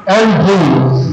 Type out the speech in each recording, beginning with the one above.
and dreams.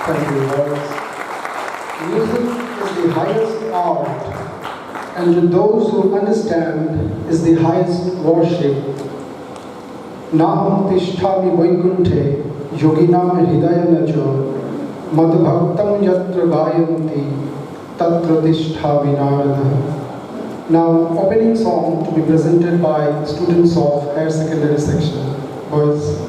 Thank you, Lord. Music is the highest art, and to those who understand is the highest worship. Naham tishtami vaikunte yoginam hridayanajo madhubhaktam yatra gayanti tatra tishthavi narada. Now, opening song to be presented by students of higher secondary section. Boys.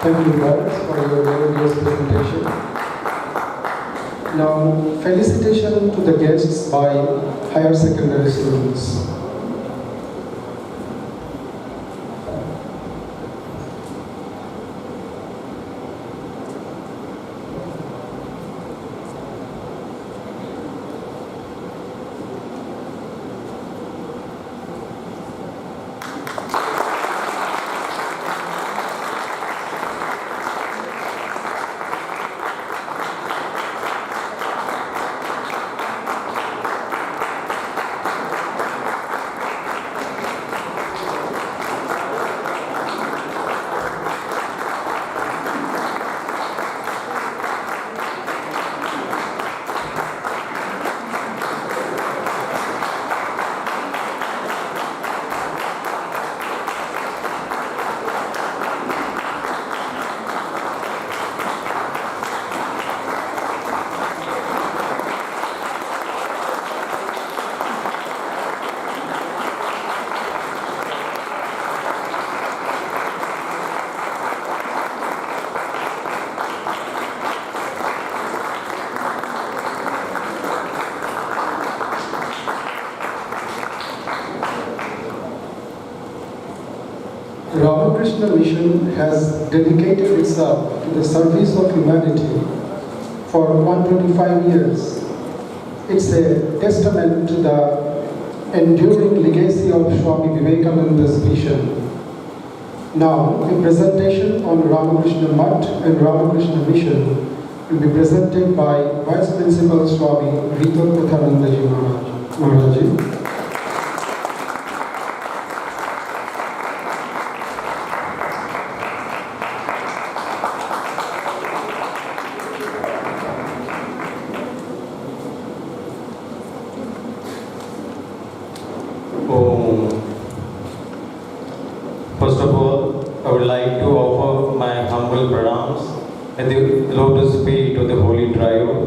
Thank you, brothers, for your glorious presentation. Now, felicitation to the guests by higher secondary students. Ramakrishna Mission has dedicated itself to the service of humanity for 125 years. It's a testament to the enduring legacy of Swami Vivekananda's vision. Now, a presentation on Ramakrishna Mutt and Ramakrishna Mission will be presented by Vice Principal Swami Ritot Maharaji. First of all, I would like to offer my humble pranams at the lotus feet of the Holy Trio.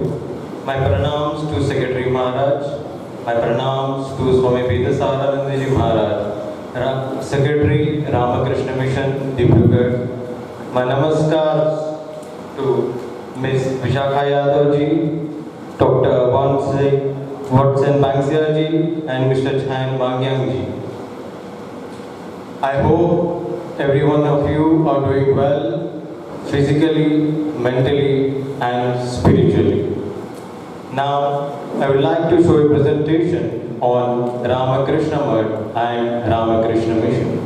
My pranams to Secretary Maharaj, my pranams to Swami Vedasaranandaji Maharaj, Secretary Ramakrishna Mission, Dibrugarh. My namaskar to Ms. Vishakha Yadavji, Dr. Watson Bangsiaji, and Mr. Chan Bangyangji. I hope every one of you are doing well, physically, mentally, and spiritually. Now, I would like to show a presentation on Ramakrishna Mutt and Ramakrishna Mission.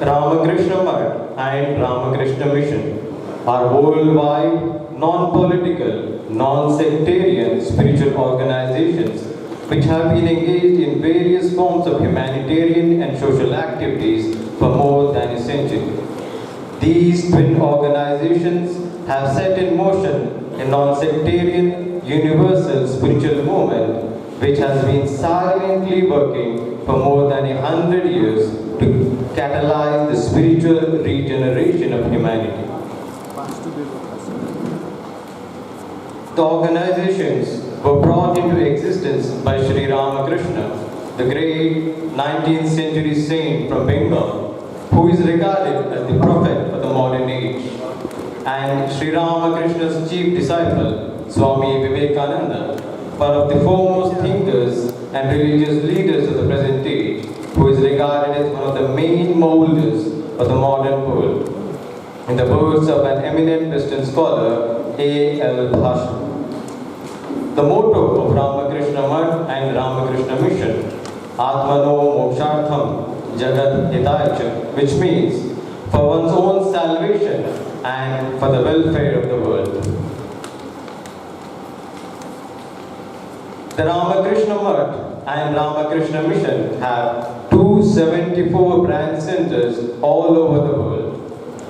Ramakrishna Mutt and Ramakrishna Mission are worldwide, non-political, non-sectarian spiritual organizations which have been engaged in various forms of humanitarian and social activities for more than a century. These twin organizations have set in motion a non-sectarian, universal spiritual movement which has been silently working for more than 100 years to catalyze the spiritual regeneration of humanity. The organizations were brought into existence by Sri Ramakrishna, the great 19th century saint from Bengal, who is regarded as the prophet of the modern age, and Sri Ramakrishna's chief disciple, Swami Vivekananda, one of the foremost thinkers and religious leaders of the present age, who is regarded as one of the main molders of the modern world. In the words of an eminent Western scholar, A.L. Bhashan. The motto of Ramakrishna Mutt and Ramakrishna Mission, Atmano Mokshartham Jagat Hitayach, which means for one's own salvation and for the welfare of the world. The Ramakrishna Mutt and Ramakrishna Mission have 274 branch centers all over the world.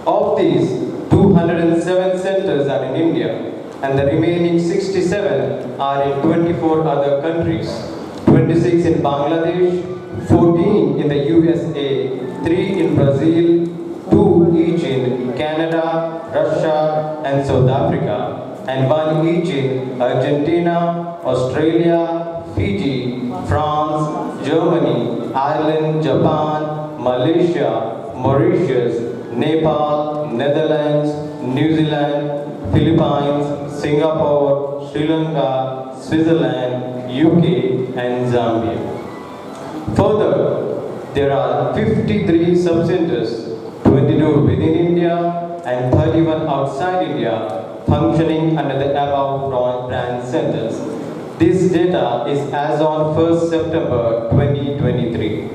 Of these, 207 centers are in India, and the remaining 67 are in 24 other countries, 26 in Bangladesh, 14 in the USA, 3 in Brazil, 2 each in Canada, Russia, and South Africa, and one each in Argentina, Australia, Fiji, France, Germany, Ireland, Japan, Malaysia, Mauritius, Nepal, Netherlands, New Zealand, Philippines, Singapore, Sri Lanka, Switzerland, UK, and Zambia. Further, there are 53 sub-centers, 22 within India and 31 outside India, functioning under the above brand centers. This data is as on 1st September 2023.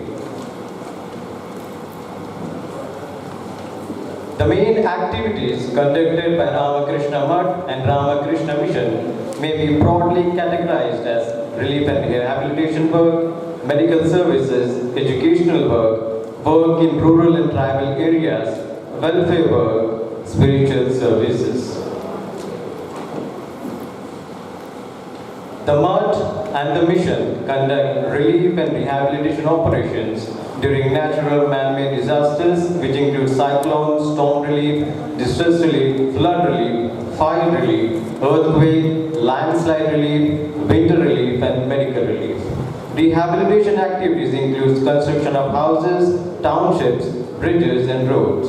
The main activities conducted by Ramakrishna Mutt and Ramakrishna Mission may be broadly categorized as relief and rehabilitation work, medical services, educational work, work in rural and tribal areas, welfare work, spiritual services. The Mutt and the Mission conduct relief and rehabilitation operations during natural man-made disasters, which include cyclones, storm relief, distress relief, flood relief, fire relief, earthquake, landslide relief, winter relief, and medical relief. Rehabilitation activities include construction of houses, townships, bridges, and roads.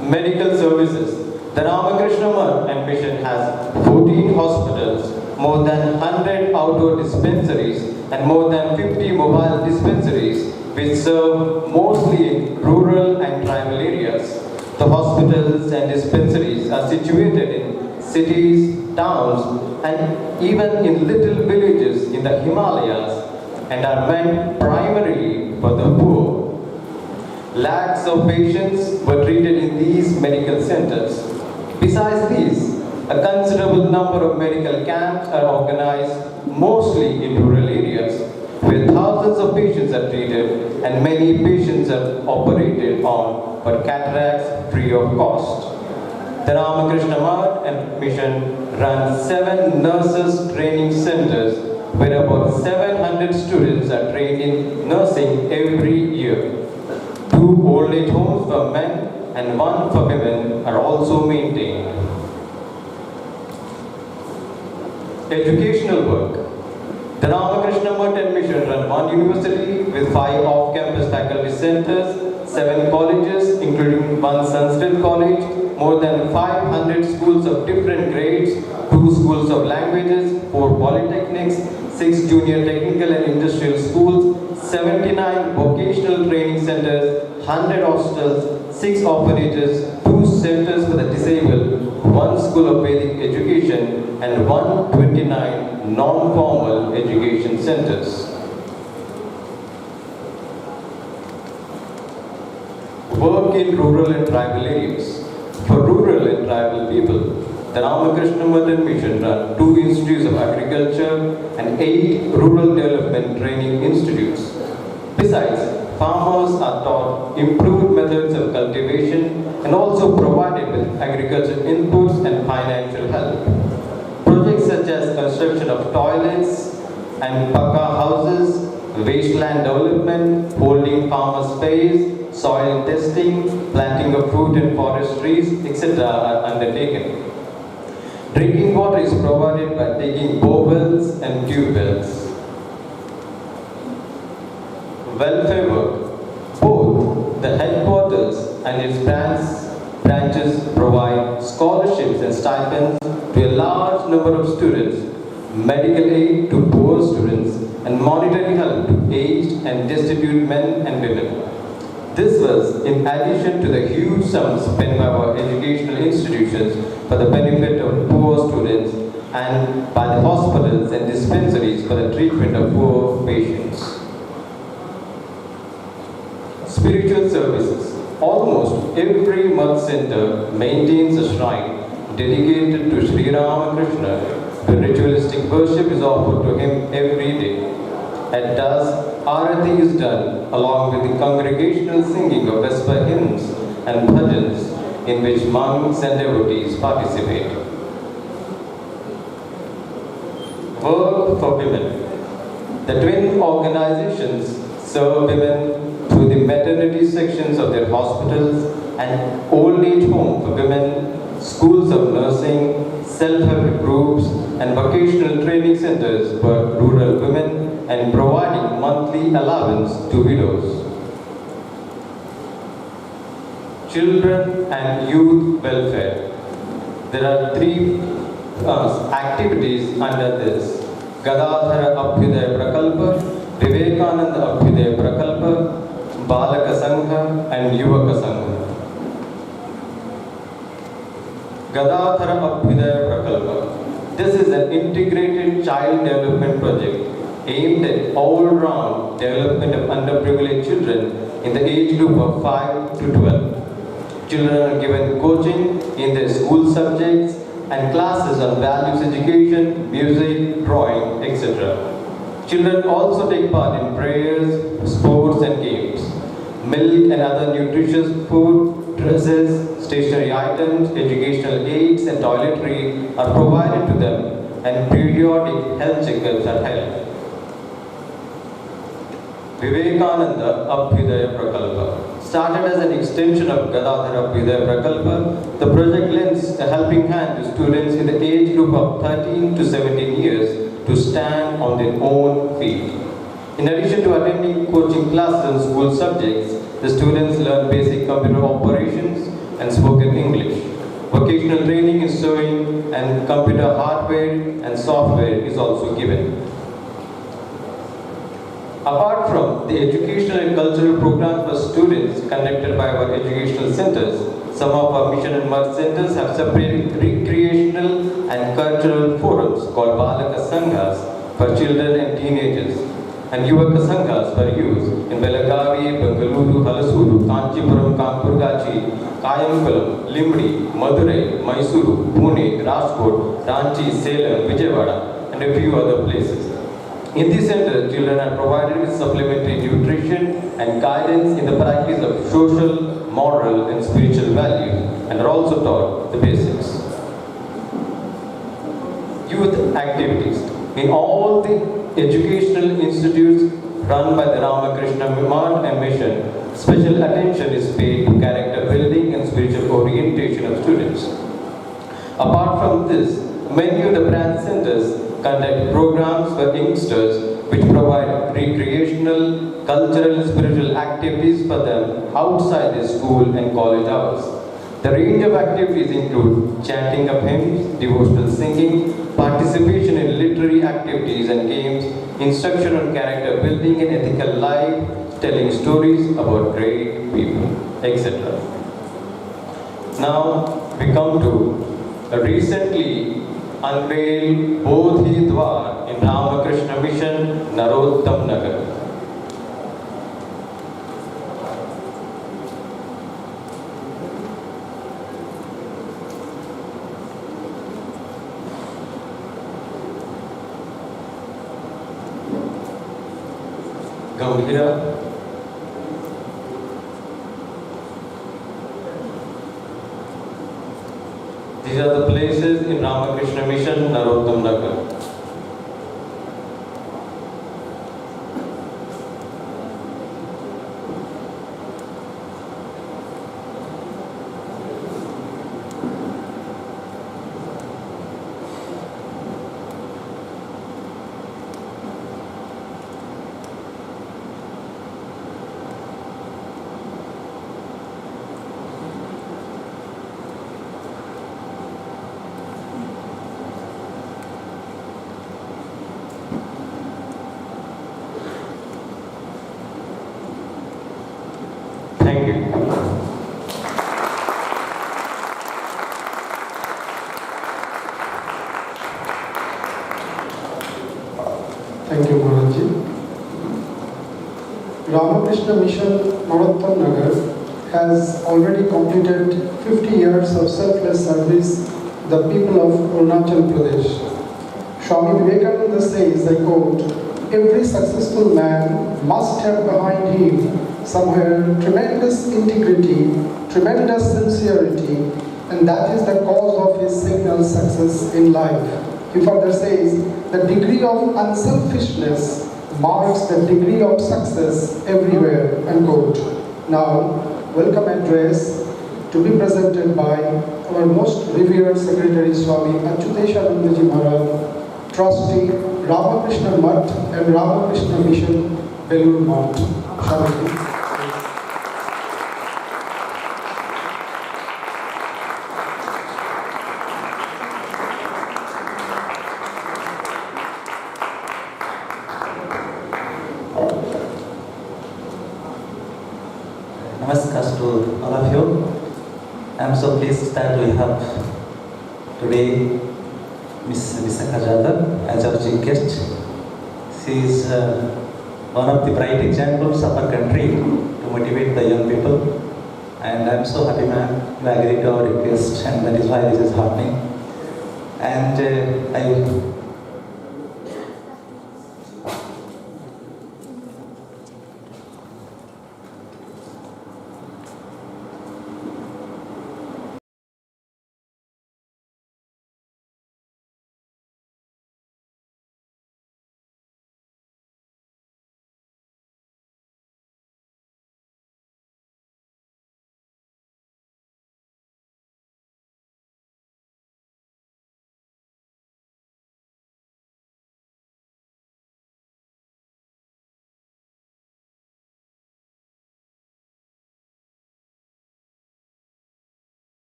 Medical services. The Ramakrishna Mutt and Mission has 14 hospitals, more than 100 outdoor dispensaries, and more than 50 mobile dispensaries, which serve mostly in rural and tribal areas. The hospitals and dispensaries are situated in cities, towns, and even in little villages in the Himalayas, and are meant primarily for the poor. Lakhs of patients were treated in these medical centers. Besides these, a considerable number of medical camps are organized mostly in rural areas, where thousands of patients are treated and many patients are operated on for cataracts free of cost. The Ramakrishna Mutt and Mission run 7 nurses training centers where about 700 students are trained in nursing every year. 2 old age homes for men and 1 for women are also maintained. Educational work. The Ramakrishna Mutt and Mission run 1 university with 5 off-campus faculty centers, 7 colleges including 1 Sanskrit college, more than 500 schools of different grades, 2 schools of languages, 4 polytechnics, 6 junior technical and industrial schools, 79 vocational training centers, 100 hostels, 6 orphanages, 2 centers for the disabled, 1 school of Vedic education, and 129 non-formal education centers. Work in rural and tribal areas. For rural and tribal people, the Ramakrishna Mutt and Mission run 2 institutes of agriculture and 8 rural development training institutes. Besides, farmers are taught improved methods of cultivation and also provided with agricultural inputs and financial help. Projects such as construction of toilets and pakka houses, wasteland development, holding farmer space, soil testing, planting of fruit and forest trees, etc. are undertaken. Drinking water is provided by digging borewells and tube wells. Welfare work. Both the headquarters and its branches provide scholarships and stipends to a large number of students, medical aid to poor students, and monetary help to aged and destitute men and women. This was in addition to the huge sums spent by our educational institutions for the benefit of poor students and by the hospitals and dispensaries for the treatment of poor patients. Spiritual services. Almost every Mutt center maintains a shrine dedicated to Sri Ramakrishna, where ritualistic worship is offered to him every day. At dusk, Arati is done along with the congregational singing of Vesper hymns and bhajans in which monks and devotees participate. Work for women. The twin organizations serve women through the maternity sections of their hospitals, an old age home for women, schools of nursing, self-help groups, and vocational training centers for rural women, and providing monthly allowance to widows. Children and youth welfare. There are three activities under this: Gadadhara Abhyudaya Prakalpa, Vivekananda Abhyudaya Prakalpa, Balaka Sangha, and Yuvaka Sangha. Gadadhara Abhyudaya Prakalpa. This is an integrated child development project aimed at all-round development of underprivileged children in the age group of 5 to 12. Children are given coaching in their school subjects and classes on values education, music, drawing, etc. Children also take part in prayers, sports and games. Milk and other nutritious food, dresses, stationery items, educational aids and toiletry are provided to them, and periodic health checkups are held. Vivekananda Abhyudaya Prakalpa. Started as an extension of Gadadhara Abhyudaya Prakalpa, the project lends a helping hand to students in the age group of 13 to 17 years to stand on their own feet. In addition to attending coaching classes on school subjects, the students learn basic computer operations and spoken English. Vocational training in sewing and computer hardware and software is also given. Apart from the educational and cultural programs for students conducted by our educational centers, some of our mission and merge centers have separate recreational and cultural forums called Balaka Sanghas for children and teenagers, and Yuvaka Sanghas for youth in Belagavi, Bengaluru, Halasuru, Kanchipuram, Kampurgachi, Kayamkulam, Limdi, Madurai, Mysuru, Pune, Rajkot, Ranchi, Salem, Vijayawada, and a few other places. In these centers, children are provided with supplementary nutrition and guidance in the practice of social, moral, and spiritual values, and are also taught the basics. Youth activities. In all the educational institutes run by the Ramakrishna mission, special attention is paid to character building and spiritual orientation of students. Apart from this, many of the branch centers conduct programs for youngsters which provide recreational, cultural and spiritual activities for them outside their school and college hours. The range of activities include chanting of hymns, devotional singing, participation in literary activities and games, instruction on character building and ethical life, telling stories about great people, etc. Now we come to a recently unveiled Bodhi Dwar in Ramakrishna Mission, Narottam Nagar. Gambhira. These are the places in Ramakrishna Mission, Narottam Nagar. Thank you. Thank you, Maharajji. Ramakrishna Mission, Narottam Nagar, has already completed 50 years of selfless service to the people of Arunachal Pradesh. Swami Vivekananda says, I quote, "Every successful man must have behind him somewhere tremendous integrity, tremendous sincerity, and that is the cause of his signal success in life." He further says, "The degree of unselfishness marks the degree of success everywhere," unquote. Now, welcome address to be presented by our most revered Secretary Swami Achyuteshanandaji Maharaj, Trustee Ramakrishna Mutt and Ramakrishna Mission, Belur Mount. Swamiji. Namaskar to all of you. I am so pleased that we have today Miss Visakha Jadhav as our chief guest. She is one of the bright examples of our country to motivate the young people. And I am so happy, ma'am, you agreed to our request, and that is why this is happening. And I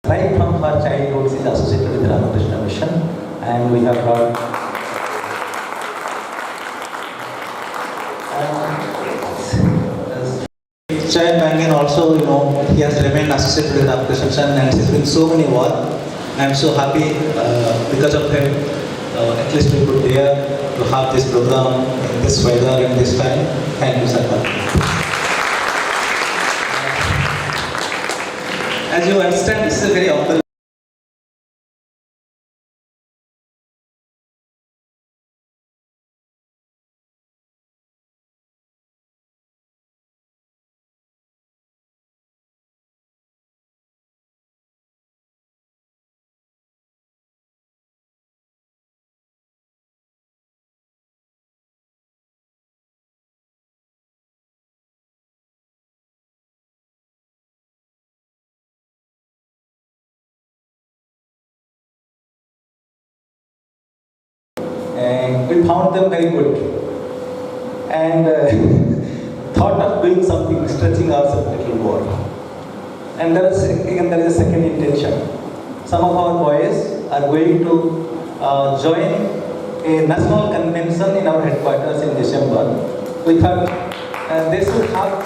right from her childhood, she is associated with the Ramakrishna Mission, and we have got Child Bangan also, he has remained associated with Ramakrishna Mission, and she's been so many work. I'm so happy because of him. At least we could dare to have this program in this weather, in this time. Thank you, sir. As you understand, this is a very humble. And we found them very good, and thought of doing something, stretching ourselves a little more. And there is a second intention. Some of our boys are going to join a national convention in our headquarters in December. We thought they should have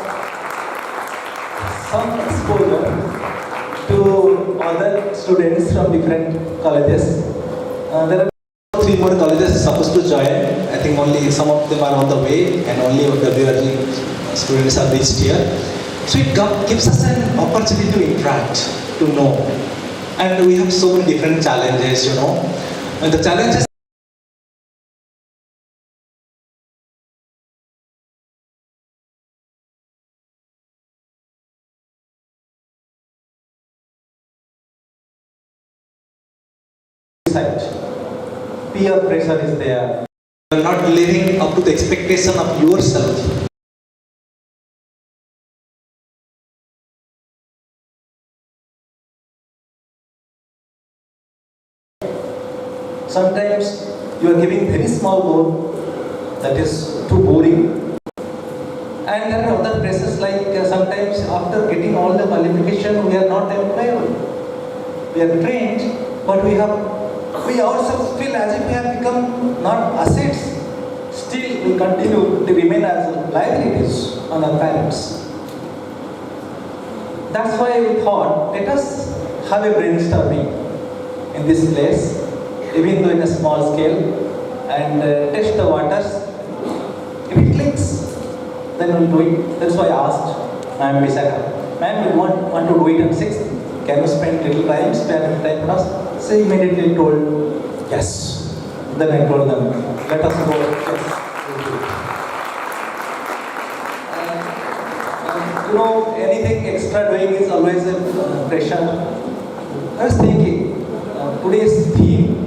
some exposure to other students from different colleges. There are 3 more colleges supposed to join. I think only some of them are on the way, and only WRG students are reached here. So it gives us an opportunity to interact, to know. And we have so many different challenges, And the challenges peer pressure is there. You are not living up to the expectation of yourself. Sometimes you are giving very small goal that is too boring. And there are other pressures like sometimes after getting all the qualification we are not employable. We are trained, but we ourselves feel as if we have become not assets. Still we continue to remain as liabilities on our parents. That's why we thought, let us have a brainstorming in this place, even though in a small scale, and test the waters. If it clicks, then we'll do it. That's why I asked Ma'am Visakha, ma'am, we want to do it on 6th. Can you spend little time, spare little time for us? She immediately told, yes. Then I told them, let us go. Yes. Anything extra doing is always a pressure. I was thinking, today's theme,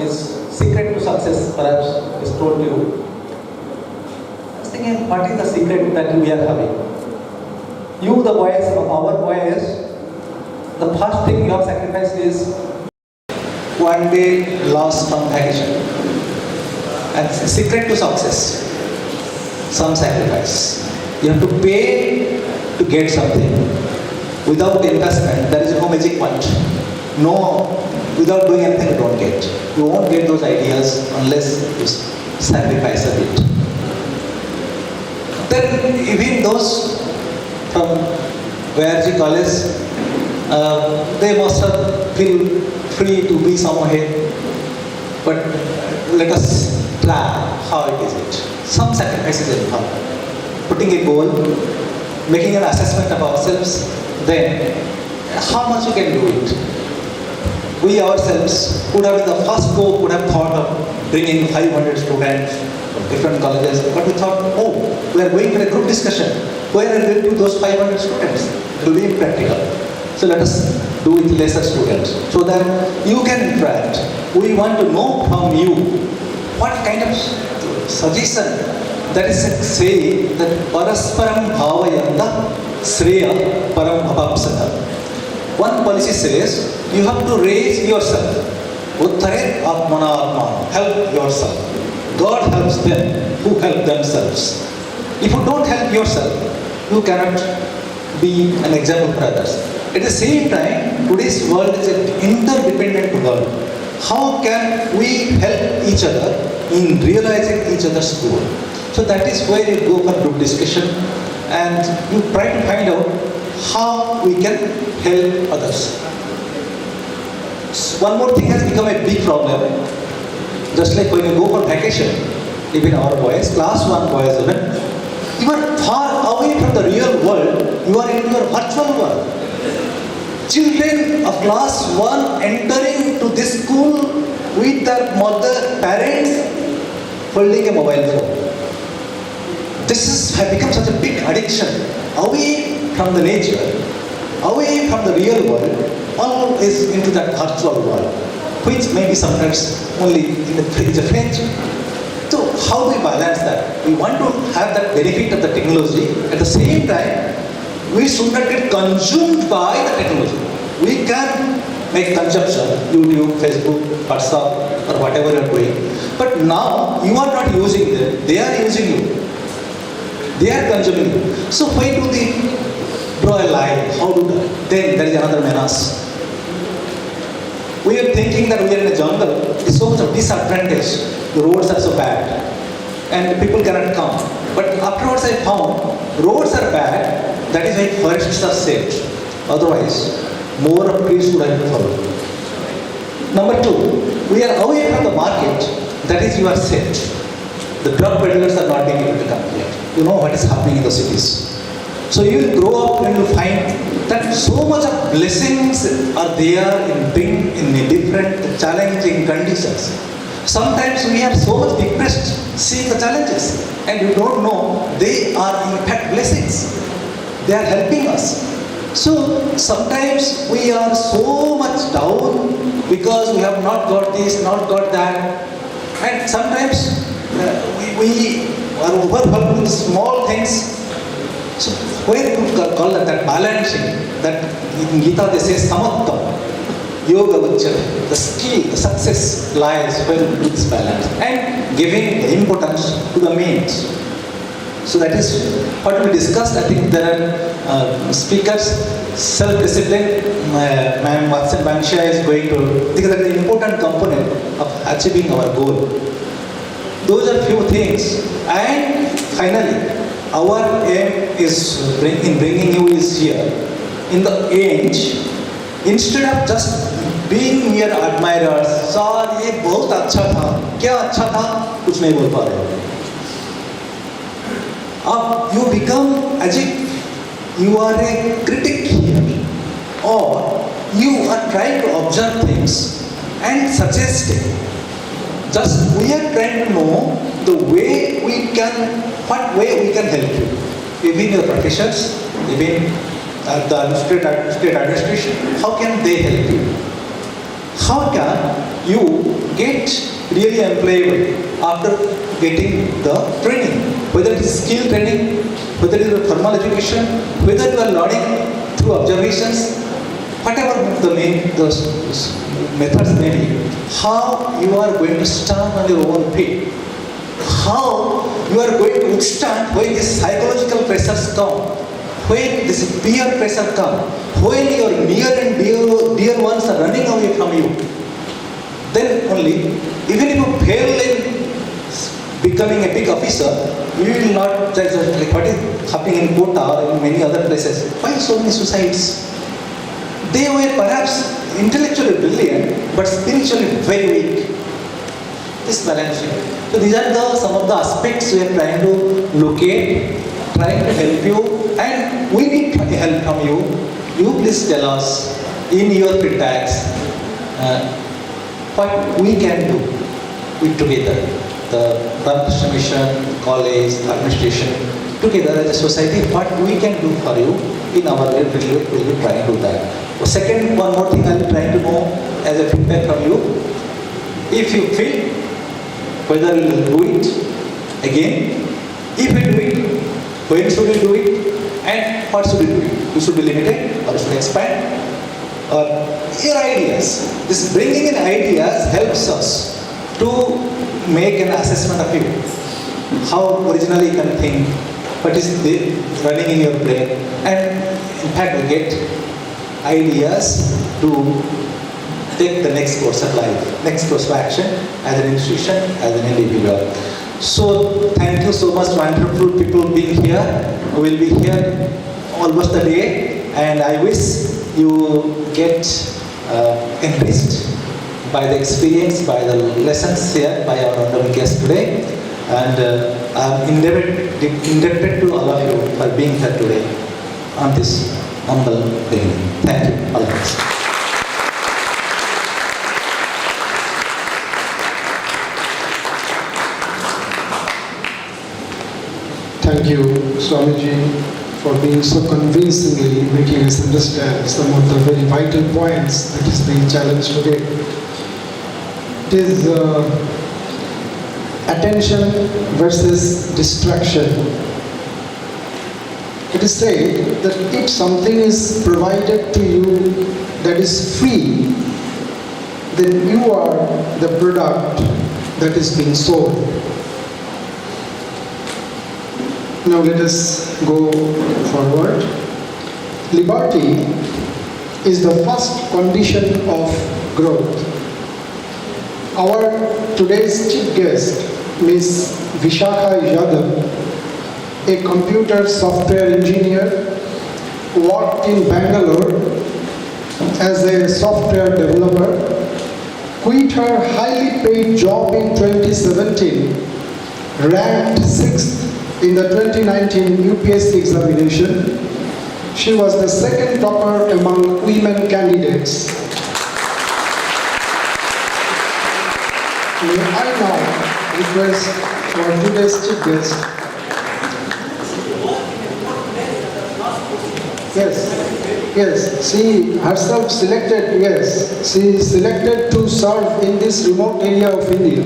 is secret to success. Perhaps is told to you. I was thinking, what is the secret that we are having? You, the boys, our boys, the first thing you have sacrificed is one day lost from vacation. And secret to success, some sacrifice. You have to pay to get something. Without investment, there is no magic punch. No, without doing anything, you don't get. You won't get those ideas unless you sacrifice a bit. Then even those from VRG college, they must have feel free to be somewhere. But let us try how it is it. Some sacrifices involved. Putting a goal, making an assessment of ourselves, then how much we can do it. We ourselves would have in the first go would have thought of bringing 500 students from different colleges, but we thought, oh, we are going for a group discussion. Where are we going to those 500 students? It will be impractical. So let us do with lesser students so that you can interact. We want to know from you what kind of suggestion. That is say that parasparam bhavayanda sreya param bhavapsata. One policy says you have to raise yourself. Uttare atmana atman. Help yourself. God helps them who help themselves. If you don't help yourself, you cannot be an example for others. At the same time, today's world is an interdependent world. How can we help each other in realizing each other's goal? So that is where you go for group discussion and you try to find out how we can help others. One more thing has become a big problem. Just like when you go for vacation, even our boys, class 1 boys even, you are far away from the real world, you are in your virtual world. Children of class 1 entering to this school with their parents holding a mobile phone. This has become such a big addiction. Away from the nature, away from the real world, all is into that virtual world, which may be sometimes only in the French. So how do we balance that? We want to have that benefit of the technology. At the same time, we should not get consumed by the technology. We can make consumption, YouTube, Facebook, WhatsApp, or whatever you are doing. But now, you are not using them. They are using you. They are consuming you. So why do they draw a line? How do that? Then there is another menace. We are thinking that we are in a jungle. It is so much of disadvantage. The roads are so bad. And people cannot come. But afterwards I found, roads are bad. That is why forests are saved. Otherwise, more of trees would have been followed. Number 2, we are away from the market. That is, you are saved. The drug peddlers are not being able to come here. You know what is happening in the cities. So you will grow up and you will find that so much of blessings are there in different challenging conditions. Sometimes we are so much depressed seeing the challenges and you don't know they are in fact blessings. They are helping us. So sometimes we are so much down because we have not got this, not got that. And sometimes we are overwhelmed with small things. So where you could call that balancing, that in Gita they say samattam, yoga vachana, the skill, the success lies when you do this balance and giving the importance to the means. So that is what we discussed. I think there are speakers, self-discipline. Ma'am Watson Bansha is going to, because that is an important component of achieving our goal. Those are few things. And finally, our aim is in bringing you is here. In the end, instead of just being mere admirers, "Sir, ये बहुत अच्छा था, क्या अच्छा था, कुछ नहीं बोल पा रहे." You become as if you are a critic here, or you are trying to observe things and suggesting. Just we are trying to know the way we can, what way we can help you. Even your professors, even the state administration, how can they help you? How can you get really employable after getting the training? Whether it is skill training, whether it is formal education, whether you are learning through observations, whatever those methods may be, how you are going to stand on your own feet, how you are going to withstand when these psychological pressures come, when this peer pressure come, when your near and dear ones are running away from you. Then only, even if you fail in becoming a big officer, you will not judge like what is happening in Kota or in many other places. Why so many suicides? They were perhaps intellectually brilliant, but spiritually very weak. This balancing. So these are some of the aspects we are trying to locate, trying to help you, and we need help from you. You please tell us in your feedbacks what we can do with together. The Ramakrishna Mission, college, administration, together as a society, what we can do for you in our way, we will be trying to do that. Second, one more thing I will try to know as a feedback from you. If you feel whether you will do it again, if you do it, when should you do it, and what should you do it? You should be limited or should expand. Your ideas. This bringing in ideas helps us to make an assessment of you. How originally you can think, what is running in your brain, and in fact we get ideas to take the next course of life, next course of action as an institution, as an individual. So thank you so much, wonderful people being here. We will be here almost a day, and I wish you get enriched by the experience, by the lessons here by our honorable guest today. And I'm indebted to all of you for being here today on this humble day. Thank you, all of us. Thank you, Swamiji, for being so convincingly making us understand some of the very vital points that is being challenged today. It is attention versus distraction. It is said that if something is provided to you that is free, then you are the product that is being sold. Now let us go forward. Liberty is the first condition of growth. Our today's chief guest, Ms. Vishakha Yadav, a computer software engineer, worked in Bangalore as a software developer, quit her highly paid job in 2017, ranked 6th in the 2019 UPSC examination. She was the second topper among women candidates. May I now request our today's chief guest. Yes, she herself selected, she is selected to serve in this remote area of India.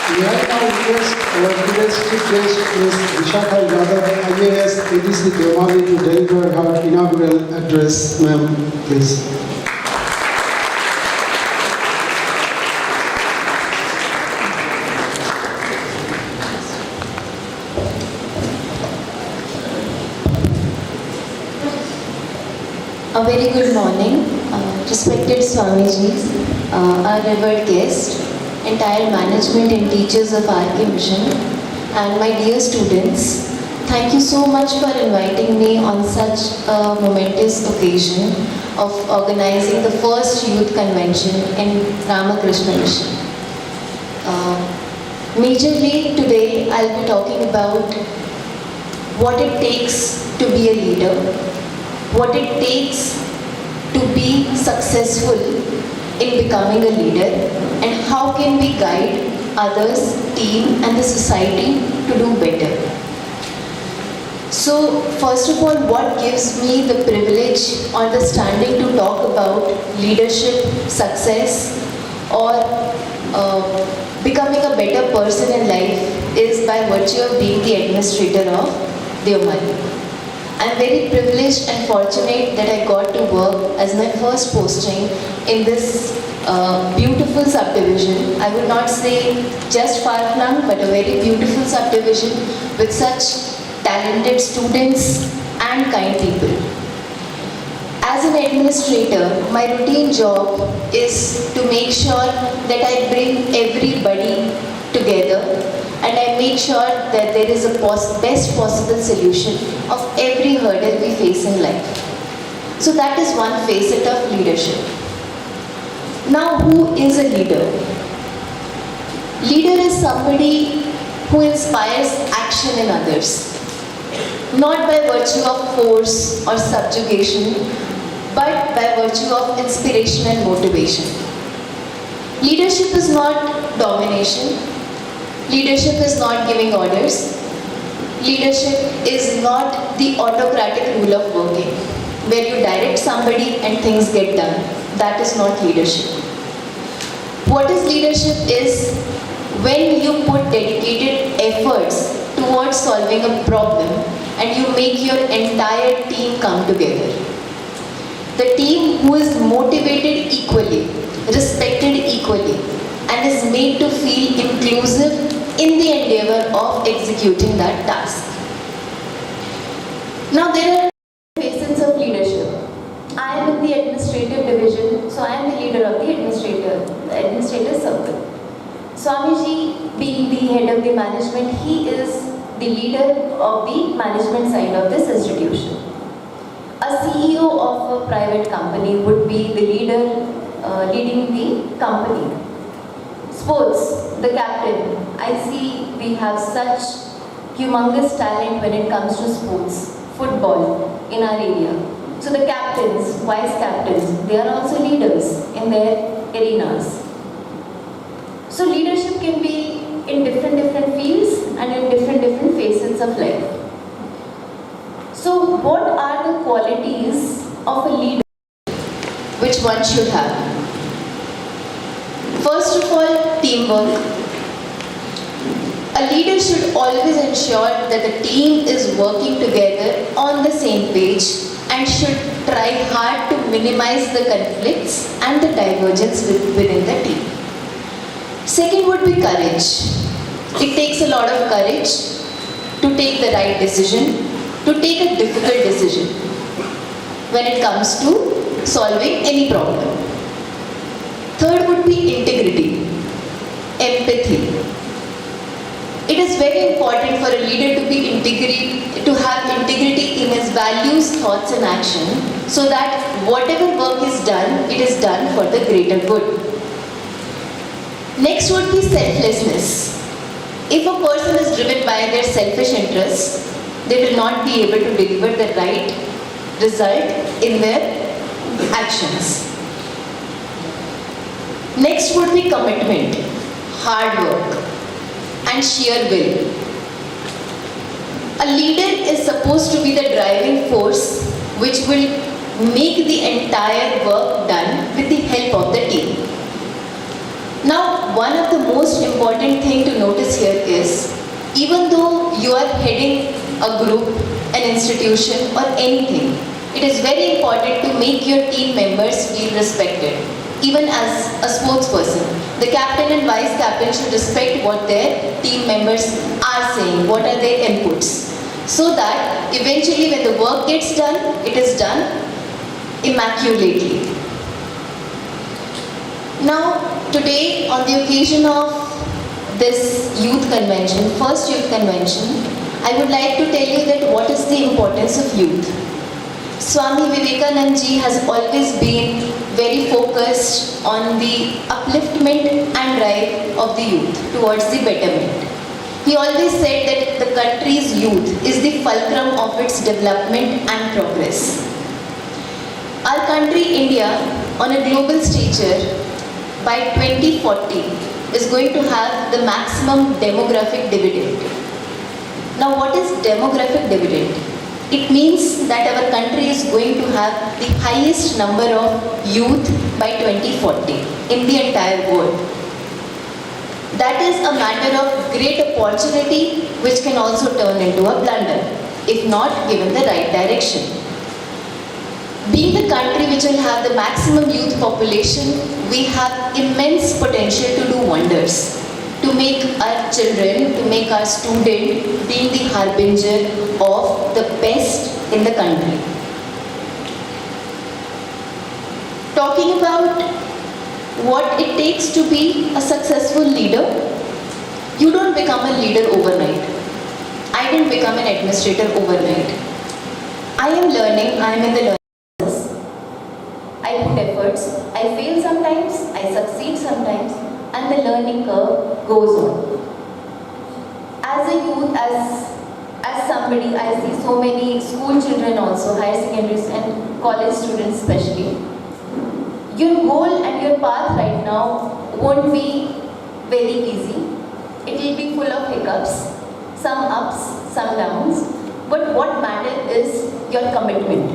May I now request our today's chief guest, Ms. Vishakha Yadav, IAS ADC Devali, to deliver her inaugural address. Ma'am, please. A very good morning, respected Swamijis, our revered guest, entire management and teachers of RK Mission, and my dear students. Thank you so much for inviting me on such a momentous occasion of organizing the first youth convention in Ramakrishna Mission. Majorly today I'll be talking about what it takes to be a leader, what it takes to be successful in becoming a leader, and how can we guide others, team and the society to do better. So, first of all, what gives me the privilege or the standing to talk about leadership, success, or becoming a better person in life is by virtue of being the administrator of Deomali. I'm very privileged and fortunate that I got to work as my first posting in this beautiful subdivision. I would not say just far-flung, but a very beautiful subdivision with such talented students and kind people. As an administrator, my routine job is to make sure that I bring everybody together and I make sure that there is a best possible solution of every hurdle we face in life. So that is one facet of leadership. Now, who is a leader? Leader is somebody who inspires action in others. Not by virtue of force or subjugation, but by virtue of inspiration and motivation. Leadership is not domination. Leadership is not giving orders. Leadership is not the autocratic rule of working, where you direct somebody and things get done. That is not leadership. What is leadership is when you put dedicated efforts towards solving a problem and you make your entire team come together. The team who is motivated equally, respected equally, and is made to feel inclusive in the endeavor of executing that task. Now there are facets of leadership. I am in the administrative division, so I am the leader of the administrative circle. Swamiji, being the head of the management, he is the leader of the management side of this institution. A CEO of a private company would be the leader leading the company. Sports, the captain. I see we have such humongous talent when it comes to sports, football in our area. So the captains, vice captains, they are also leaders in their arenas. So leadership can be in different fields and in different facets of life. So what are the qualities of a leader which one should have? First of all, teamwork. A leader should always ensure that the team is working together on the same page and should try hard to minimize the conflicts and the divergence within the team. Second would be courage. It takes a lot of courage to take the right decision, to take a difficult decision when it comes to solving any problem. Third would be integrity, empathy. It is very important for a leader to have integrity in his values, thoughts and action so that whatever work is done, it is done for the greater good. Next would be selflessness. If a person is driven by their selfish interests, they will not be able to deliver the right result in their actions. Next would be commitment, hard work, and sheer will. A leader is supposed to be the driving force which will make the entire work done with the help of the team. Now, one of the most important thing to notice here is, even though you are heading a group, an institution or anything, it is very important to make your team members feel respected. Even as a sports person, the captain and vice captain should respect what their team members are saying, what are their inputs, so that eventually when the work gets done, it is done immaculately. Now, today on the occasion of this youth convention, first youth convention, I would like to tell you that what is the importance of youth. Swami Vivekanand ji has always been very focused on the upliftment and drive of the youth towards the betterment. He always said that the country's youth is the fulcrum of its development and progress. Our country, India, on a global stature, by 2040 is going to have the maximum demographic dividend. Now, what is demographic dividend? It means that our country is going to have the highest number of youth by 2040 in the entire world. That is a matter of great opportunity which can also turn into a blunder if not given the right direction. Being the country which will have the maximum youth population, we have immense potential to do wonders, to make our children, to make our student being the harbinger of the best in the country. Talking about what it takes to be a successful leader, you don't become a leader overnight. I didn't become an administrator overnight. I am learning, I am in the learning process. I put efforts, I fail sometimes, I succeed sometimes, and the learning curve goes on. As a youth, as somebody, I see so many school children also, higher secondaries and college students especially. Your goal and your path right now won't be very easy. It will be full of hiccups, some ups, some downs. But what matters is your commitment.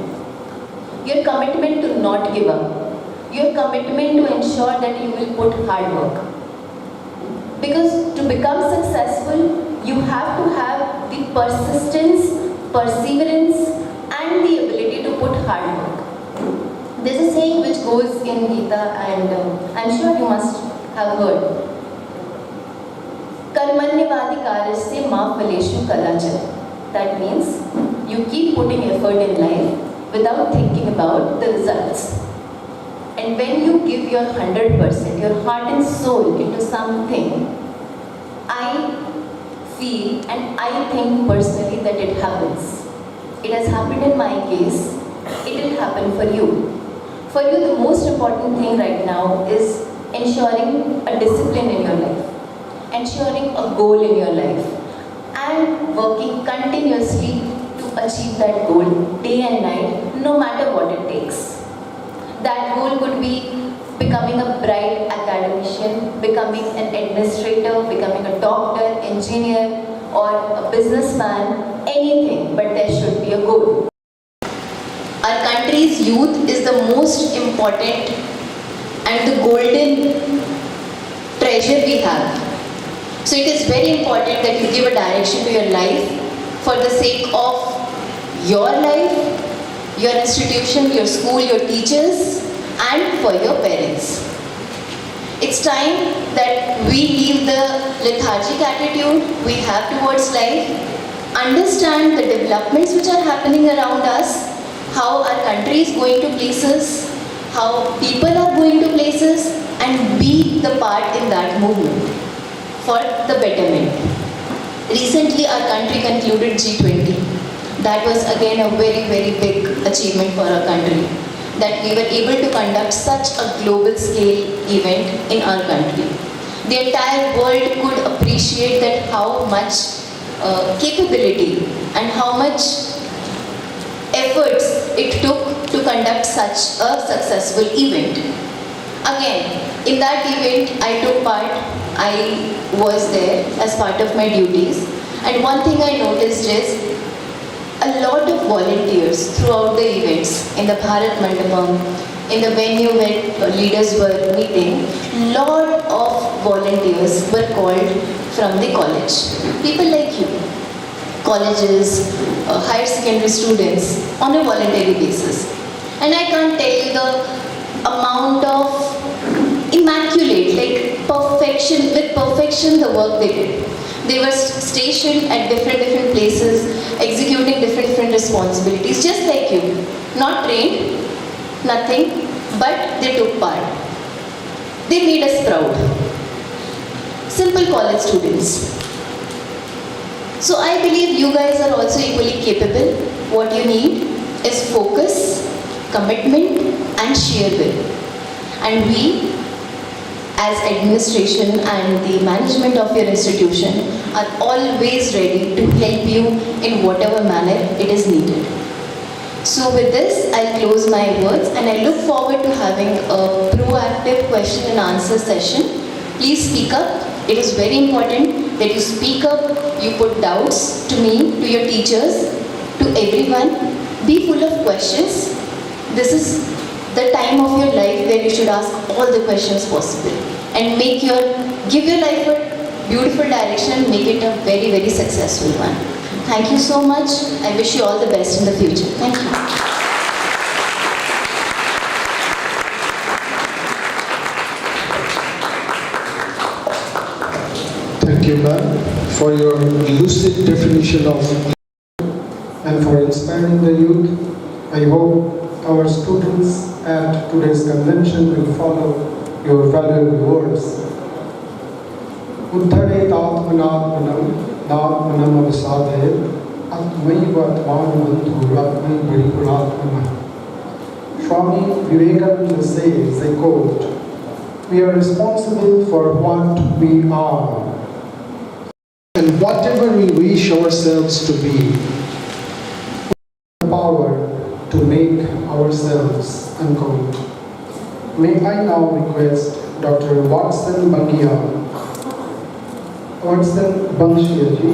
Your commitment to not give up. Your commitment to ensure that you will put hard work. Because to become successful, you have to have the persistence, perseverance, and the ability to put hard work. There's a saying which goes in Gita, and I'm sure you must have heard. Karmanyavadhikarasya ma phaleshu kadachana. That means you keep putting effort in life without thinking about the results. And when you give your 100%, your heart and soul into something, I feel and I think personally that it happens. It has happened in my case, it will happen for you. For you, the most important thing right now is ensuring a discipline in your life, ensuring a goal in your life, and working continuously to achieve that goal day and night, no matter what it takes. That goal could be becoming a bright academician, becoming an administrator, becoming a doctor, engineer, or a businessman, anything, but there should be a goal. Our country's youth is the most important and the golden treasure we have. So it is very important that you give a direction to your life for the sake of your life, your institution, your school, your teachers, and for your parents. It's time that we leave the lethargic attitude we have towards life, understand the developments which are happening around us, how our country is going to places, how people are going to places, and be the part in that movement for the betterment. Recently, our country concluded G20. That was again a very, very big achievement for our country, that we were able to conduct such a global scale event in our country. The entire world could appreciate that how much capability and how much efforts it took to conduct such a successful event. Again, in that event I took part, I was there as part of my duties, and one thing I noticed is a lot of volunteers throughout the events, in the Bharat Mandapam, in the venue where leaders were meeting, lot of volunteers were called from the college. People like you, colleges, higher secondary students on a voluntary basis. And I can't tell you the amount of immaculate, like perfection, with perfection the work they did. They were stationed at different places, executing different responsibilities, just like you. Not trained, nothing, but they took part. They made us proud. Simple college students. So I believe you guys are also equally capable. What you need is focus, commitment, and sheer will. And we, as administration and the management of your institution, are always ready to help you in whatever manner it is needed. So with this, I'll close my words, and I look forward to having a proactive question and answer session. Please speak up It is very important that you speak up, you put doubts to me, to your teachers, to everyone. Be full of questions. This is the time of your life where you should ask all the questions possible and give your life a beautiful direction, make it a very, very successful one. Thank you so much. I wish you all the best in the future. Thank you. Thank you, ma'am, for your lucid definition of and for inspiring the youth. I hope our students at today's convention will follow your valuable words. Uddharet atmanatmanam natmanam avasadhe atmaiva atmanabandhu atmai parikuratmanam. Swami Vivekananda says, I quote, "We are responsible for what we are, and whatever we wish ourselves to be, the power to make ourselves." Unquote. May I now request Dr. Watson Bangshiaji,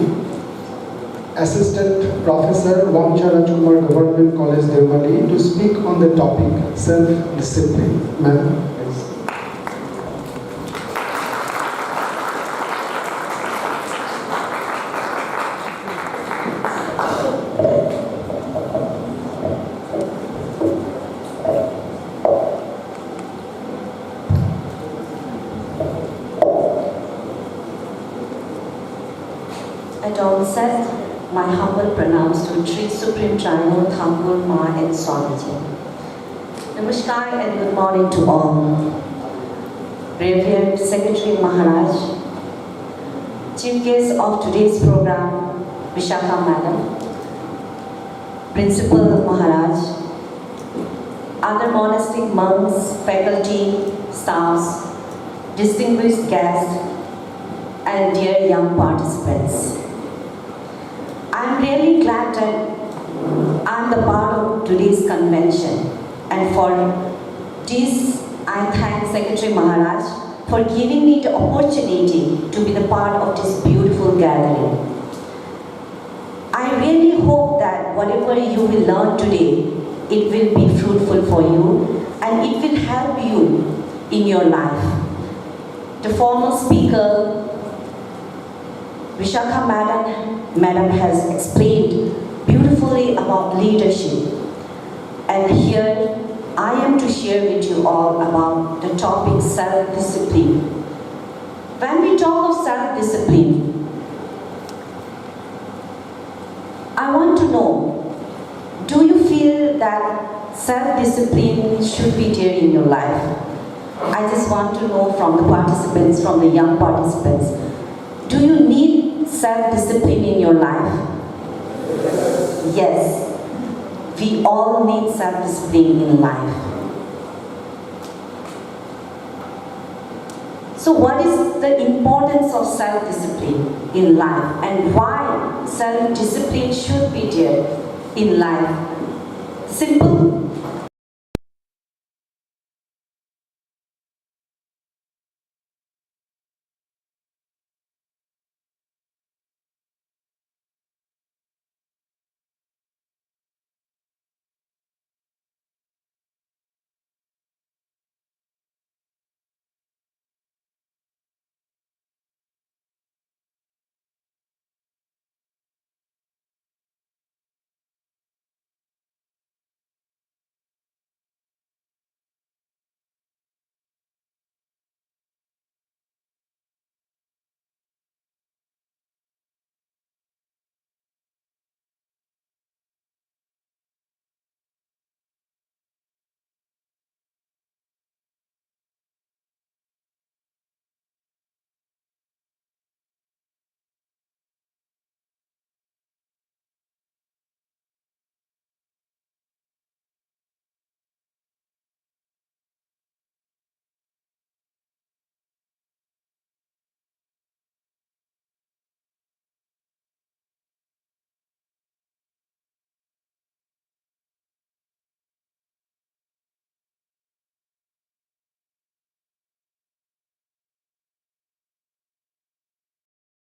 Assistant Professor, Wangcha Rajkumar Government College, Nirmali, to speak on the topic self-discipline. Ma'am, please. At onset, my humble pranams to Three Supreme Triune Thakur, Ma and Swamiji. Namaskar and good morning to all. Revered Secretary Maharaj, Chief Guest of today's program, Vishakha Madam, Principal Maharaj, other monastic monks, faculty, staffs, distinguished guests, and dear young participants. I am really glad that I am the part of today's convention, and for this I thank Secretary Maharaj for giving me the opportunity to be the part of this beautiful gathering. I really hope that whatever you will learn today, it will be fruitful for you and it will help you in your life. The former speaker, Vishakha Madam has explained beautifully about leadership, and here I am to share with you all about the topic self-discipline. When we talk of self-discipline, I want to know, do you feel that self-discipline should be there in your life? I just want to know from the participants, from the young participants, do you need self-discipline in your life? Yes, we all need self-discipline in life. So what is the importance of self-discipline in life and why self-discipline should be there in life? Simple.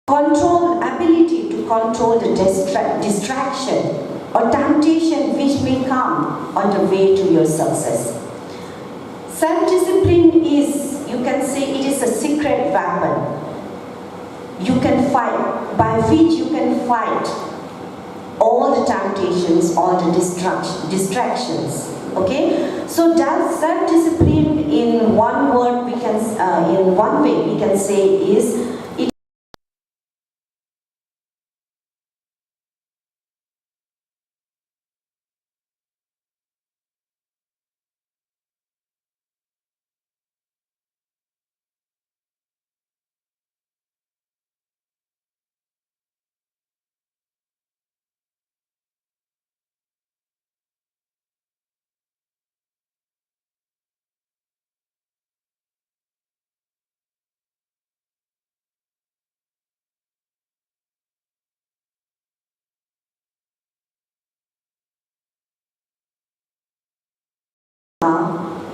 control, ability to control the distraction or temptation which may come on the way to your success. Self-discipline is, you can say, it is a secret weapon you can fight, by which you can fight all the temptations, all the distractions. Okay, so does self-discipline in one word we can, in one way we can say is it.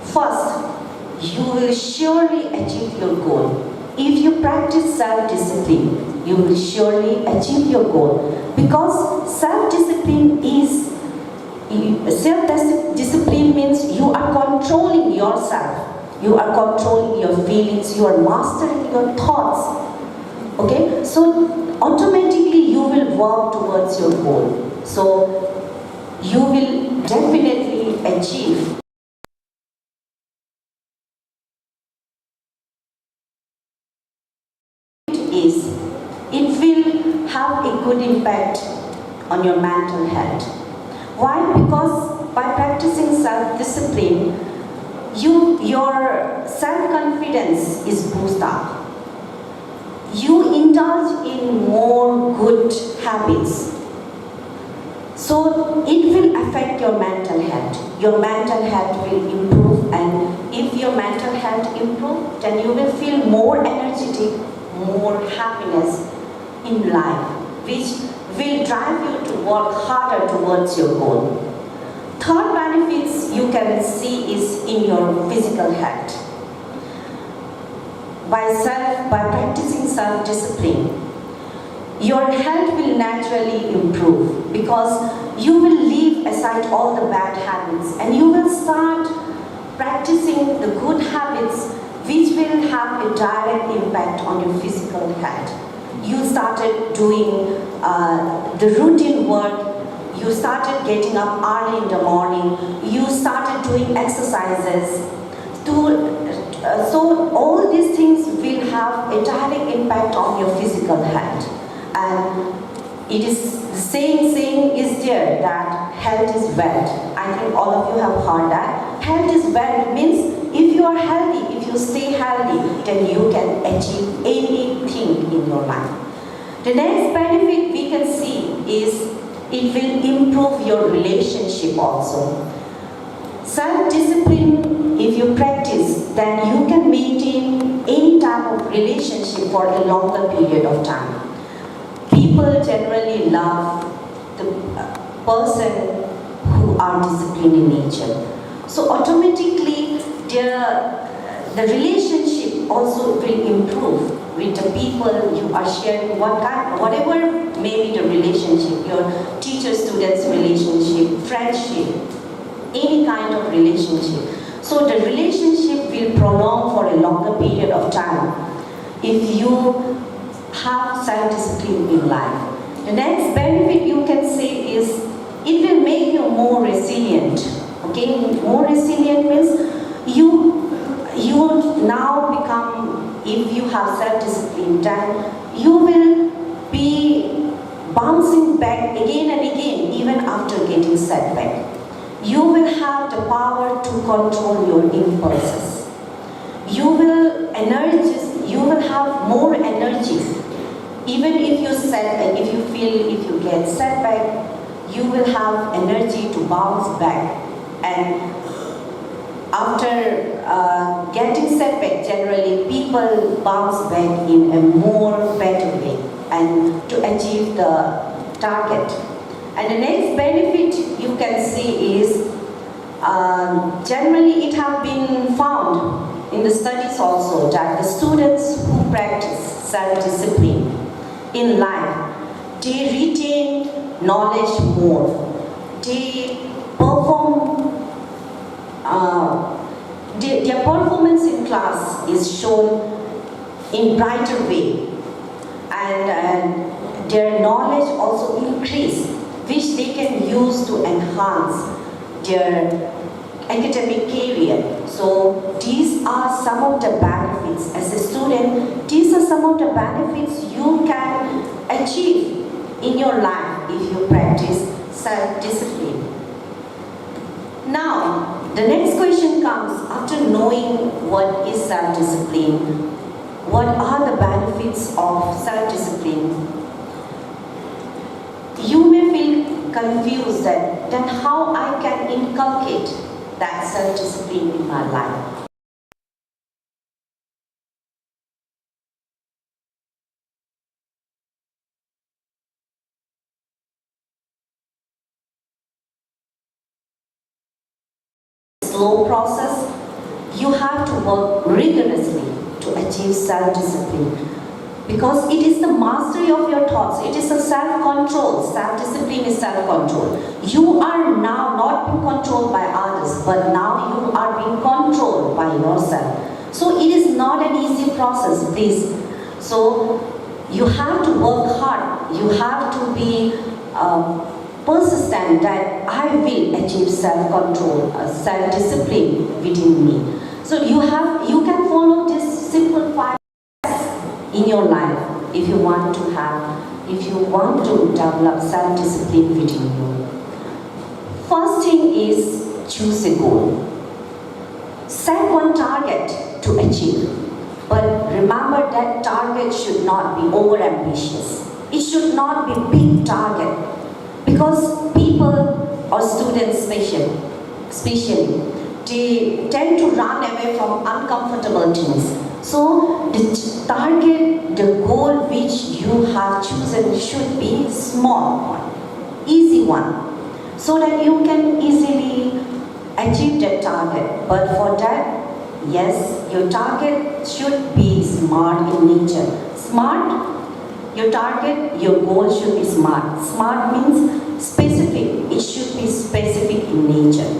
First, you will surely achieve your goal. If you practice self-discipline, you will surely achieve your goal. Because self-discipline means you are controlling yourself. You are controlling your feelings. You are mastering your thoughts. Okay? So, automatically you will work towards your goal. So, you will definitely achieve. Is it will have a good impact on your mental health. Why? Because by practicing self-discipline, your self-confidence is boosted up. You indulge in more good habits. So it will affect your mental health. Your mental health will improve, and if your mental health improves, then you will feel more energetic, more happiness in life, which will drive you to work harder towards your goal. Third benefits you can see is in your physical health. By practicing self-discipline, your health will naturally improve because you will leave aside all the bad habits and you will start practicing the good habits which will have a direct impact on your physical health. You started doing the routine work, you started getting up early in the morning, you started doing exercises. So all these things will have a direct impact on your physical health. And it is the saying is there that health is wealth. I think all of you have heard that. Health is wealth means if you are healthy, if you stay healthy, then you can achieve anything in your life. The next benefit we can see is it will improve your relationship also. Self-discipline, if you practice, then you can maintain any type of relationship for a longer period of time. People generally love the person who are disciplined in nature. So automatically, the relationship also will improve with the people you are sharing, whatever may be the relationship, your teacher-students relationship, friendship, any kind of relationship. So the relationship will prolong for a longer period of time if you have self-discipline in life. The next benefit you can say is it will make you more resilient. Okay, more resilient means you now become, if you have self-discipline, then you will be bouncing back again and again, even after getting setback. You will have the power to control your impulses. You will have more energy. Even if you get setback, you will have energy to bounce back. And after getting setback, generally people bounce back in a more better way and to achieve the target. And the next benefit you can see is generally it has been found in the studies also that the students who practice self-discipline, in life, they retain knowledge more. They perform, their performance in class is shown in brighter way, and their knowledge also increase, which they can use to enhance their academic career. So these are some of the benefits. As a student, these are some of the benefits you can achieve in your life if you practice self-discipline. Now, the next question comes after knowing what is self-discipline. What are the benefits of self-discipline? You may feel confused that then how I can inculcate that self-discipline in my life. Slow process, you have to work rigorously to achieve self-discipline, because it is the mastery of your thoughts. It is a self-control. Self-discipline is self-control. You are now not being controlled by others, but now you are being controlled by yourself. So it is not an easy process, please. So you have to work hard. You have to be persistent that I will achieve self-control, self-discipline within me. So you can follow this simple 5 steps in your life if you want to develop self-discipline within you. First thing is choose a goal. Set one target to achieve, but remember that target should not be over-ambitious. It should not be big target. Because people or students especially, they tend to run away from uncomfortable things. So the target, the goal which you have chosen should be small one, easy one, so that you can easily achieve that target. But for that, yes, your target should be smart in nature. Smart, your target, your goal should be smart. Smart means specific. It should be specific in nature.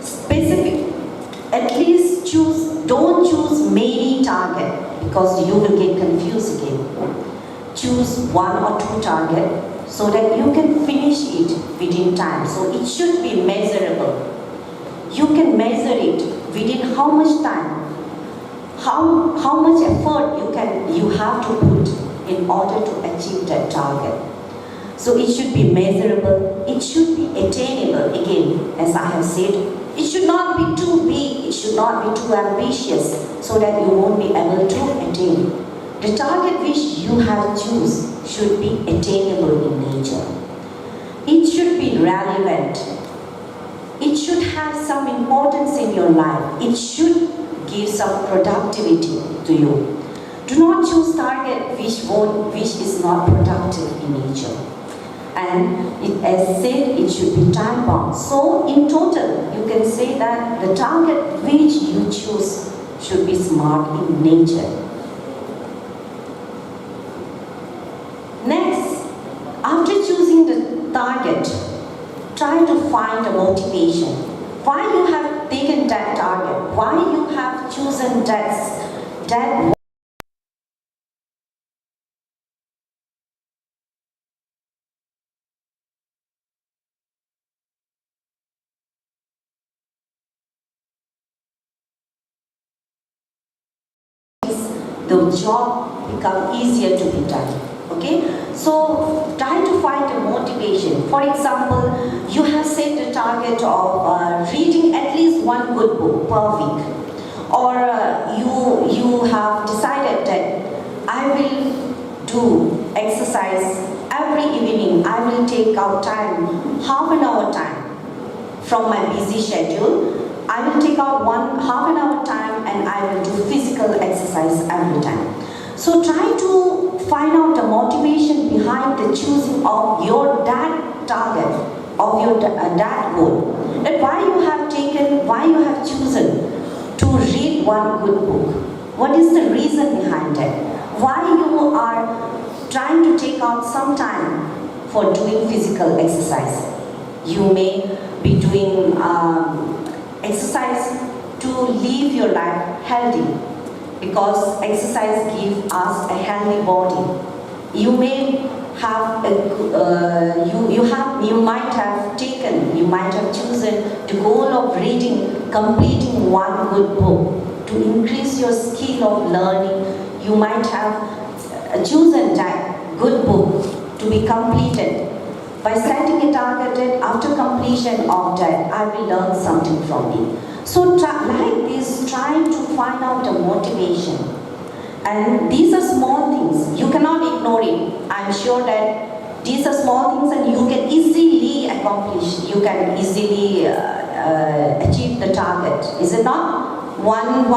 Specific. At least don't choose many targets, because you will get confused again. Choose 1 or 2 targets so that you can finish it within time. So it should be measurable. You can measure it within how much time, how much effort you have to put in order to achieve that target. So it should be measurable, it should be attainable. Again, as I have said, it should not be too big, it should not be too ambitious, so that you won't be able to attain. The target which you have choose should be attainable in nature. It should be relevant. It should have some importance in your life. It should give some productivity to you. Do not choose target which is not productive in nature. And as said, it should be time bound. So in total, you can say that the target which you choose should be smart in nature. Next, after choosing the target, try to find a motivation. Why you have taken that target? Why you have chosen that the job become easier to be done. Okay, so try to find a motivation. For example, you have set the target of reading at least 1 good book per week, or you have decided that I will do exercise every evening. I will take out time, half an hour time from my busy schedule. I will take out half an hour time and I will do physical exercise every time. So try to find out the motivation behind the choosing of that target, of your that goal. That why you have chosen to read 1 good book. What is the reason behind that? Why you are trying to take out some time for doing physical exercise. You may be doing exercise to live your life healthy, because exercise gives us a healthy body. You may have you might have chosen the goal of reading, completing one good book to increase your skill of learning. You might have chosen that good book to be completed. By setting a target that after completion of that, I will learn something from it. So like this, try to find out the motivation. And these are small things. You cannot ignore it. I'm sure that these are small things and you can easily accomplish. You can easily achieve the target. Is it not? One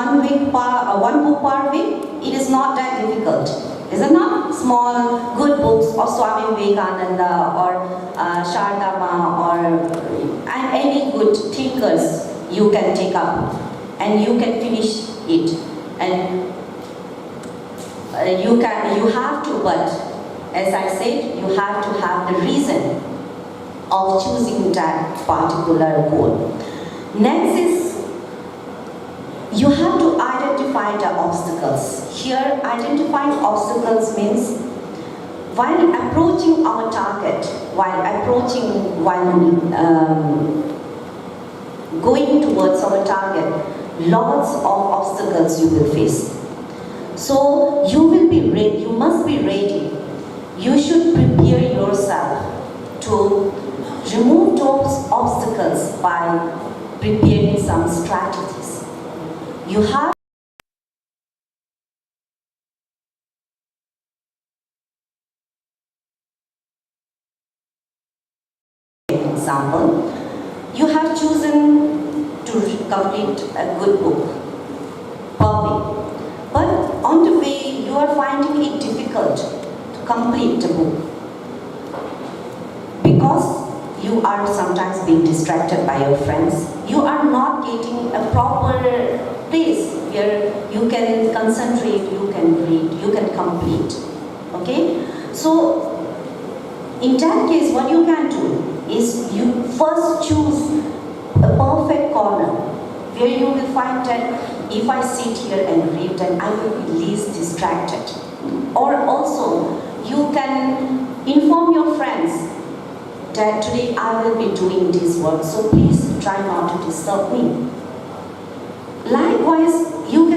book per week? It is not that difficult. Is it not? Small, good books of Swami Vivekananda or Shardama or any good thinkers you can take up and you can finish it. And you have to, but as I said, you have to have the reason of choosing that particular goal. Next is, you have to identify the obstacles. Here, identifying obstacles means while approaching our target, while going towards our target, lots of obstacles you will face. So you will be ready, you must be ready. You should prepare yourself to remove those obstacles by preparing some strategies. You have an example. You have chosen to complete a good book per week. But on the way, you are finding it difficult to complete the book because you are sometimes being distracted by your friends. You are not getting a proper place where you can concentrate, you can read, you can complete. Okay? So, in that case, what you can do is you first choose a perfect corner where you will find that if I sit here and read, then I will be least distracted. Or also, you can inform your friends that today I will be doing this work, so please try not to disturb me. Likewise, you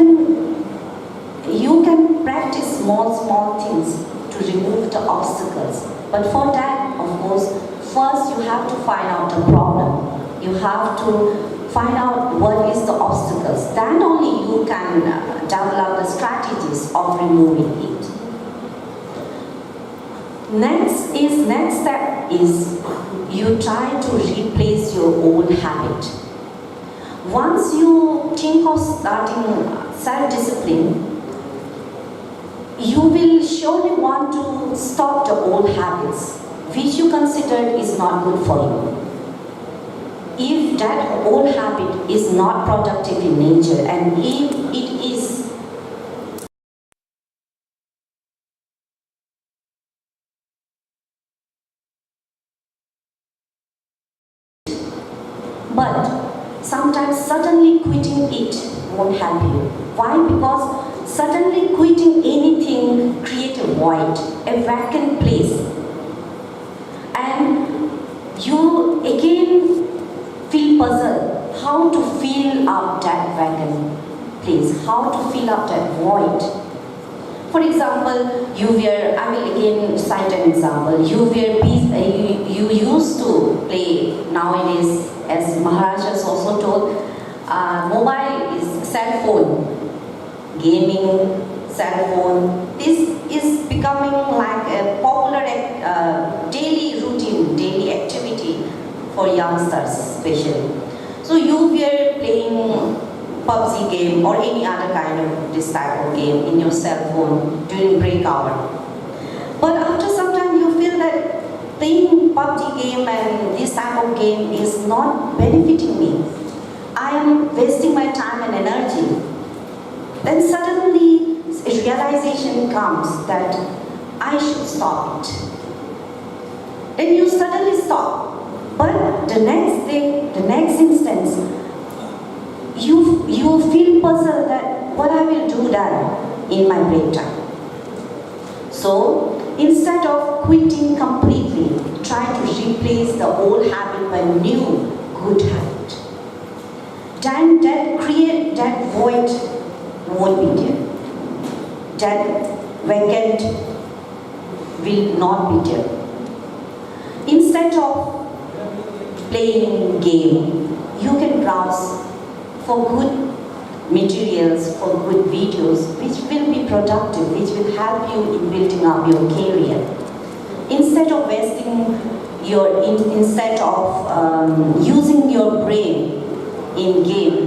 can practice small things to remove the obstacles. But for that, of course, first you have to find out the problem. You have to find out what is the obstacles. Then only you can develop the strategies of removing it. Next step is you try to replace your old habit. Once you think of starting self-discipline, you will surely want to stop the old habits which you considered is not good for you. If that old habit is not productive in nature, and if it is but sometimes suddenly quitting it won't help you. Why? Because suddenly quitting anything creates a void, a vacant place. And you again feel puzzled how to fill up that vacant place, how to fill up that void. For example, I will again cite an example. You used to play nowadays, as Maharaj has also told, mobile is cell phone, gaming, cell phone. This is becoming like a popular daily routine, daily activity for youngsters especially. So you were playing PUBG game or any other kind of this type of game in your cell phone during break hour. But after some time you feel that playing PUBG game and this type of game is not benefiting me. I am wasting my time and energy. Then suddenly a realization comes that I should stop it. Then you suddenly stop. But the next day, the next instance, you feel puzzled that what I will do then in my break time. So instead of quitting completely, try to replace the old habit by a new good habit. Then that void won't be there. That vacant will not be there. Instead of playing game, you can browse for good materials, for good videos, which will be productive, which will help you in building up your career. Instead of using your brain in game,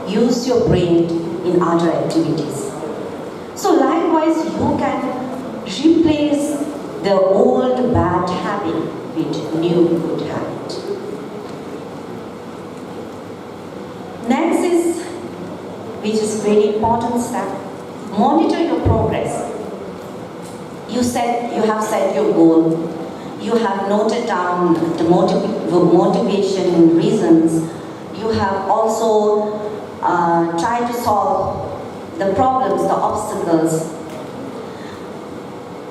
use your brain in other activities. So likewise, you can replace the old bad habit with new good habit. Next is, which is very important step, monitor your progress. You have set your goal. You have noted down the motivation and reasons. You have also tried to solve the problems, the obstacles.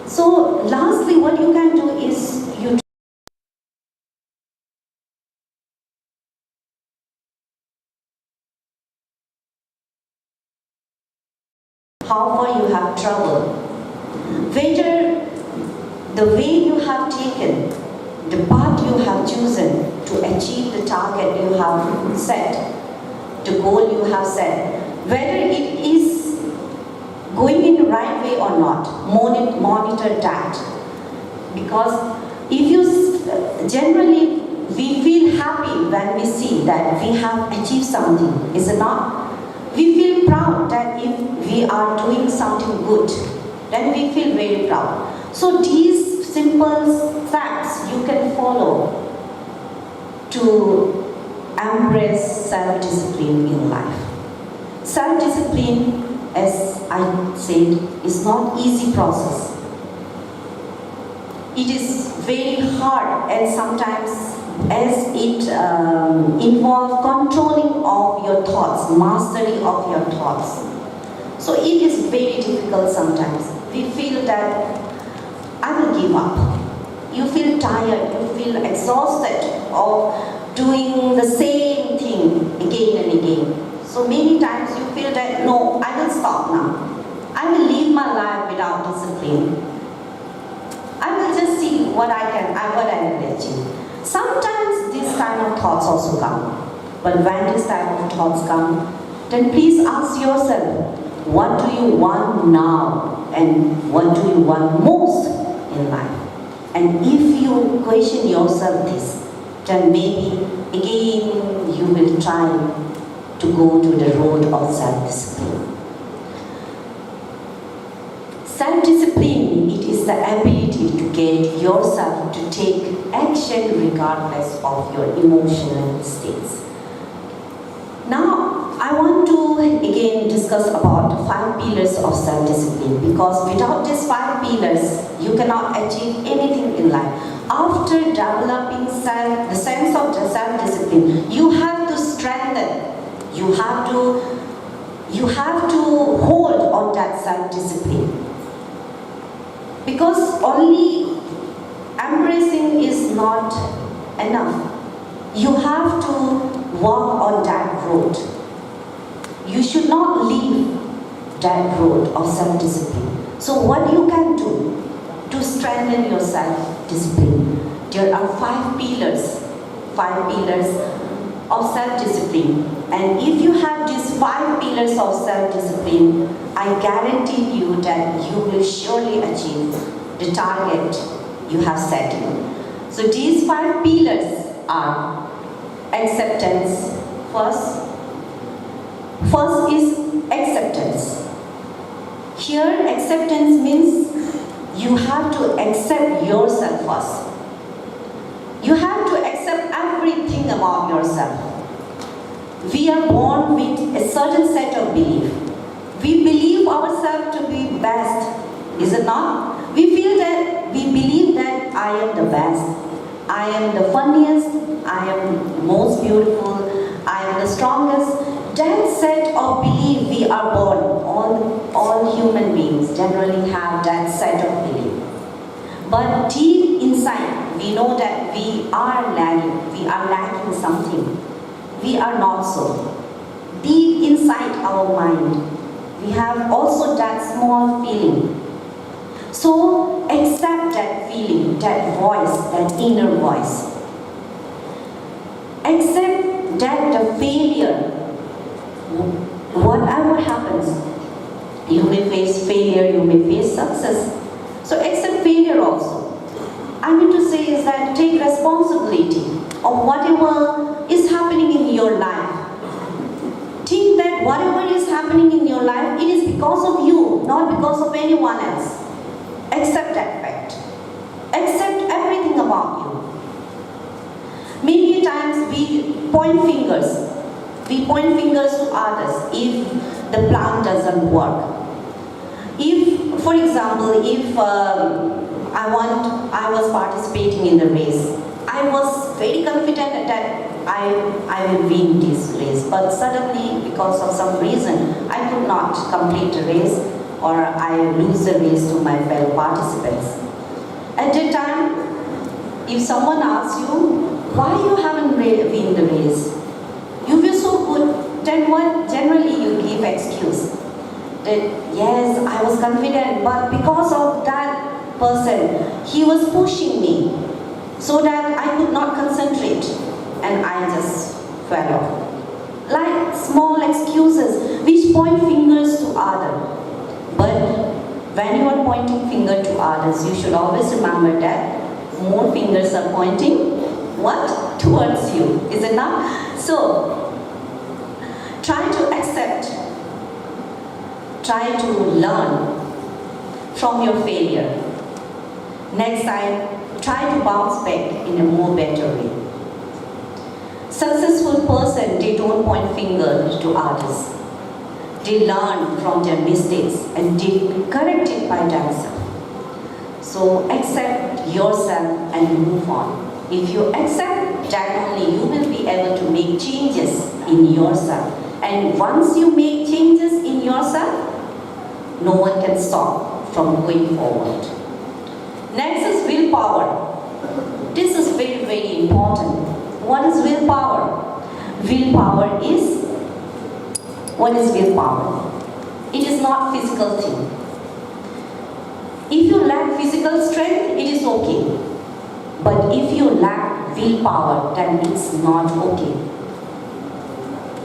So lastly, what you can do is you how far you have traveled, whether the way you have taken, the path you have chosen to achieve the target you have set, the goal you have set, whether it is going in the right way or not, monitor that. Because if you generally, we feel happy when we see that we have achieved something, is it not? We feel proud that if we are doing something good, then we feel very proud. So these simple facts you can follow to embrace self-discipline in life. Self-discipline, as I said, is not easy process. It is very hard, and sometimes as it involves controlling of your thoughts, mastery of your thoughts. So it is very difficult sometimes. We feel that I will give up. You feel tired, you feel exhausted of doing the same thing again and again. So many times you feel that no, I will stop now. I will live my life without discipline. I will just see what I will achieve. Sometimes these kind of thoughts also come. But when this type of thoughts come, then please ask yourself, what do you want now? And what do you want most in life? And if you question yourself this, then maybe again you will try to go to the road of self-discipline. Self-discipline, it is the ability to get yourself to take action regardless of your emotional states. Now, I want to again discuss about the 5 pillars of self-discipline, because without these 5 pillars, you cannot achieve anything in life. After developing the sense of self-discipline, you have to strengthen, you have to hold on that self-discipline. Because only embracing is not enough. You have to walk on that road. You should not leave that road of self-discipline. So what you can do to strengthen your self-discipline? There are 5 pillars of self-discipline. And if you have these 5 pillars of self-discipline, I guarantee you that you will surely achieve the target you have set. So these 5 pillars are acceptance. First is acceptance. Here, acceptance means you have to accept yourself first. You have to accept everything about yourself. We are born with a certain set of belief. We believe ourselves to be best, is it not? We feel I am the best, I am the funniest, I am most beautiful, I am the strongest. That set of belief we are born, all human beings generally have that set of belief. But deep inside, we know that we are lacking something. We are not so. Deep inside our mind, we have also that small feeling. So accept that feeling, that voice, that inner voice. Accept that the failure, whatever happens, you may face failure, you may face success. So accept failure also. I mean to say is that take responsibility of whatever is happening in your life. Think that whatever is happening in your life, it is because of you, not because of anyone else. Accept that fact. Accept everything about you. Many times we point fingers. We point fingers to others if the plan doesn't work. If, for example, if I was participating in the race, I was very confident that I will win this race, but suddenly, because of some reason, I could not complete the race, or I lose the race to my fellow participants. At that time, if someone asks you, why you haven't win the race? You feel so good, then what generally you give excuse? That yes, I was confident, but because of that person, he was pushing me so that I could not concentrate and I just fell off. Like small excuses which point fingers to others. But when you are pointing finger to others, you should always remember that more fingers are pointing what? Towards you. Is it not? So, try to accept, try to learn from your failure. Next time, try to bounce back in a more better way. Successful person, they don't point fingers to others. They learn from their mistakes and they correct it by themselves. So accept yourself and move on. If you accept, that only you will be able to make changes in yourself. And once you make changes in yourself, no one can stop from going forward. Next is willpower. This is very, very important. What is willpower? Willpower is, what is willpower? It is not physical thing. If you lack physical strength, it is okay. But if you lack willpower, then it's not okay.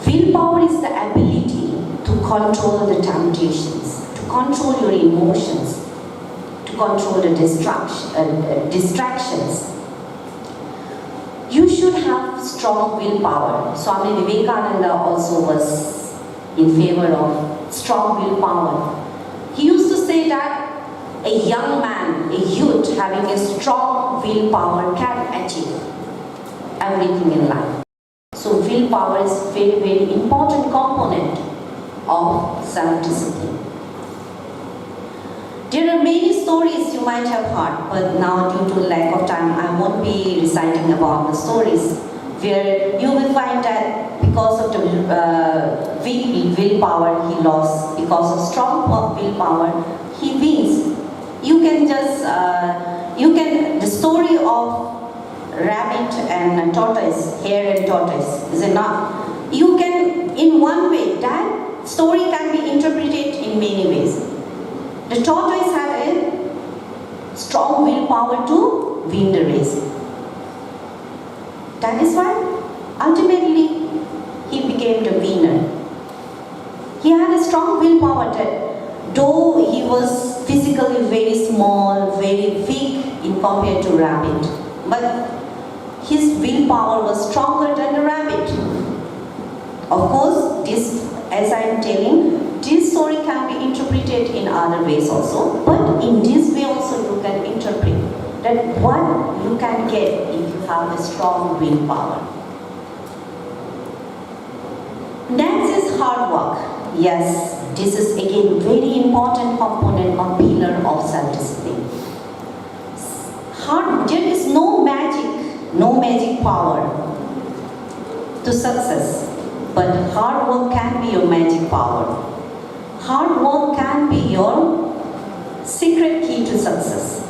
Willpower is the ability to control the temptations, to control your emotions, to control the distractions. You should have strong willpower. Swami Vivekananda also was in favor of strong willpower. He used to say that a young man, a youth having a strong willpower can achieve everything in life. So willpower is a very, very important component of self-discipline. There are many stories you might have heard, but now due to lack of time, I won't be reciting about the stories, where you will find that because of the weak willpower he lost, because of strong willpower he wins. You can just, the story of rabbit and tortoise, hare and tortoise, is it not? You can, in one way, that story can be interpreted in many ways. The tortoise had a strong willpower to win the race. That is why, ultimately, he became the winner. He had a strong willpower that, though he was physically very small, very weak in compared to rabbit, but his willpower was stronger than the rabbit. Of course, this, as I am telling, this story can be interpreted in other ways also, but in this way also you can interpret that what you can get if you have a strong willpower. Next is hard work. Yes, this is again very important component or pillar of self-discipline. no magic power to success, but hard work can be your magic power. Hard work can be your secret key to success.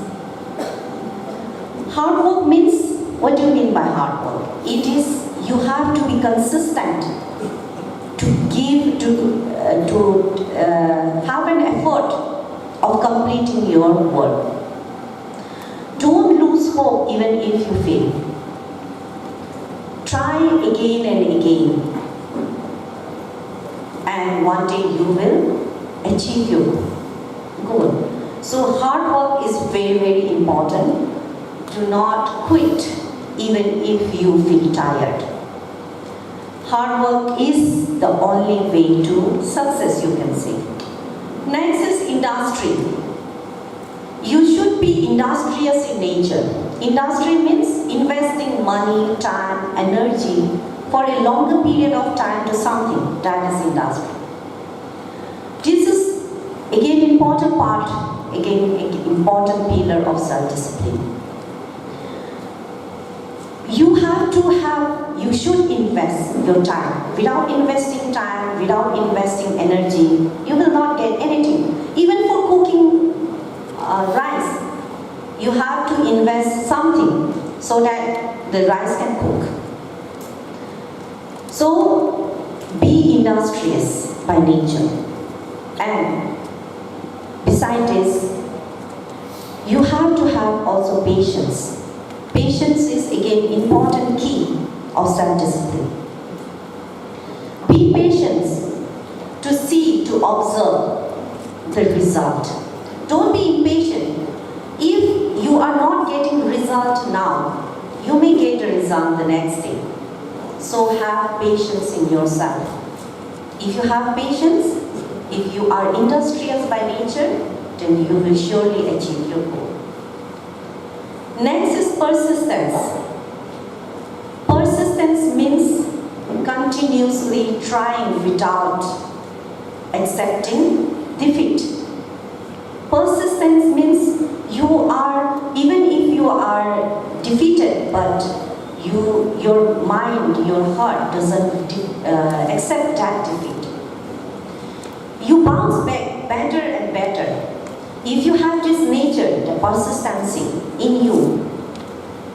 Hard work means, what do you mean by hard work? It is, you have to be consistent to give, to have an effort of completing your work. Don't lose hope even if you fail. Try again and again. And one day you will achieve your goal. So hard work is very, very important. Do not quit even if you feel tired. Hard work is the only way to success, you can say. Next is industry. You should be industrious in nature. Industry means investing money, time, energy for a longer period of time to something. That is industry. This is again important part, again important pillar of self-discipline. You should invest your time. Without investing time, without investing energy, you will not get anything. Even for cooking rice, you have to invest something so that the rice can cook. So, be industrious by nature. And besides this, you have to have also patience. Patience is again important key of self-discipline. Be patient to see, to observe the result. Don't be impatient. If you are not getting result now, you may get a result the next day. So have patience in yourself. If you have patience, if you are industrious by nature, then you will surely achieve your goal. Next is persistence. Persistence means continuously trying without accepting defeat. Persistence means you are, even if you are defeated, but your mind, your heart doesn't accept that defeat. You bounce back better and better. If you have this nature, the persistency in you,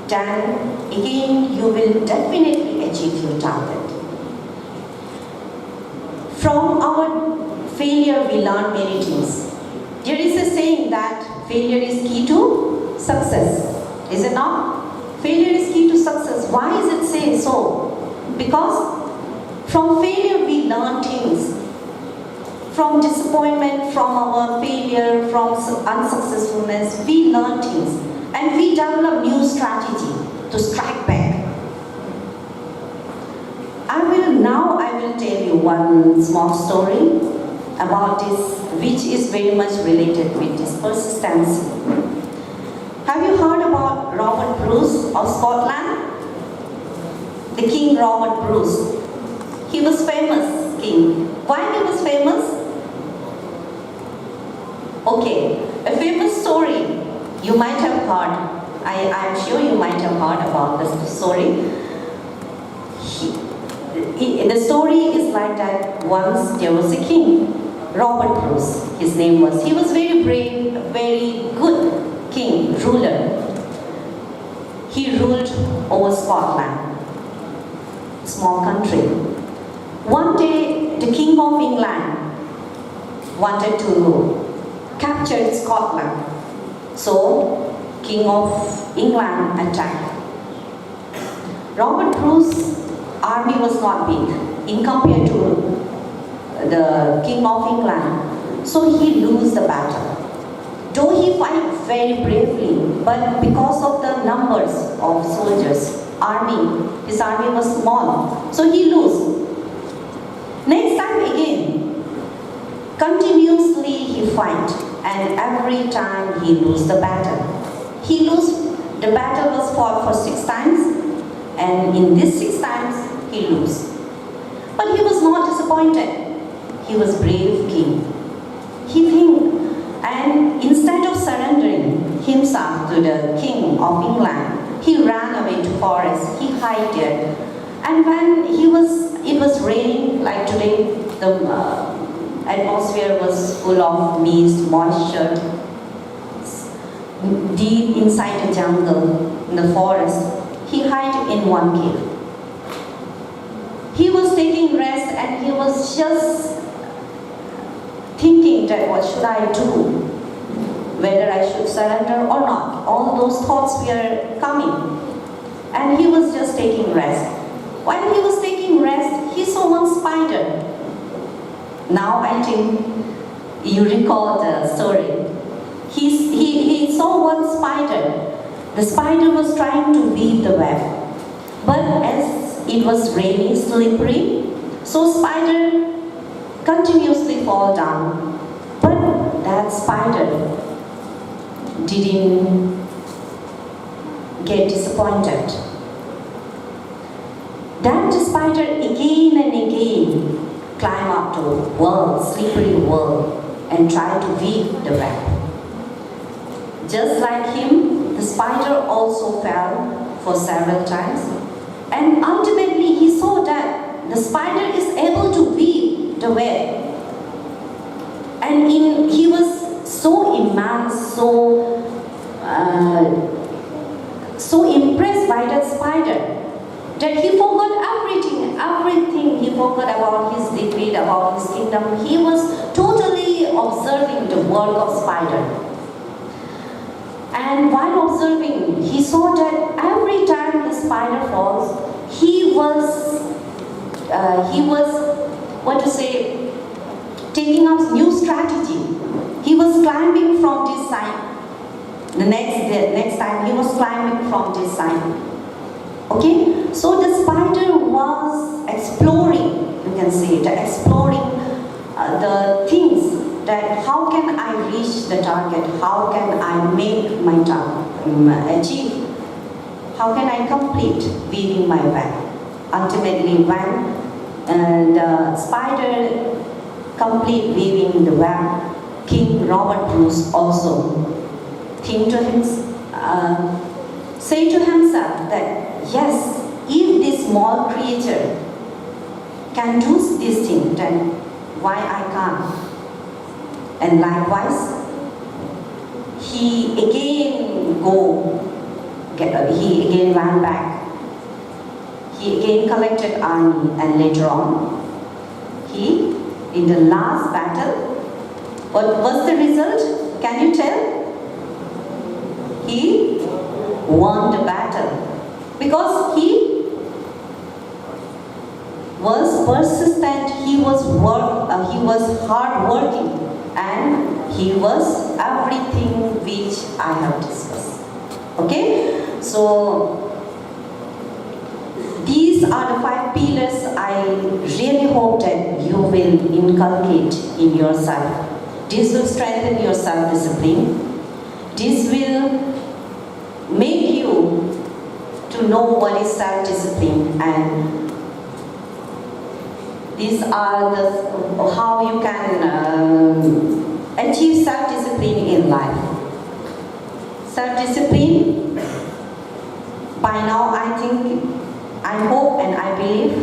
then again you will definitely achieve your target. From our failure we learn many things. There is a saying that failure is key to success. Is it not? Failure is key to success. Why is it say so? Because from failure we learn things. From disappointment, from our failure, from unsuccessfulness, we learn things. And we develop new strategy to strike back. I will tell you one small story about this, which is very much related with this persistence. Have you heard about Robert Bruce of Scotland? The King Robert Bruce. He was famous king. Why he was famous? Okay, a famous story you might have heard. I am sure you might have heard about this story. The story is like that once there was a king, Robert Bruce, his name was. He was very brave, very good king, ruler. He ruled over Scotland, small country. One day, the King of England wanted to capture Scotland. So, King of England attacked. Robert Bruce's army was not big in compared to the King of England. So he lost the battle. Though he fight very bravely, but because of the numbers of soldiers, his army was small. So he lose. Next time again, continuously he fight, and every time he lose the battle. The battle was fought for 6 times, and in these 6 times he lose. But he was not disappointed. He was brave king. He think, and instead of surrendering himself to the King of England, he ran away to forest, he hid there. And when it was raining, like today, the atmosphere was full of mist, moisture, deep inside the jungle, in the forest, he hid in one cave. He was taking rest and he was just thinking that what should I do? Whether I should surrender or not. All those thoughts were coming. And he was just taking rest. While he was taking rest, he saw one spider. Now I think you recall the story. He saw one spider. The spider was trying to weave the web. But as it was rainy, slippery, so spider continuously fall down. But that spider didn't get disappointed. That spider again and again climb up to wall, slippery wall, and try to weave the web. Just like him, the spider also fell for several times. And ultimately he saw that the spider is able to weave the web. And he was so immense, so impressed by that spider that he forgot everything. He forgot about his defeat, about his kingdom. He was totally observing the work of spider. And while observing, he saw that every time the spider falls, he was taking up new strategy. He was climbing from this side. The next time he was climbing from this side. Okay, so the spider was exploring. You can say exploring the things. That how can I reach the target? How can I make my target achieve? How can I complete weaving my web? Ultimately, when the spider complete weaving the web, King Robert Bruce also say to himself that yes, if this small creature can do this thing, then why I can't? And likewise, he again ran back. He again collected army, and later on, in the last battle, what was the result? Can you tell? He won the battle because he was persistent. He was hardworking. And he was everything which I have discussed. Okay? So, these are the 5 pillars I really hope that you will inculcate in yourself. This will strengthen your self-discipline. This will make you to know what is self-discipline, and these are how you can achieve self-discipline in life. Self-discipline, by now I hope and I believe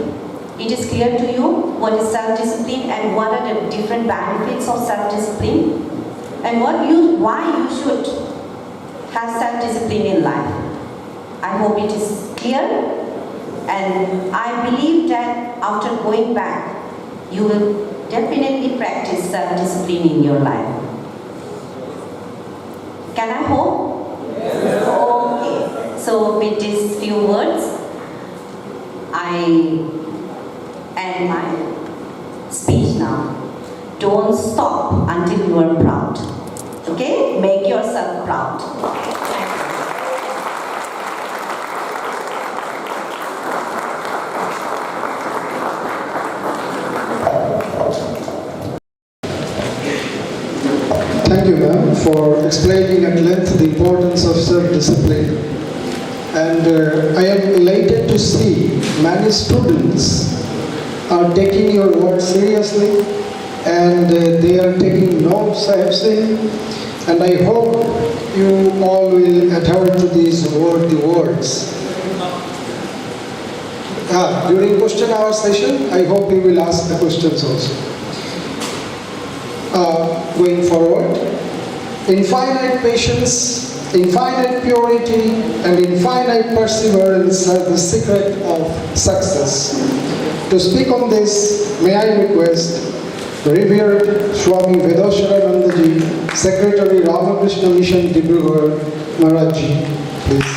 it is clear to you what is self-discipline and what are the different benefits of self-discipline and why you should have self-discipline in life. I hope it is clear. And I believe that after going back, you will definitely practice self-discipline in your life. Can I hope? Yes. Okay. So with these few words, I end my speech now. Don't stop until you are proud. Okay? Make yourself proud. Thank you, ma'am, for explaining at length the importance of self-discipline. And I am elated to see many students are taking your words seriously, and they are taking notes, I have seen. and I hope you all will adhere to these worthy words. During question hour session, I hope you will ask the questions also. Going forward, infinite patience, infinite purity, and infinite perseverance are the secret of success. To speak on this, may I request the revered Swami Vedasharanandaji, Secretary Ramakrishna Mission Dibrugarh, Maharajji, please.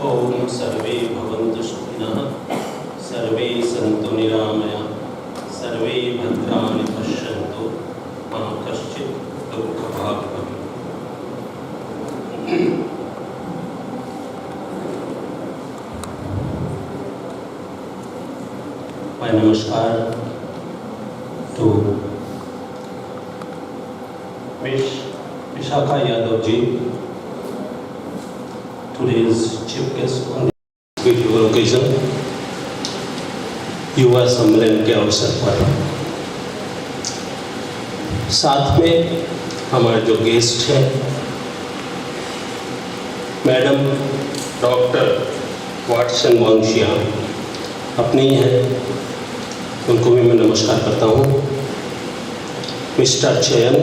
ओम सर्वे भवन्तु सुखिनः सर्वे सन्तु निरामयाः सर्वे भद्राणि पश्यन्तु मा कश्चित् दुःखभाग् भवेत्। My namaskar to Miss Vishakha Yadav ji, today's chief guest on this beautiful occasion, युवा सम्मेलन के अवसर पर। साथ में हमारे जो गेस्ट हैं, मैडम डॉक्टर वाटसन वांशिया अपनी हैं, उनको भी मैं नमस्कार करता हूँ। मिस्टर चयन,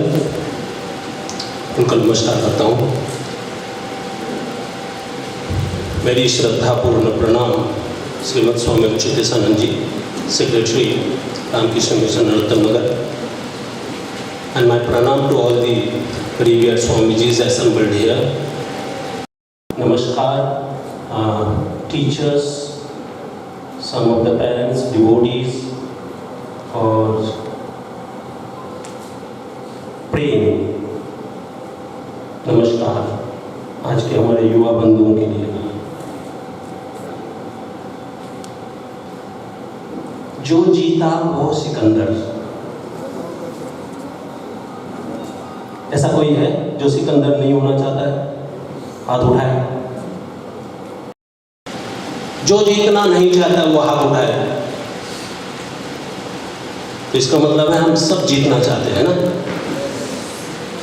उनको नमस्कार करता हूँ। मेरी श्रद्धापूर्ण प्रणाम Shrimad Swami Achyutananda ji, secretary Ramakrishna Mission Narottam Nagar, and my pranam to all the revered Swamijis assembled here. Namaskar, teachers, some of the parents, devotees, और प्रेम नमस्कार आज के हमारे युवा बंधुओं के लिए। जो जीता वो सिकंदर। ऐसा कोई है जो सिकंदर नहीं होना चाहता है? हाथ उठाए। जो जीतना नहीं चाहता वो हाथ उठाए। तो इसका मतलब है हम सब जीतना चाहते हैं ना।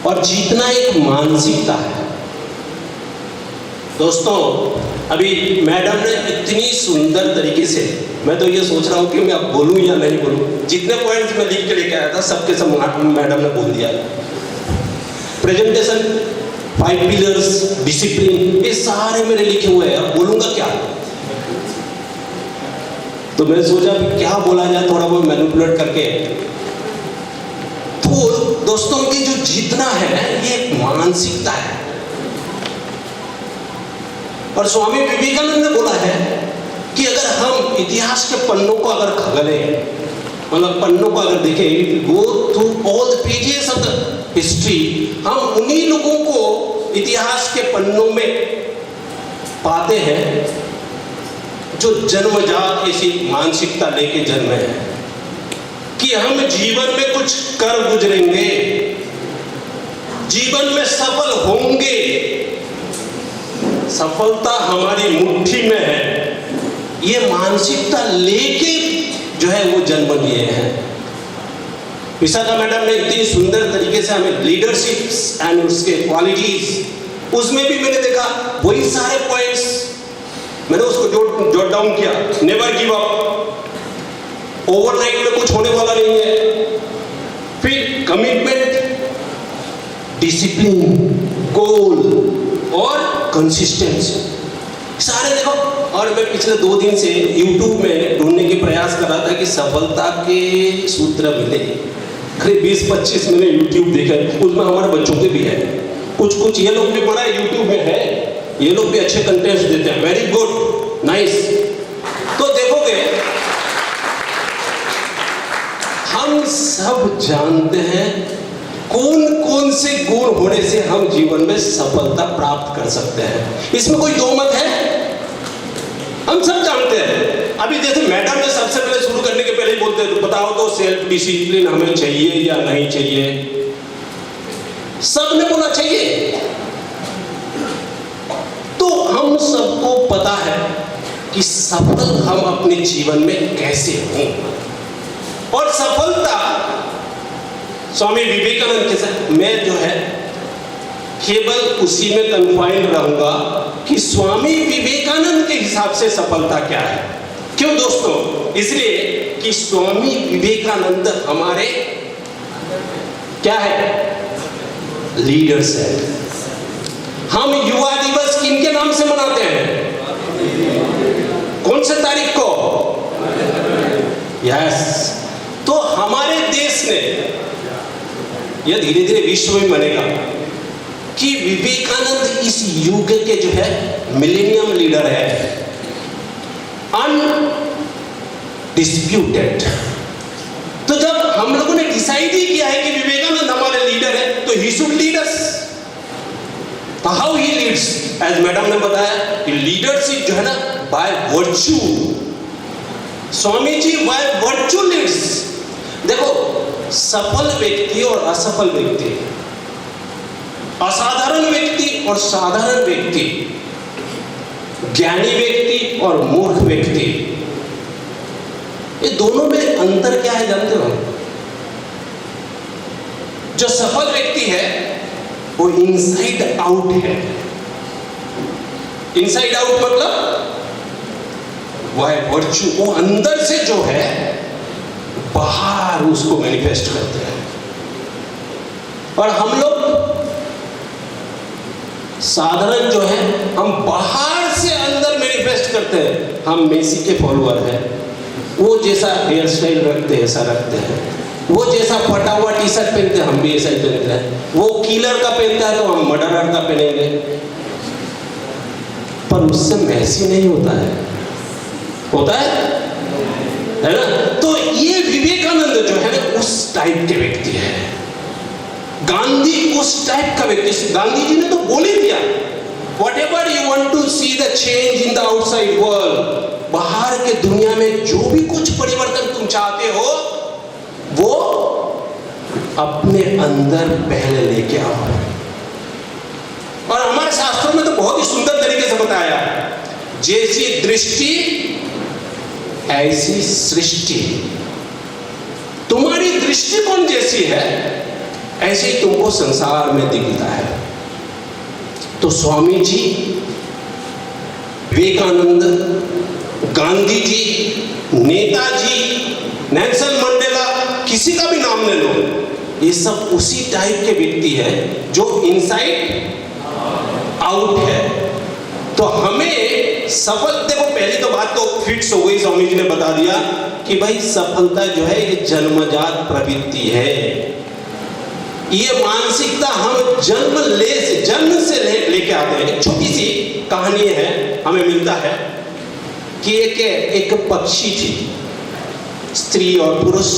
और जीतना एक मानसिकता है। दोस्तों, अभी मैडम ने इतनी सुंदर तरीके से, मैं तो ये सोच रहा हूँ कि मैं अब बोलूँ या नहीं बोलूँ। जितने पॉइंट्स मैं लिख के लेके आया था सबके सब मैडम ने बोल दिया। प्रेजेंटेशन, 5 पिलर्स, डिसिप्लिन, ये सारे मेरे लिखे हुए हैं। अब बोलूँगा क्या? तो मैं सोचा कि क्या बोला जाए, थोड़ा बहुत मैनिपुलेट करके। तो दोस्तों, की जो जीतना है ये एक मानसिकता है। और स्वामी विवेकानंद ने बोला है कि अगर हम इतिहास के पन्नों को अगर खगलें, मतलब पन्नों को अगर देखें, go through all the pages of the history, हम उन्हीं लोगों को इतिहास के पन्नों में पाते हैं जो जन्मजात ऐसी मानसिकता लेके जन्मे हैं कि हम जीवन में कुछ कर गुजरेंगे, जीवन में सफल होंगे, सफलता हमारी मुट्ठी में है। ये मानसिकता लेके जो है वो जन्म लिए हैं। विशाखा मैडम ने इतनी सुंदर तरीके से हमें लीडरशिप एंड उसके क्वालिटीज, उसमें भी मैंने देखा वही सारे पॉइंट्स मैंने उसको जॉट डाउन किया। नेवर गिव अप, ओवरनाइट में कुछ होने वाला नहीं है। फिर कमिटमेंट, डिसिप्लिन, गोल और कंसिस्टेंसी, सारे देखो और मैं पिछले 2 दिन से YouTube में ढूंढने की प्रयास कर रहा था कि सफलता के सूत्र मिले। करीब 20-25 मैंने YouTube देखे, उसमें हमारे बच्चों के भी है, कुछ ये लोग भी पढ़ा है, YouTube में है, ये लोग भी अच्छे कंटेंट्स देते हैं। Very good, nice. तो देखोगे हम सब जानते हैं कौन कौन से गुण होने से हम जीवन में सफलता प्राप्त कर सकते हैं, इसमें कोई दो मत है, हम सब जानते हैं। अभी जैसे मैडम ने सबसे पहले शुरू करने के पहले ही बोलते हैं, तो बताओ तो सेल्फ डिसिप्लिन हमें चाहिए या नहीं चाहिए? सबने बोला चाहिए। तो हम सबको पता है कि सफल हम अपने जीवन में कैसे हों, और सफलता स्वामी विवेकानंद के साथ मैं जो है केवल उसी में कन्फाइंड रहूंगा कि स्वामी विवेकानंद के हिसाब से सफलता क्या है। क्यों दोस्तों? इसलिए कि स्वामी विवेकानंद हमारे क्या है? लीडर्स है। हम युवा दिवस किनके नाम से मनाते हैं? कौन से तारीख को? यस। तो हमारे देश ने, यह धीरे धीरे विश्व में बनेगा कि विवेकानंद इस युग के जो है मिलेनियम लीडर है, अनडिस्प्यूटेड। तो जब हम लोगों ने डिसाइड ही किया है कि विवेकानंद हमारे लीडर है, तो ही शुड लीड अस। तो how he leads? As madam ने बताया कि लीडरशिप जो है ना by virtue. Swami ji by virtue leads. देखो, सफल व्यक्ति और असफल व्यक्ति, असाधारण व्यक्ति और साधारण व्यक्ति, ज्ञानी व्यक्ति और मूर्ख व्यक्ति, ये दोनों में अंतर क्या है जानते हो? जो सफल व्यक्ति है वो इनसाइड आउट है। इनसाइड आउट मतलब वह है वर्च्यू, वो अंदर से जो है बाहर उसको मैनिफेस्ट करते हैं। और हम लोग साधारण जो है, हम बाहर से अंदर मैनिफेस्ट करते हैं। हम मेसी के फॉलोअर हैं, वो जैसा हेयर स्टाइल रखते हैं ऐसा रखते हैं, वो जैसा फटा हुआ टी शर्ट पहनते हैं हम भी ऐसा ही पहनते हैं, वो किलर का पहनता है तो हम मर्डरर का पहनेंगे। पर उससे मेसी नहीं होता है, होता है ना? तो ये विवेकानंद जो है ना उस टाइप के व्यक्ति है। गांधी उस टाइप का व्यक्ति। गांधी जी ने तो बोल ही दिया, whatever you want to see the change in the outside world, बाहर के दुनिया में जो भी कुछ परिवर्तन तुम चाहते हो वो अपने अंदर पहले लेके आओ। और हमारे शास्त्रों में तो बहुत ही सुंदर तरीके से बताया, जैसी दृष्टि ऐसी सृष्टि। तुम्हारी दृष्टिकोण जैसी है ऐसे ही तुमको संसार में दिखता है। तो स्वामी जी, विवेकानंद, गांधी जी, नेताजी, नेल्सन मंडेला, किसी का भी नाम ले लो, ये सब उसी टाइप के व्यक्ति है जो इनसाइड आउट है। तो हमें सफल, देखो पहली तो बात तो फिक्स हो गई, स्वामी जी ने बता दिया कि भाई सफलता जो है ये जन्मजात प्रवृत्ति है। ये मानसिकता हम जन्म से लेके आते हैं। एक छोटी सी कहानी है, हमें मिलता है कि एक पक्षी थी, स्त्री और पुरुष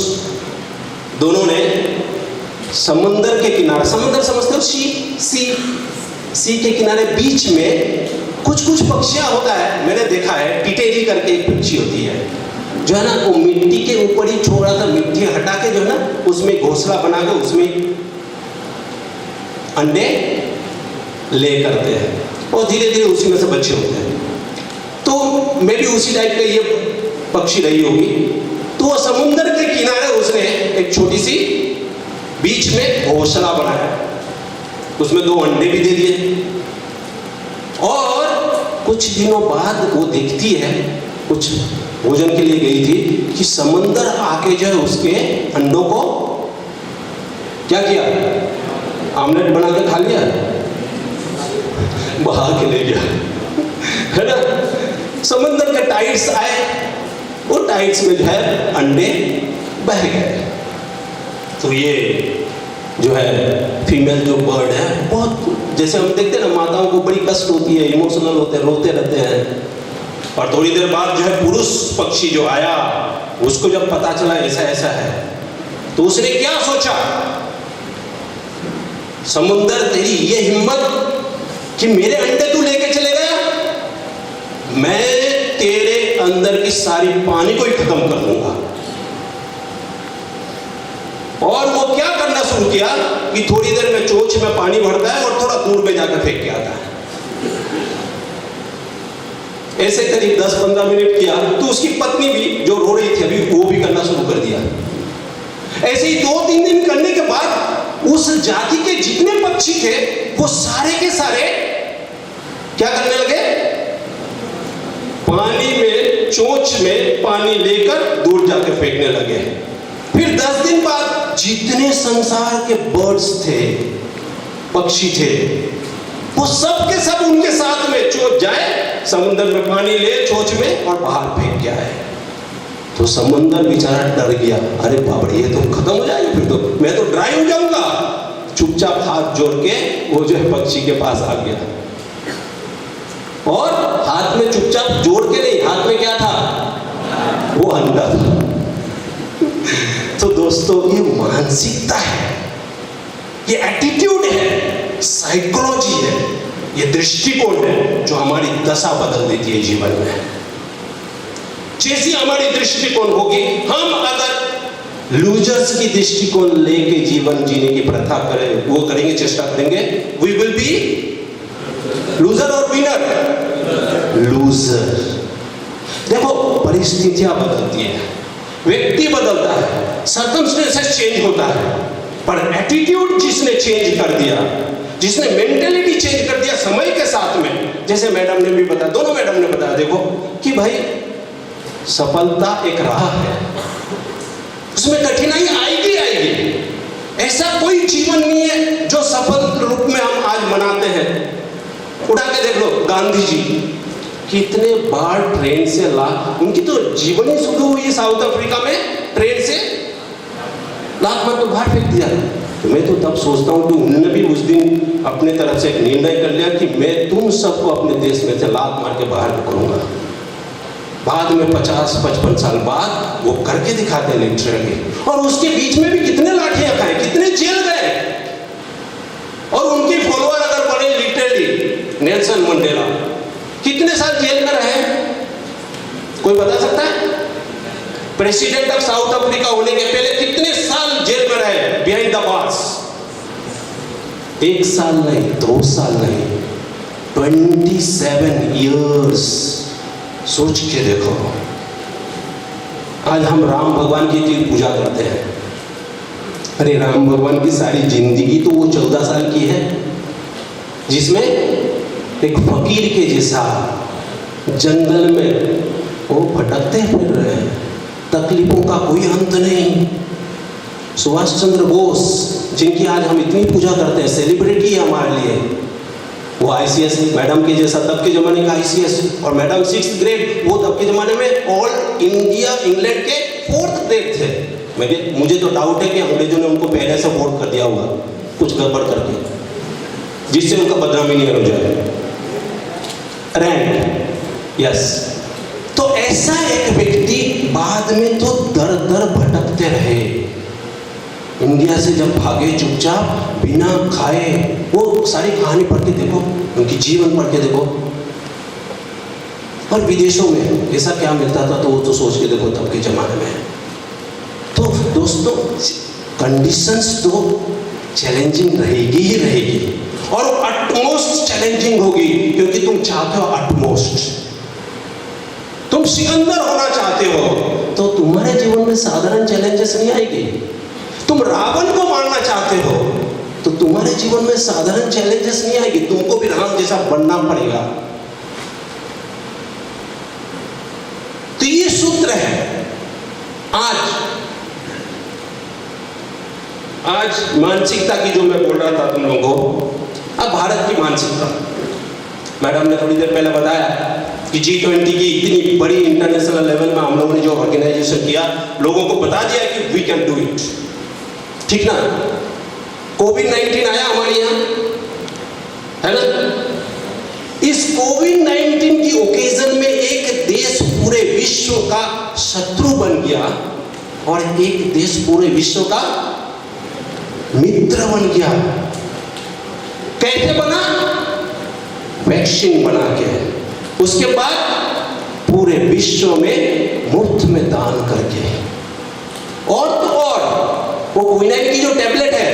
दोनों ने समुद्र के किनारे, समुद्र समझते हो, सी के किनारे बीच में कुछ पक्षियां होता है, मैंने देखा है, टिटेरी करके एक पक्षी होती है जो है ना, वो मिट्टी के ऊपर ही छोड़ा था, मिट्टी हटा के जो है ना उसमें घोंसला बना के उसमें अंडे ले करते हैं और धीरे धीरे उसी में से बच्चे होते हैं। तो मैं भी उसी टाइप का ये पक्षी रही होगी। तो वो समुद्र के किनारे उसने एक छोटी सी बीच में घोंसला बनाया, उसमें 2 अंडे भी दे दिए। और कुछ दिनों बाद वो देखती है, कुछ भोजन के लिए गई थी, कि समंदर आके जो है उसके अंडों को क्या किया, आमलेट बना के खा लिया, बहा के ले गया, है ना। समंदर के टाइड्स आए, वो टाइड्स में जो है अंडे बह गए। तो ये जो है फीमेल जो बर्ड है, बहुत जैसे हम देखते हैं ना, माताओं को बड़ी कष्ट होती है, इमोशनल होते हैं, रोते रहते हैं। और थोड़ी देर बाद जो है पुरुष पक्षी जो आया, उसको जब पता चला ऐसा ऐसा है, तो उसने क्या सोचा, समुंदर तेरी ये हिम्मत कि मेरे अंडे तू लेके चले गया, मैं तेरे अंदर की सारी पानी को ही खत्म कर दूंगा। और वो क्या करना शुरू किया कि थोड़ी देर में चोंच में पानी भरता है और थोड़ा दूर में जाकर फेंक के आता है। ऐसे करीब 10-15 मिनट किया तो उसकी पत्नी भी जो रो रही थी अभी, वो भी करना शुरू कर दिया। ऐसे ही 2-3 दिन करने के बाद उस जाति के जितने पक्षी थे वो सारे के सारे क्या करने लगे, पानी में, चोंच में पानी लेकर दूर जाकर फेंकने लगे। फिर 10 दिन बाद जितने संसार के बर्ड्स थे, पक्षी थे, वो सब के सब उनके साथ में चोंच जाए, समुद्र में पानी ले चोंच में और बाहर फेंक के आए। तो समंदर बेचारा डर गया, अरे बाप रे ये तो खत्म हो जाएगा, फिर तो मैं तो ड्राई हो जाऊंगा। चुपचाप हाथ जोड़ के वो जो है पक्षी के पास आ गया, और हाथ में चुपचाप जोड़ के नहीं, हाथ में क्या था, वो अंडा था। तो दोस्तों ये मानसिकता है, ये एटीट्यूड है, साइकोलॉजी है, ये दृष्टिकोण है जो हमारी दशा बदल देती है जीवन में। जैसी हमारी दृष्टिकोण होगी, हम अगर लूजर्स की दृष्टिकोण लेके जीवन जीने की प्रथा करें, वो करेंगे, चेष्टा करेंगे, वी विल बी लूजर और विनर। लूजर। देखो परिस्थितियां बदलती है, व्यक्ति बदलता है, सर्कमस्टेंसेस चेंज होता है, पर एटीट्यूड जिसने चेंज कर दिया, जिसने मेंटेलिटी चेंज कर दिया समय के साथ में, जैसे मैडम ने भी बताया, दोनों मैडम ने बताया, देखो कि भाई सफलता एक राह है, उसमें कठिनाई आएगी आएगी। ऐसा कोई जीवन नहीं है जो सफल रूप में हम आज मनाते हैं। उठा के देख लो, गांधी जी कितने बार ट्रेन से उनकी तो जीवन ही शुरू हुई साउथ अफ्रीका में, ट्रेन से लाख बार तो बाहर फेंक दिया। तो मैं तो तब सोचता हूँ कि उन्होंने भी उस दिन अपने तरफ से एक निर्णय कर लिया कि मैं तुम सबको अपने देश में से लात मार के बाहर करूंगा। बाद में 50-55 साल बाद वो करके दिखाते हैं लिटरली, और उसके बीच में भी कितने लाठियां खाए, कितने जेल गए, और उनके फॉलोअर अगर बने लिटरली नेल्सन मंडेला, कितने साल जेल में रहे, कोई बता सकता है? प्रेसिडेंट ऑफ साउथ अफ्रीका होने के पहले कितने साल जेल में रहे बिहाइंड द बार्स? 1 साल नहीं, 2 साल नहीं, 27 years। सोच के देखो, आज हम राम भगवान की पूजा करते हैं। अरे राम भगवान की सारी जिंदगी तो वो 14 साल की है, जिसमें एक फकीर के जैसा जंगल में वो भटकते फिर रहे हैं, तकलीफों का कोई अंत नहीं। सुभाष चंद्र बोस, जिनकी आज हम इतनी पूजा करते हैं, सेलिब्रिटी है हमारे लिए, वो ICS मैडम के जैसा तब के जमाने का ICS, और मैडम 6th ग्रेड, वो तब के जमाने में ऑल इंडिया इंग्लैंड के 4th ग्रेड थे। मुझे तो डाउट है कि अंग्रेजों ने उनको पहले से वोट कर दिया होगा कुछ गड़बड़ करके, जिससे उनका बदनामी नहीं हो जाए। Rank, yes. तो ऐसा एक व्यक्ति बाद में तो दर दर भटकते रहे, इंडिया से जब भागे चुपचाप बिना खाए। वो सारी कहानी पढ़ के देखो, उनकी जीवन पढ़ के देखो। और विदेशों में ऐसा क्या मिलता था, तो वो तो सोच के देखो तब के जमाने में। तो दोस्तों कंडीशंस तो चैलेंजिंग रहेगी ही रहेगी, और अटमोस्ट चैलेंजिंग होगी, क्योंकि तुम चाहते हो अटमोस्ट, तुम सिकंदर होना चाहते हो, तो तुम्हारे जीवन में साधारण चैलेंजेस नहीं आएगी। तुम रावण को मारना चाहते हो, तो तुम्हारे जीवन में साधारण चैलेंजेस नहीं आएगी, तुमको भी राम जैसा बनना पड़ेगा। तो ये सूत्र है। आज मानसिकता की जो मैं बोल रहा था तुम लोगों को, अब भारत की मानसिकता, मैडम ने थोड़ी देर पहले बताया कि G20 की इतनी बड़ी इंटरनेशनल लेवल में हम लोगों ने जो ऑर्गेनाइजेशन किया, लोगों को बता दिया कि वी कैन डू इट, ठीक ना। कोविड-19 आया हमारे यहाँ, है ना। इस कोविड-19 की ओकेजन में एक देश पूरे विश्व का शत्रु बन गया और एक देश पूरे विश्व का मित्र बन गया। कैसे बना? वैक्सीन बना के, उसके बाद पूरे विश्व में मुफ्त में दान करके, और तो और वो क्विनाइन की जो टैबलेट है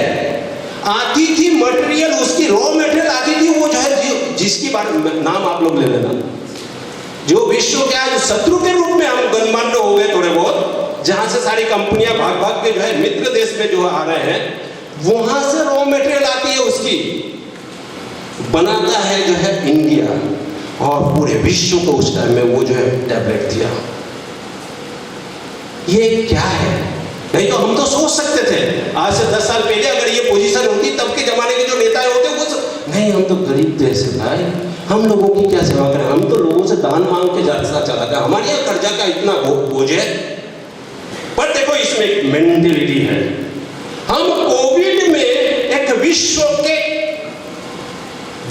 आती थी, मटेरियल उसकी रॉ मटेरियल आती थी, वो जो है जिसकी बात नाम आप लोग ले लेना, जो विश्व के आज शत्रु के रूप में हम गणमान्य हो गए थोड़े बहुत, जहां से सारी कंपनियां भाग भाग के जो है मित्र देश में जो आ रहे हैं, वहां से रॉ मटेरियल आती है, उसकी बनाता है जो है इंडिया, और पूरे विश्व को उस टाइम में वो जो है टैबलेट दिया। ये क्या है? नहीं तो हम तो सोच सकते थे आज से 10 साल पहले अगर ये पोजीशन होती, तब के जमाने के जो नेता होते वो नहीं, हम तो गरीब देश है भाई, हम लोगों की क्या सेवा करें, हम तो लोगों से दान मांग के ज्यादा चलाते हैं, हमारे यहाँ कर्जा का इतना बोझ है। पर देखो इसमें एक मेंटेलिटी है। हम कोविड में एक विश्व के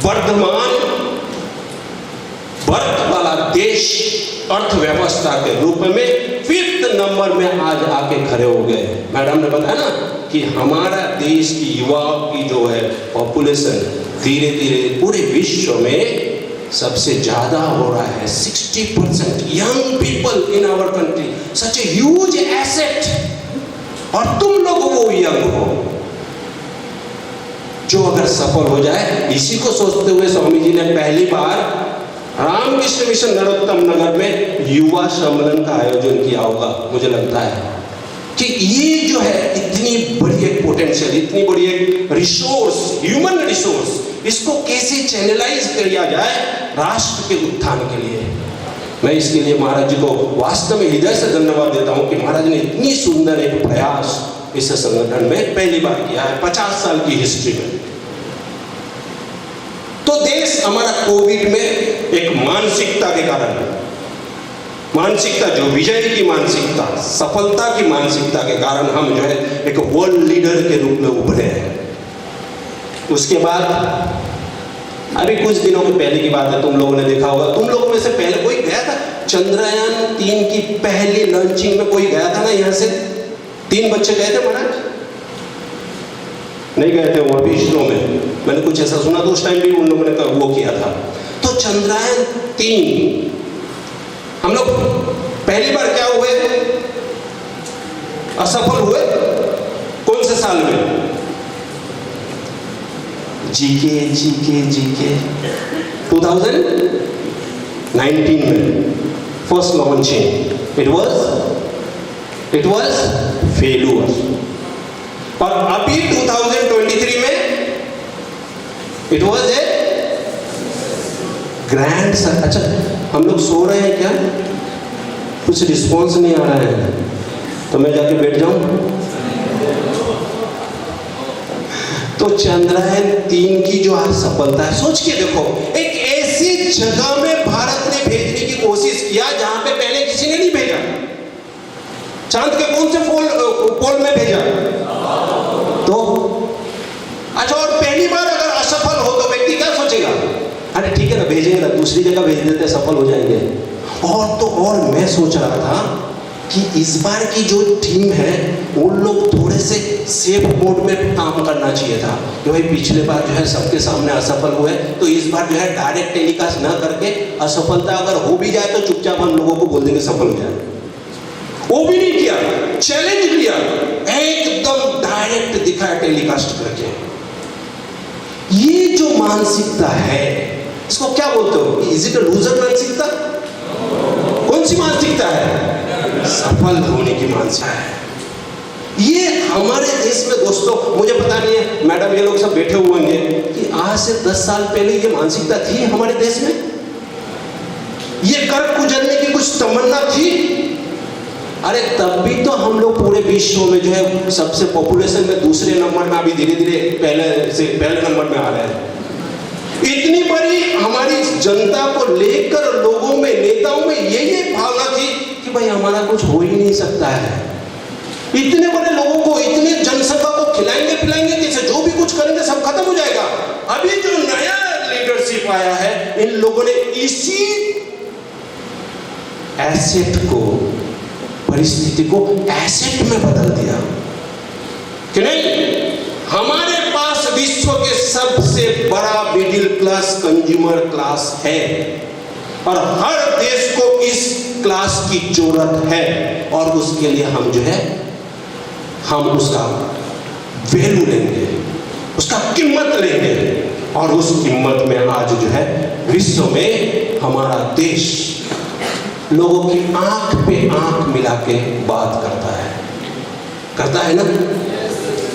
वर्धमान बढ़त वाला देश अर्थव्यवस्था के रूप में 5th नंबर में आज आके खड़े हो गए। मैडम ने बताया ना कि हमारा देश की युवाओं की जो है पॉपुलेशन धीरे धीरे पूरे विश्व में सबसे ज्यादा हो रहा है। 60% young people in our country, such a huge asset, और तुम लोग वो यंग हो जो अगर सफल हो जाए। इसी को सोचते हुए स्वामी जी ने पहली बार रामकृष्ण मिशन नरोत्तम नगर में युवा सम्मेलन का आयोजन किया होगा। मुझे लगता है कि ये जो है इतनी बड़ी एक पोटेंशियल, इतनी बड़ी एक रिसोर्स, ह्यूमन रिसोर्स, इसको कैसे चैनलाइज किया जाए राष्ट्र के उत्थान के लिए। मैं इसके लिए महाराज जी को वास्तव में हृदय से धन्यवाद देता हूं कि महाराज ने इतनी सुंदर एक प्रयास इस संगठन में पहली बार किया है 50 साल की हिस्ट्री में। तो देश हमारा कोविड में एक मानसिकता के कारण, मानसिकता जो विजय की मानसिकता, सफलता की मानसिकता के कारण हम जो है एक वर्ल्ड लीडर के रूप में उभरे हैं। उसके बाद अभी कुछ दिनों के पहले की बात है, तुम लोगों ने देखा होगा, तुम लोगों में से पहले कोई गया था चंद्रयान 3 की पहली लॉन्चिंग में? कोई गया था ना? यहाँ से 3 बच्चे गए थे महाराज? नहीं गए थे वो अभी इसरो में, मैंने कुछ ऐसा सुना, तो उस टाइम भी उन लोगों ने वो किया था। तो चंद्रयान 3 हम लोग पहली बार क्या हुए, असफल हुए। कौन से साल में? जीके 2019 में first launching, it was failure. और अभी 2023 में इट वाज ए ग्रैंड। अच्छा, हम लोग सो रहे हैं क्या? कुछ रिस्पॉन्स नहीं आ रहा है, तो मैं जाके बैठ जाऊं? तो चंद्रयान 3 की जो आज सफलता है, सोच के देखो, एक ऐसी जगह में भारत ने भेजने की कोशिश किया जहां पे पहले किसी ने नहीं भेजा। चांद के कौन से पोल में भेजा? तो अच्छा, और पहली बार अगर असफल हो तो व्यक्ति क्या सोचेगा? अरे ठीक है ना, भेजेंगे ना, दूसरी जगह भेज देते, सफल हो जाएंगे। और तो और मैं सोच रहा था कि इस बार की जो टीम है उन लोग थोड़े से सेफ मोड में काम करना चाहिए था कि भाई पिछले बार जो है सबके सामने असफल हुए, तो इस बार जो है डायरेक्ट टेलीकास्ट ना करके असफलता अगर हो भी जाए तो चुपचाप हम लोगों को बोल देंगे सफल हो जाए। वो भी नहीं किया, चैलेंज किया, एकदम डायरेक्ट दिखाया टेलीकास्ट करके। ये जो मानसिकता है इसको क्या बोलते हो? इज इट अ लूजर मानसिकता? कौन सी मानसिकता है? सफल होने की मानसिकता है। ये हमारे देश में दोस्तों, मुझे पता नहीं है मैडम ये लोग सब बैठे हुए होंगे कि आज से 10 साल पहले ये मानसिकता थी हमारे देश में? ये कर गुजरने की कुछ तमन्ना थी? अरे तब भी तो हम लोग पूरे विश्व में जो है सबसे पॉपुलेशन में दूसरे नंबर में, अभी धीरे धीरे पहले नंबर में आ रहे हैं। इतनी बड़ी हमारी जनता को लेकर लोगों में, नेताओं में ये भावना थी कि भाई हमारा कुछ हो ही नहीं सकता है। इतने बड़े लोगों को, इतने जनसंख्या को खिलाएंगे पिलाएंगे कैसे, जो भी कुछ करेंगे सब खत्म हो जाएगा। अभी जो नया लीडरशिप आया है, इन लोगों ने इसी एसेट को, परिस्थिति को एसेट में बदल दिया कि नहीं, हमारे पास विश्व के सबसे बड़ा मिडिल क्लास, कंज्यूमर क्लास है और हर देश को इस क्लास की जरूरत है और उसके लिए हम जो है, हम उसका वैल्यू लेंगे, उसका कीमत लेंगे और उस कीमत में आज जो है विश्व में हमारा देश लोगों की आंख पे आंख मिला के बात करता है ना।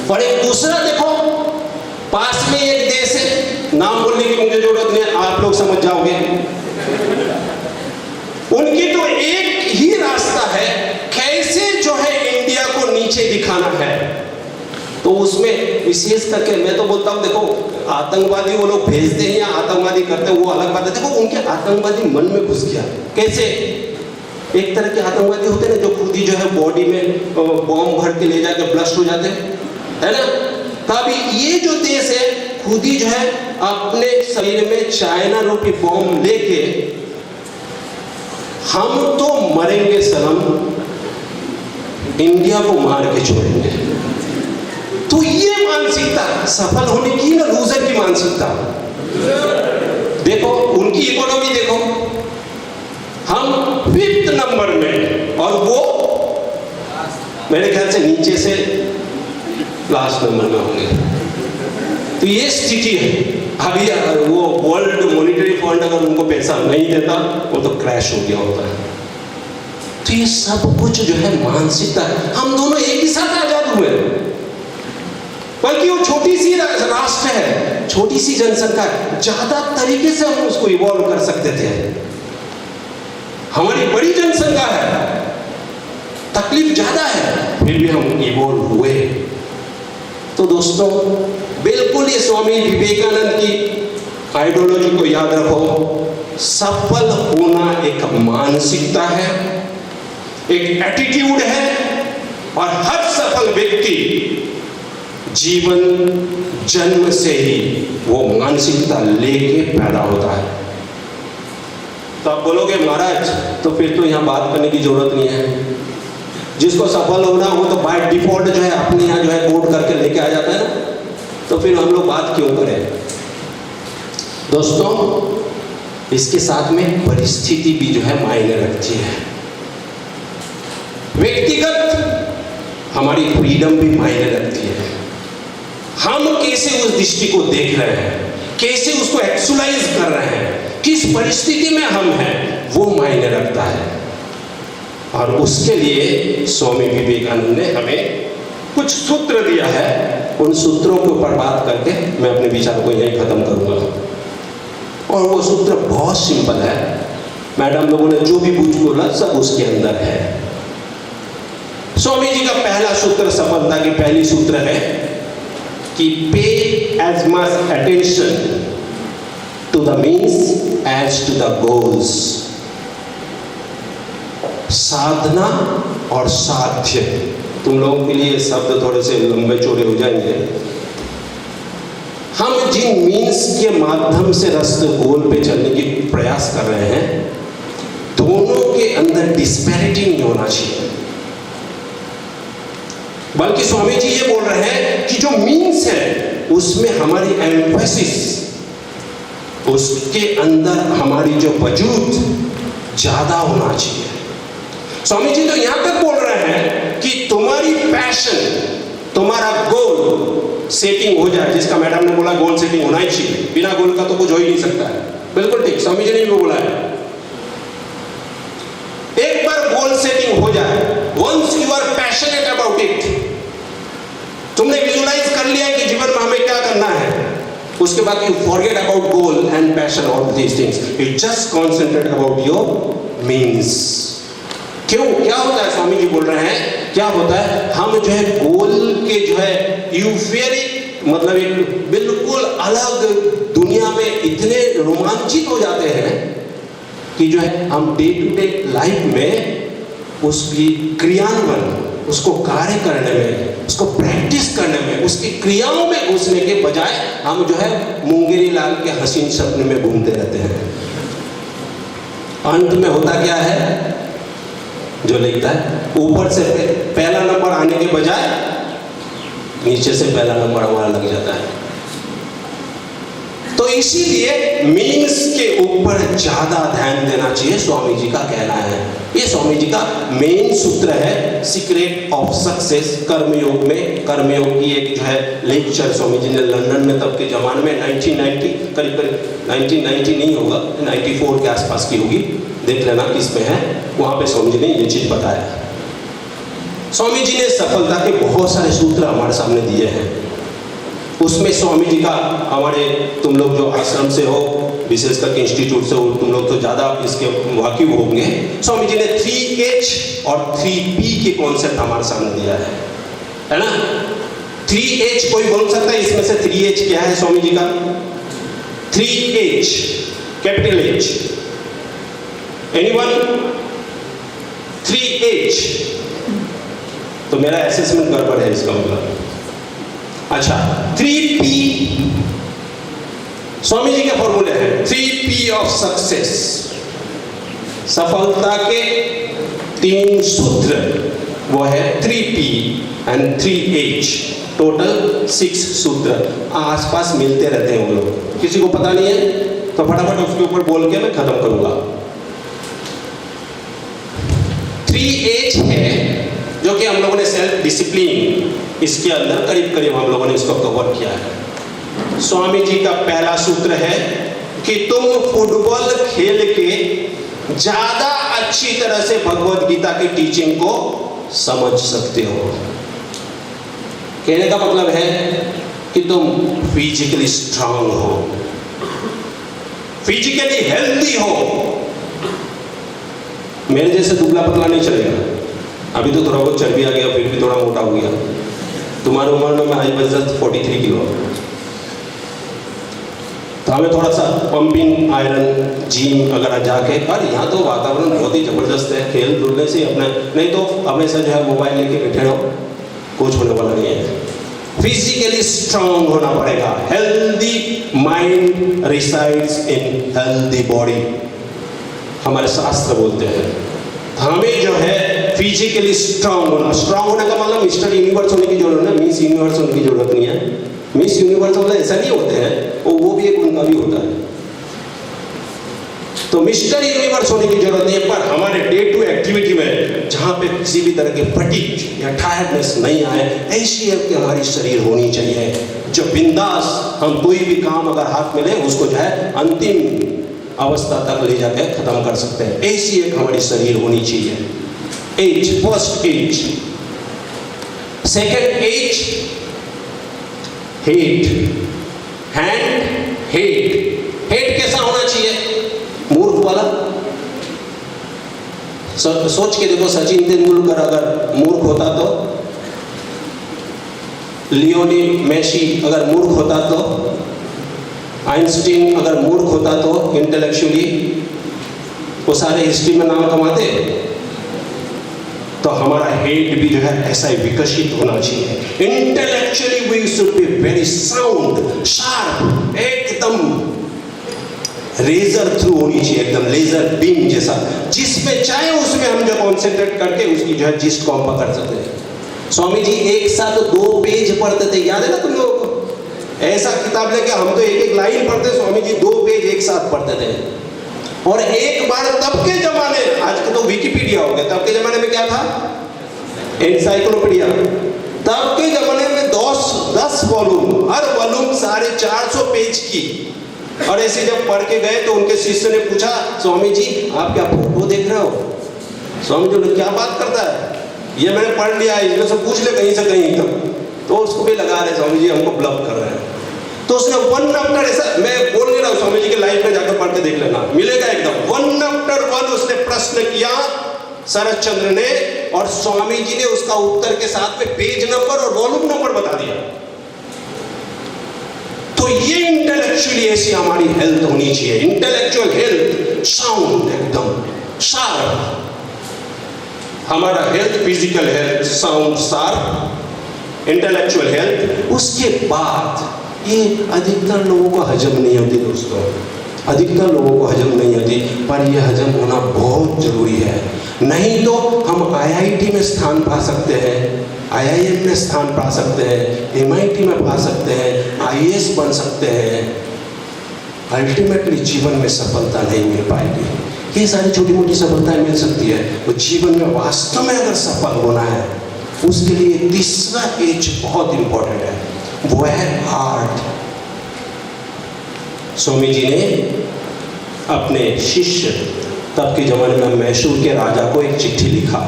और एक दूसरा देखो, पास में एक देश है, नाम बोलने की मुझे जरूरत नहीं, आप लोग समझ जाओगे। उनकी तो एक ही रास्ता है कैसे जो है इंडिया को नीचे दिखाना है। तो उसमें विशेष करके मैं तो बोलता हूं, देखो आतंकवादी वो लोग भेजते हैं या आतंकवादी करते हैं वो अलग बात है। देखो उनके आतंकवादी मन में घुस गया कैसे। एक तरह के आतंकवादी होते हैं जो खुद ही जो है बॉडी में बॉम्ब भर के ले जाकर ब्लास्ट हो जाते हैं, है ना। तभी ये जो देश है खुद ही जो है अपने शरीर में चाइना रूपी बॉम्ब लेके, हम तो मरेंगे सनम, इंडिया को मार के छोड़ेंगे। तो ये मानसिकता सफल होने की ना लूजर की मानसिकता। देखो उनकी इकोनॉमी देखो, हम 5th नंबर में और वो मेरे ख्याल से नीचे से लास्ट नंबर में होंगे। तो ये स्थिति है। अभी वो वर्ल्ड मॉनिटरी फंड अगर उनको पैसा नहीं देता वो तो क्रैश हो गया होता है। तो ये सब कुछ जो है मानसिकता है। हम दोनों एक ही साथ आजाद हुए, बल्कि वो छोटी सी राष्ट्र है, छोटी सी जनसंख्या है, ज्यादा तरीके से हम उसको इवॉल्व कर सकते थे। हमारी बड़ी जनसंख्या है, तकलीफ ज्यादा है, फिर भी हम इवॉल्व हुए। तो दोस्तों बिल्कुल ये स्वामी विवेकानंद की आइडियोलॉजी को याद रखो। सफल होना एक मानसिकता है, एक एटीट्यूड है और हर सफल व्यक्ति जीवन जन्म से ही वो मानसिकता लेके पैदा होता है। तो आप बोलोगे महाराज तो फिर तो यहाँ बात करने की जरूरत नहीं है, जिसको सफल होना वो तो बाय डिफॉल्ट जो है अपने यहाँ जो है कोड करके लेके आ जाता है ना, तो फिर हम लोग बात क्यों करें। दोस्तों इसके साथ में परिस्थिति भी जो है मायने रखती है, व्यक्तिगत हमारी फ्रीडम भी मायने रखती है। हम कैसे उस दृष्टि को देख रहे हैं, कैसे उसको एक्चुअलाइज कर रहे हैं, किस परिस्थिति में हम हैं, वो मायने रखता है। और उसके लिए स्वामी विवेकानंद ने हमें कुछ सूत्र दिया है। उन सूत्रों के ऊपर बात करके मैं अपने विचार को यहीं खत्म करूंगा। और वो सूत्र बहुत सिंपल है, मैडम लोगों ने जो भी कुछ बोला सब उसके अंदर है। स्वामी जी का पहला सूत्र, सफलता की पहली सूत्र है कि pay as much attention to the means as to the goals. साधना और साध्य, तुम लोगों के लिए शब्द थोड़े से लंबे चौड़े हो जाएंगे। हम जिन मीन्स के माध्यम से रास्ते गोल पे चलने की प्रयास कर रहे हैं, दोनों के अंदर डिस्पैरिटी नहीं होना चाहिए। बल्कि स्वामी जी ये बोल रहे हैं कि जो मीन्स है उसमें हमारी एम्फेसिस, उसके अंदर हमारी जो वजूद ज्यादा होना चाहिए। स्वामी जी तो यहां तक बोल रहे हैं कि तुम्हारी पैशन, तुम्हारा गोल सेटिंग हो जाए, जिसका मैडम ने बोला गोल सेटिंग होना ही चाहिए, बिना गोल का तो कुछ हो ही नहीं सकता है। बिल्कुल ठीक, स्वामी जी ने भी बोला है। एक बार गोल सेटिंग हो जाए, once you are passionate about it, तुमने विजुलाइज कर लिया कि जीवन में हमें क्या करना है, उसके बाद you forget about goal and passion all these things, you just concentrate about your means. क्यों, क्या होता है? स्वामी जी बोल रहे हैं क्या होता है, हम जो है गोल के जो है यूफेरिक, मतलब एक बिल्कुल अलग दुनिया में इतने रोमांचित हो जाते हैं कि जो है हम डे टू डे लाइफ में उसकी क्रियान्वयन, उसको कार्य करने में, उसको प्रैक्टिस करने में, उसकी क्रियाओं में घुसने के बजाय हम जो है मुंगेरी लाल के हसीन सपने में घूमते रहते हैं। अंत में होता क्या है, जो लिखता है ऊपर से पहला नंबर आने के बजाय नीचे से पहला नंबर हमारा लग जाता है। तो इसीलिए मीन्स के ऊपर ज्यादा ध्यान देना चाहिए, स्वामी जी का कहना है। ये स्वामी जी का मेन सूत्र है, सीक्रेट ऑफ सक्सेस कर्मयोग में। कर्मयोग की एक जो है लेक्चर स्वामी जी ने लंदन में तब के जमाने में 1990 करीब 1990 नहीं होगा, 94 के आसपास की होगी, देख लेना किस में है, वहां पे स्वामी जी ने ये चीज बताया। स्वामी जी ने सफलता के बहुत सारे सूत्र हमारे सामने दिए हैं। उसमें स्वामी जी का, हमारे तुम लोग जो आश्रम से हो, विशेष करके इंस्टीट्यूट से हो, तुम लोग तो ज़्यादा इसके वाकिफ होंगे। स्वामी जी ने 3H और 3P के कॉन्सेप्ट हमारे सामने दिया है ना। 3H कोई बोल सकता है इसमें से 3H क्या है स्वामी जी का? 3H, capital H, anyone? 3H, तो मेरा असेसमेंट गड़बड़ है इसका मतलब। अच्छा, 3P स्वामी जी के फॉर्मूले हैं, 3P ऑफ सक्सेस, सफलता के 3 सूत्र, वो है 3P एंड 3H, टोटल 6 सूत्र आसपास मिलते रहते हैं वो लोग। किसी को पता नहीं है तो फटाफट उसके ऊपर बोल के मैं खत्म करूंगा। 3H है जो कि हम लोगों ने सेल्फ डिसिप्लिन, इसके अंदर करीब करीब हम लोगों ने इसको कवर किया है। स्वामी जी का पहला सूत्र है कि तुम फुटबॉल खेल के ज्यादा अच्छी तरह से भगवत गीता की टीचिंग को समझ सकते हो। कहने का मतलब है कि तुम फिजिकली स्ट्रांग हो, फिजिकली हेल्दी हो। मेरे जैसे दुबला पतला नहीं चलेगा। अभी तो थोड़ा बहुत चर्बी आ गया, फिर भी थोड़ा मोटा हो गया। तुम्हारी उम्र में मैं आज बस 43 किलो, तो हमें थोड़ा सा पंपिंग आयरन जिम अगर जाके, और यहाँ तो वातावरण बहुत ही जबरदस्त है, खेल धुलने से अपना, नहीं तो हमेशा जो है मोबाइल लेके बैठे रहो, कुछ होने वाला नहीं है। फिजिकली स्ट्रांग होना पड़ेगा। Healthy mind resides in healthy body, हमारे शास्त्र बोलते हैं। हमें जो है फिजिकली स्ट्रांग होना, स्ट्रांग होने का मतलब मिस्टर यूनिवर्स होने की जरूरत नहीं, मिस यूनिवर्स होने की जरूरत नहीं है। मिस यूनिवर्स मतलब ऐसा नहीं होते हैं, वो भी एक उनका भी होता है। तो मिस्टर यूनिवर्स होने की जरूरत नहीं है, पर हमारे डे टू एक्टिविटी में जहाँ पे किसी भी तरह के फटीग या टायर्डनेस नहीं आए, ऐसी कि हमारी शरीर होनी चाहिए जो बिंदास हम कोई भी काम अगर हाथ में ले उसको जो है अंतिम अवस्था तक ले जाकर खत्म कर सकते हैं। ऐसी एक हमारी शरीर होनी चाहिए। H, first H. Second H, head, hand, head. हेड कैसा होना चाहिए? मूर्ख वाला। सोच के देखो, सचिन तेंदुलकर अगर मूर्ख होता तो, लियोनेल मेसी अगर मूर्ख होता तो, आइंस्टीन अगर मूर्ख होता तो, इंटेलेक्चुअली वो सारे हिस्ट्री में नाम कमाते। तो हमारा हेड भी जो है ऐसा ही विकसित होना चाहिए। Intellectually we should be very sound, sharp, एकदम रेजर थ्रू होनी चाहिए, एकदम लेजर बीम जैसा, जिसमें चाहे उसमें हम जो कॉन्सेंट्रेट करके उसकी जो है जिस्ट को हम पकड़ सकते हैं। स्वामी जी एक साथ 2 पेज पढ़ते थे, याद है ना तुम लोगों को? ऐसा किताब लेके हम तो एक एक लाइन पढ़ते, स्वामी जी 2 पेज एक साथ पढ़ते थे। और एक बार तब के जमाने, आज के तो विकिपीडिया हो गया, तब के जमाने में क्या था? एनसाइक्लोपीडिया। तब के जमाने में 10 वॉल्यूम, हर वॉल्यूम 450 पेज की। और ऐसे जब पढ़ के गए तो उनके शिष्य ने पूछा, स्वामी जी आप क्या फोटो देख रहे हो? स्वामी जी क्या बात करता है, ये मैंने पढ़ लिया है, इसमें से पूछ ले कहीं से कहीं तक। तो उसको भी लगा रहे स्वामी जी हमको ब्लफ कर रहे हैं। तो उसने 1 आफ्टर, ऐसा मैं बोल नहीं रहा हूँ, स्वामी जी के लाइफ में जाकर पढ़ के देख लेना, मिलेगा एकदम। 1 आफ्टर 1 उसने प्रश्न किया शरद चंद्र ने और स्वामी जी ने उसका उत्तर के साथ में पेज नंबर और वॉल्यूम नंबर बता दिया। तो ये इंटेलेक्चुअली ऐसी हमारी हेल्थ होनी चाहिए, इंटेलेक्चुअल हेल्थ साउंड, एकदम शार्प। हमारा health, physical health sound sharp, intellectual health. उसके बाद ये अधिकतर लोगों को हजम नहीं होती दोस्तों, अधिकतर लोगों को हजम नहीं होती, पर यह हजम होना बहुत जरूरी है। नहीं तो हम आईआईटी में स्थान पा सकते हैं, आईआईएम में स्थान पा सकते हैं, एमआईटी में पा सकते हैं, आईएएस बन सकते हैं, अल्टीमेटली जीवन में सफलता नहीं मिल पाएगी। ये सारी छोटी मोटी सफलताएं मिल सकती है, तो जीवन में वास्तव में अगर सफल होना है उसके लिए तीसरा एज बहुत इंपॉर्टेंट है, वो है हार्ट। स्वामी जी ने अपने शिष्य, तब के जमाने में मैसूर के राजा को एक चिट्ठी लिखा।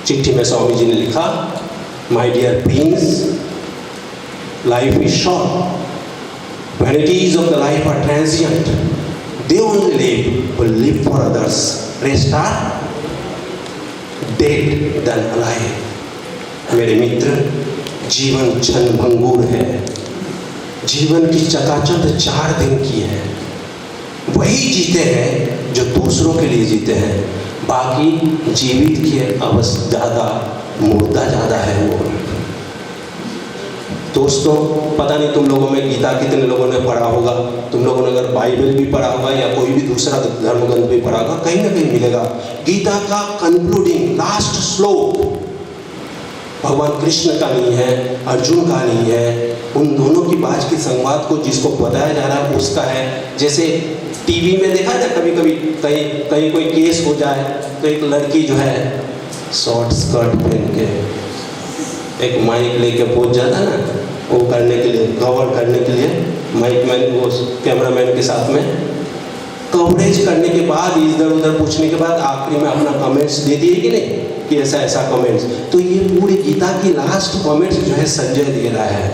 चिट्ठी में स्वामी जी ने लिखा, my dear prince, life is short, vanities of the life are transient, they only live who live for others, rest are dead than alive। मेरे मित्र, जीवन क्षणभंगुर है, जीवन की चकाचौंध 4 दिन की है। वही जीते हैं जो दूसरों के लिए जीते हैं, बाकी जीवित की अवस्था ज़्यादा, मुर्दा ज़्यादा है वो। दोस्तों, पता नहीं तुम लोगों में गीता कितने लोगों ने पढ़ा होगा, तुम लोगों ने अगर बाइबल भी पढ़ा होगा या कोई भी दूसरा धर्म ग्रंथ भी पढ़ा होगा, कहीं ना कहीं मिलेगा। गीता का कंक्लूडिंग लास्ट श्लोक भगवान कृष्ण का नहीं है, अर्जुन का नहीं है, उन दोनों की बाज के संवाद को जिसको बताया जा रहा है उसका है। जैसे टीवी में देखा है ना, कभी कभी कहीं कोई केस हो जाए तो एक लड़की जो है शॉर्ट स्कर्ट पहन के एक माइक लेके पहुंच जाता ना, वो करने के लिए, कवर करने के लिए, माइक मैन वो कैमरामैन के साथ में कवरेज करने के बाद, इधर उधर पूछने के बाद आखिरी में अपना कमेंट्स दे दिए कि नहीं कि ऐसा ऐसा कमेंट्स। तो ये पूरी गीता की लास्ट कमेंट्स जो है संजय दे रहा है,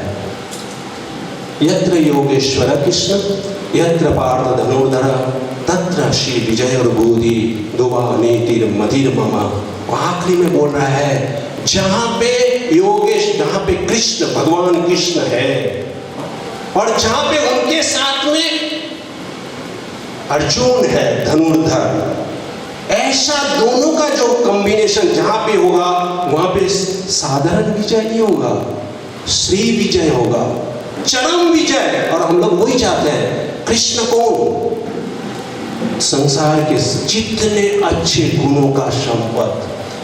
यत्र योगेश्वर कृष्ण यत्र पार्थ धनुर्धर तत्र श्री विजय और बोधि दुवा नीतिर मधिर ममा। आखिरी में बोल रहा है, जहां पे योगेश, जहां पे कृष्ण, भगवान कृष्ण है और जहां पे उनके साथ में अर्जुन है धनुर्धर, ऐसा दोनों का जो कॉम्बिनेशन जहां पे होगा वहां पे साधारण विजय नहीं होगा, श्री विजय होगा, चरम विजय। और हम लोग वही चाहते हैं। कृष्ण कौन? संसार के जितने अच्छे गुणों का संपद।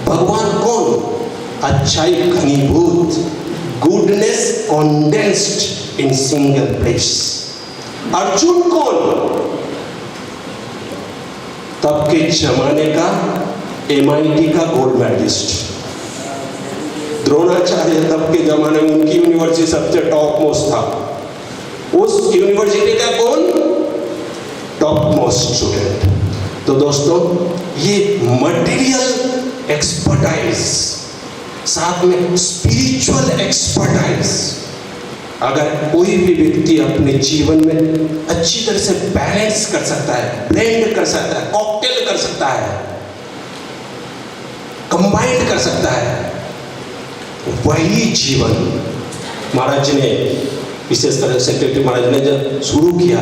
भगवान कौन? अच्छाई घनीभूत, goodness condensed in single place. Arjun कौन? तब के जमाने का एमआईटी का गोल्ड मेडलिस्ट। द्रोणाचार्य तब के जमाने में उनकी यूनिवर्सिटी सबसे टॉप मोस्ट था। उस यूनिवर्सिटी का कौन? Top most student. तो दोस्तों, ये मटेरियल एक्सपर्टाइज साथ में स्पिरिचुअल एक्सपर्टाइज अगर कोई भी व्यक्ति अपने जीवन में अच्छी तरह से बैलेंस कर सकता है, ब्लेंड कर सकता है, कॉकटेल कर सकता है, कंबाइंड कर सकता है, वही जीवन। महाराज जी ने, विशेषकर सेक्रेटरी महाराज ने जब शुरू किया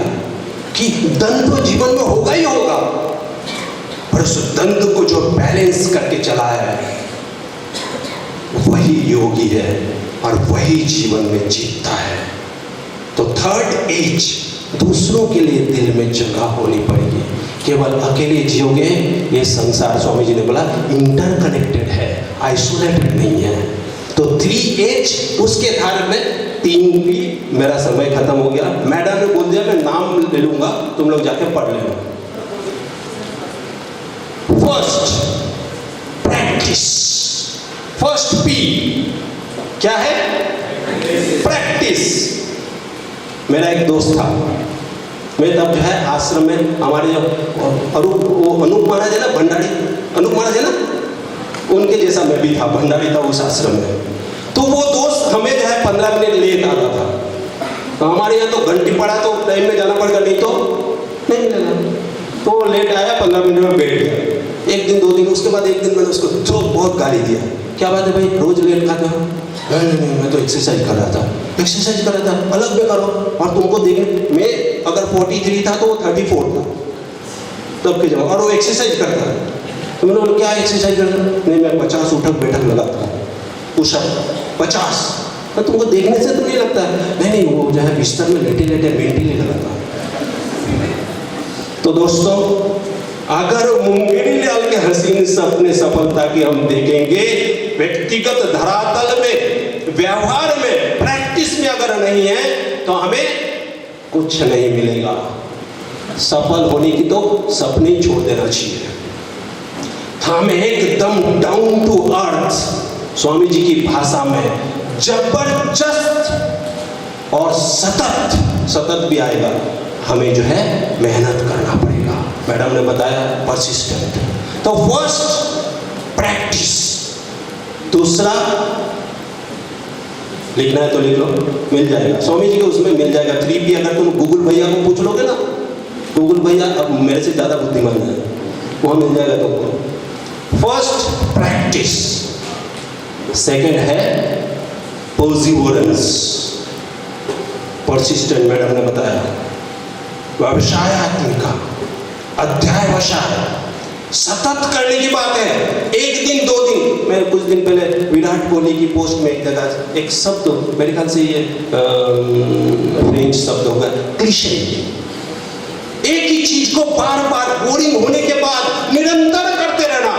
कि द्वंद्व तो जीवन में होगा ही होगा, पर उस द्वंद्व को जो बैलेंस करके चला है वही योगी है और वही जीवन में जीतता है। तो थर्ड एज, दूसरों के लिए दिल में जगह होनी पड़ेगी। केवल अकेले जियोगे, ये संसार स्वामी जी ने बोला इंटरकनेक्टेड है, आइसोलेटेड नहीं है। तो 3 एज, उसके आधार में 3 भी। मेरा समय खत्म हो गया, मैडम ने बोल दिया मैं नाम ले लूंगा, तुम लोग जाके पढ़ लेना। First, practice. फर्स्ट पी क्या है? प्रैक्टिस। मेरा एक दोस्त था, मैं तब जो है आश्रम में, हमारे जो अनूप महाराज है ना, भंडारी अनूप महाराज है ना, उनके जैसा मैं भी था, भंडारी था उस आश्रम में। तो वो दोस्त हमें जो है 15 मिनट लेट आता था। तो हमारे यहाँ तो घंटी पड़ा तो टाइम में जाना पड़ेगा, नहीं तो नहीं मिलेगा। तो लेट आया, 15 मिनट में बैठ गया। एक दिन 2 दिन, उसके बाद एक दिन मैंने उसको तो बहुत गाली दिया, क्या बात है भाई रोज लेट खाते हो? नहीं, मैं तो एक्सरसाइज कर रहा था। एक्सरसाइज कर रहा था, अलग में करो। और तुमको देखने, मैं अगर 43 था तो वो 34 था तब के जमाने, और वो एक्सरसाइज करता है। तो मैंने बोला क्या एक्सरसाइज करता? नहीं, मैं 50 उठक बैठक लगाता हूँ, पुशअप 50। तो तुमको देखने से तो नहीं लगता है? नहीं, वो जो है बिस्तर में लेटे लेटे मेंटली लगाता है। तो दोस्तों, अगर मुंगेरी लाल के हसीन सपने सफलता की हम देखेंगे, व्यक्तिगत धरातल में, व्यवहार में, प्रैक्टिस में अगर नहीं है तो हमें कुछ नहीं मिलेगा। सफल होने की तो सपने ही छोड़ देना चाहिए। हम एकदम down to earth, Swami ji की भाषा में जबरदस्त और सतत भी आएगा, हमें जो है मेहनत करना पड़ेगा। मैडम ने बताया परसिस्टेंट। तो फर्स्ट प्रैक्टिस, दूसरा लिखना है तो लिख लो, मिल जाएगा स्वामी जी के उसमें मिल जाएगा। 3P अगर तुम गूगल भैया को पूछ लोगे ना, गूगल भैया अब मेरे से ज़्यादा बुद्धिमान है, वहाँ मिल जाएगा तुमको। फर्स्ट प्रैक्टिस, सेकंड है परसिवरेंस, परसिस्टेंट मैडम ने बताया। व्यवसायत्मिका, अध्यायवशाय, सतत करने की बात है। एक दिन 2 दिन, मैं कुछ दिन पहले विराट कोहली की पोस्ट में एक जगह एक शब्द, मेरे ख्याल से ये फ्रेंच शब्द होगा, क्लीशे। एक ही चीज को बार बार बोरिंग होने के बाद निरंतर करते रहना।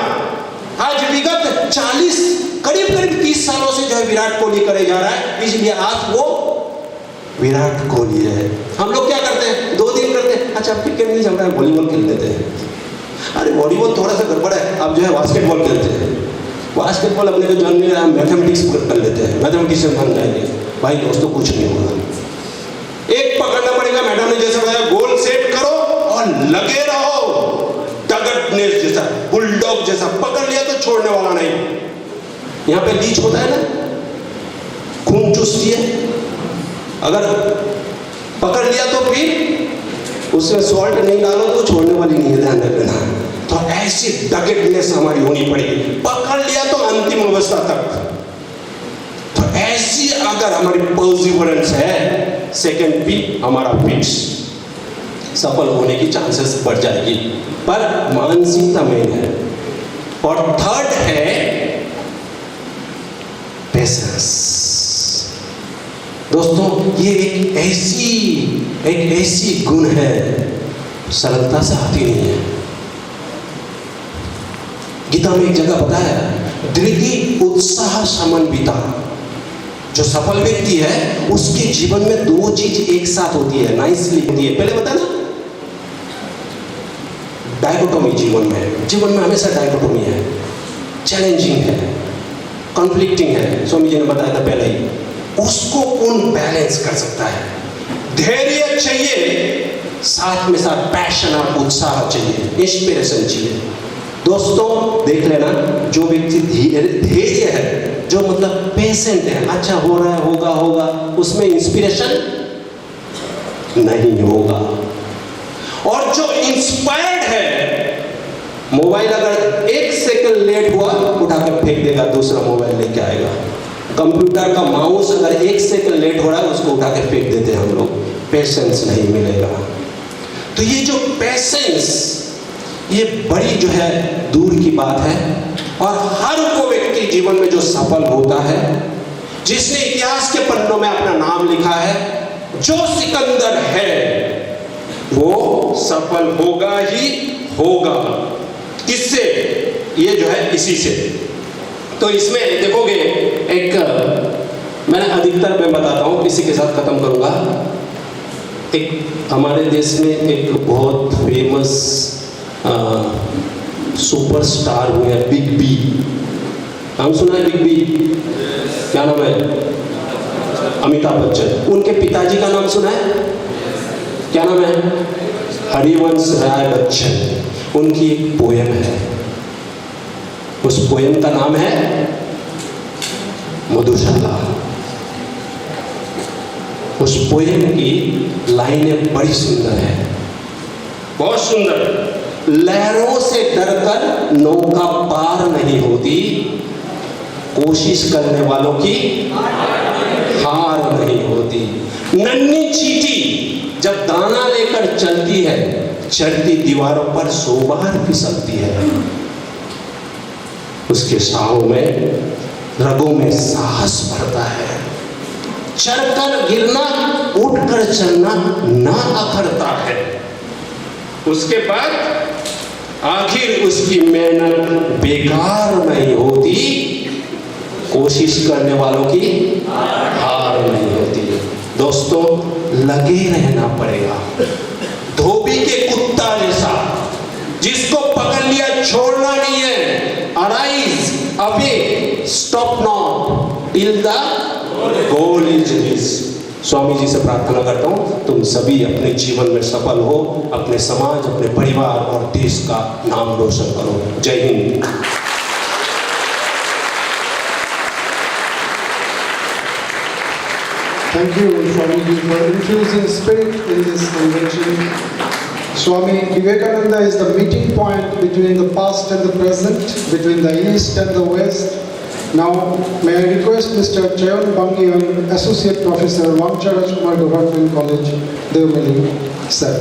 आज विगत 40 करीब 30 सालों से जो है विराट कोहली करे जा रहा है, इसलिए आज वो विराट कोहली है। हम लोग क्या करते हैं, 2 दिन करते हैं, अच्छा क्रिकेट नहीं चल रहा है, वॉलीबॉल खेल लेते हैं। अरे वॉलीबॉल थोड़ा सा गड़बड़ है, अब जो है बास्केटबॉल खेलते हैं। बास्केटबॉल अपने को जानने में हम मैथमेटिक्स कर लेते हैं, मैथमेटिशियन बन जाएंगे। भाई दोस्तों कुछ नहीं होगा। एक पकड़ना पड़ेगा, मैडम ने जैसा बताया, गोल सेट करो और लगे रहो, डगटनेस जैसा, बुलडॉग जैसा। पकड़ लिया तो छोड़ने वाला नहीं। यहाँ पे लीच होता है ना, खून चूसती है, अगर पकड़ लिया तो फिर उसमें सॉल्ट नहीं डालो तो छोड़ने वाली नहीं है, ध्यान रखना। तो ऐसी डगेटनेस हमारी होनी पड़ेगी, पकड़ लिया तो अंतिम अवस्था तक। तो ऐसी अगर हमारी परसिवरेंस है, सेकंड P हमारा फिक्स, सफल होने की चांसेस बढ़ जाएगी। पर मानसिकता मेन है। और थर्ड है पेशेंस। दोस्तों, ये एक ऐसी गुण है, सरलता से आती नहीं है। गीता में एक जगह बताया, दृढ़ उत्साह समन्विता। जो सफल व्यक्ति है उसके जीवन में 2 चीज एक साथ होती है, नाइसली होती है। पहले बता ना, डायकोटोमी जीवन में हमेशा डायकोटोमी है, चैलेंजिंग है, कॉन्फ्लिक्टिंग है। स्वामी जी ने बताया था पहले ही। उसको कौन बैलेंस कर सकता है? धैर्य चाहिए, साथ में साथ पैशन और उत्साह चाहिए, इंस्पिरेशन चाहिए। दोस्तों देख लेना, जो व्यक्ति धैर्य है, जो मतलब पेशेंट है, अच्छा हो रहा है, होगा, उसमें इंस्पिरेशन नहीं होगा। और जो इंस्पायर्ड है, मोबाइल अगर 1 सेकंड लेट हुआ उठा कर फेंक देगा, दूसरा मोबाइल लेके आएगा। कंप्यूटर का माउस अगर 1 सेकंड लेट हो रहा है उसको उठा कर फेंक देते हैं हम लोग। पेशेंस नहीं मिलेगा। तो ये जो पेशेंस, ये बड़ी जो है दूर की बात है। और हर वो व्यक्ति जीवन में जो सफल होता है, जिसने इतिहास के पन्नों में अपना नाम लिखा है, जो सिकंदर है, वो सफल होगा ही होगा। किससे? ये जो है इसी से। तो इसमें देखोगे, एक मैंने अधिकतर मैं बताता हूँ, इसी के साथ खत्म करूँगा। एक हमारे देश में एक बहुत फेमस सुपरस्टार हुए हैं, बिग बी। नाम सुना है बिग बी? क्या नाम है? अमिताभ बच्चन। उनके पिताजी का नाम सुना है? क्या नाम है? हरिवंश राय बच्चन। उनकी एक पोयम है, उस पोयम का नाम है मधुशाला। उस पोयम की लाइनें बड़ी सुंदर है, बहुत सुंदर लहरों से डरकर नौका पार नहीं होती, कोशिश करने वालों की हार नहीं होती। नन्ही चींटी जब दाना लेकर चलती है, चढ़ती दीवारों पर 100 बार फिसलती है। उसके साहों में, रगों में साहस भरता है। चढ़कर गिरना, उठकर चलना ना अखरता है। उसके बाद आखिर उसकी मेहनत बेकार नहीं होती, कोशिश करने वालों की हार नहीं होती। दोस्तों, लगे रहना पड़ेगा। धोबी के कुत्ता जैसा, जिसको पकड़ लिया छोड़ना नहीं है। Arise, awake, stop not till the goal is reached. Swami ji से प्रार्थना करता हूँ, तुम सभी अपने जीवन में सफल हो, अपने समाज, अपने परिवार और देश का नाम रोशन करो। जय Hind. Thank you, Swamiji, for infusing spirit in this convention. Swami Vivekananda is the meeting point between the past and the present, between the east and the west. Now, may I request Mr. Chayan Bangiyan, Associate Professor, Ramakrishna Government College, Devmeli, sir.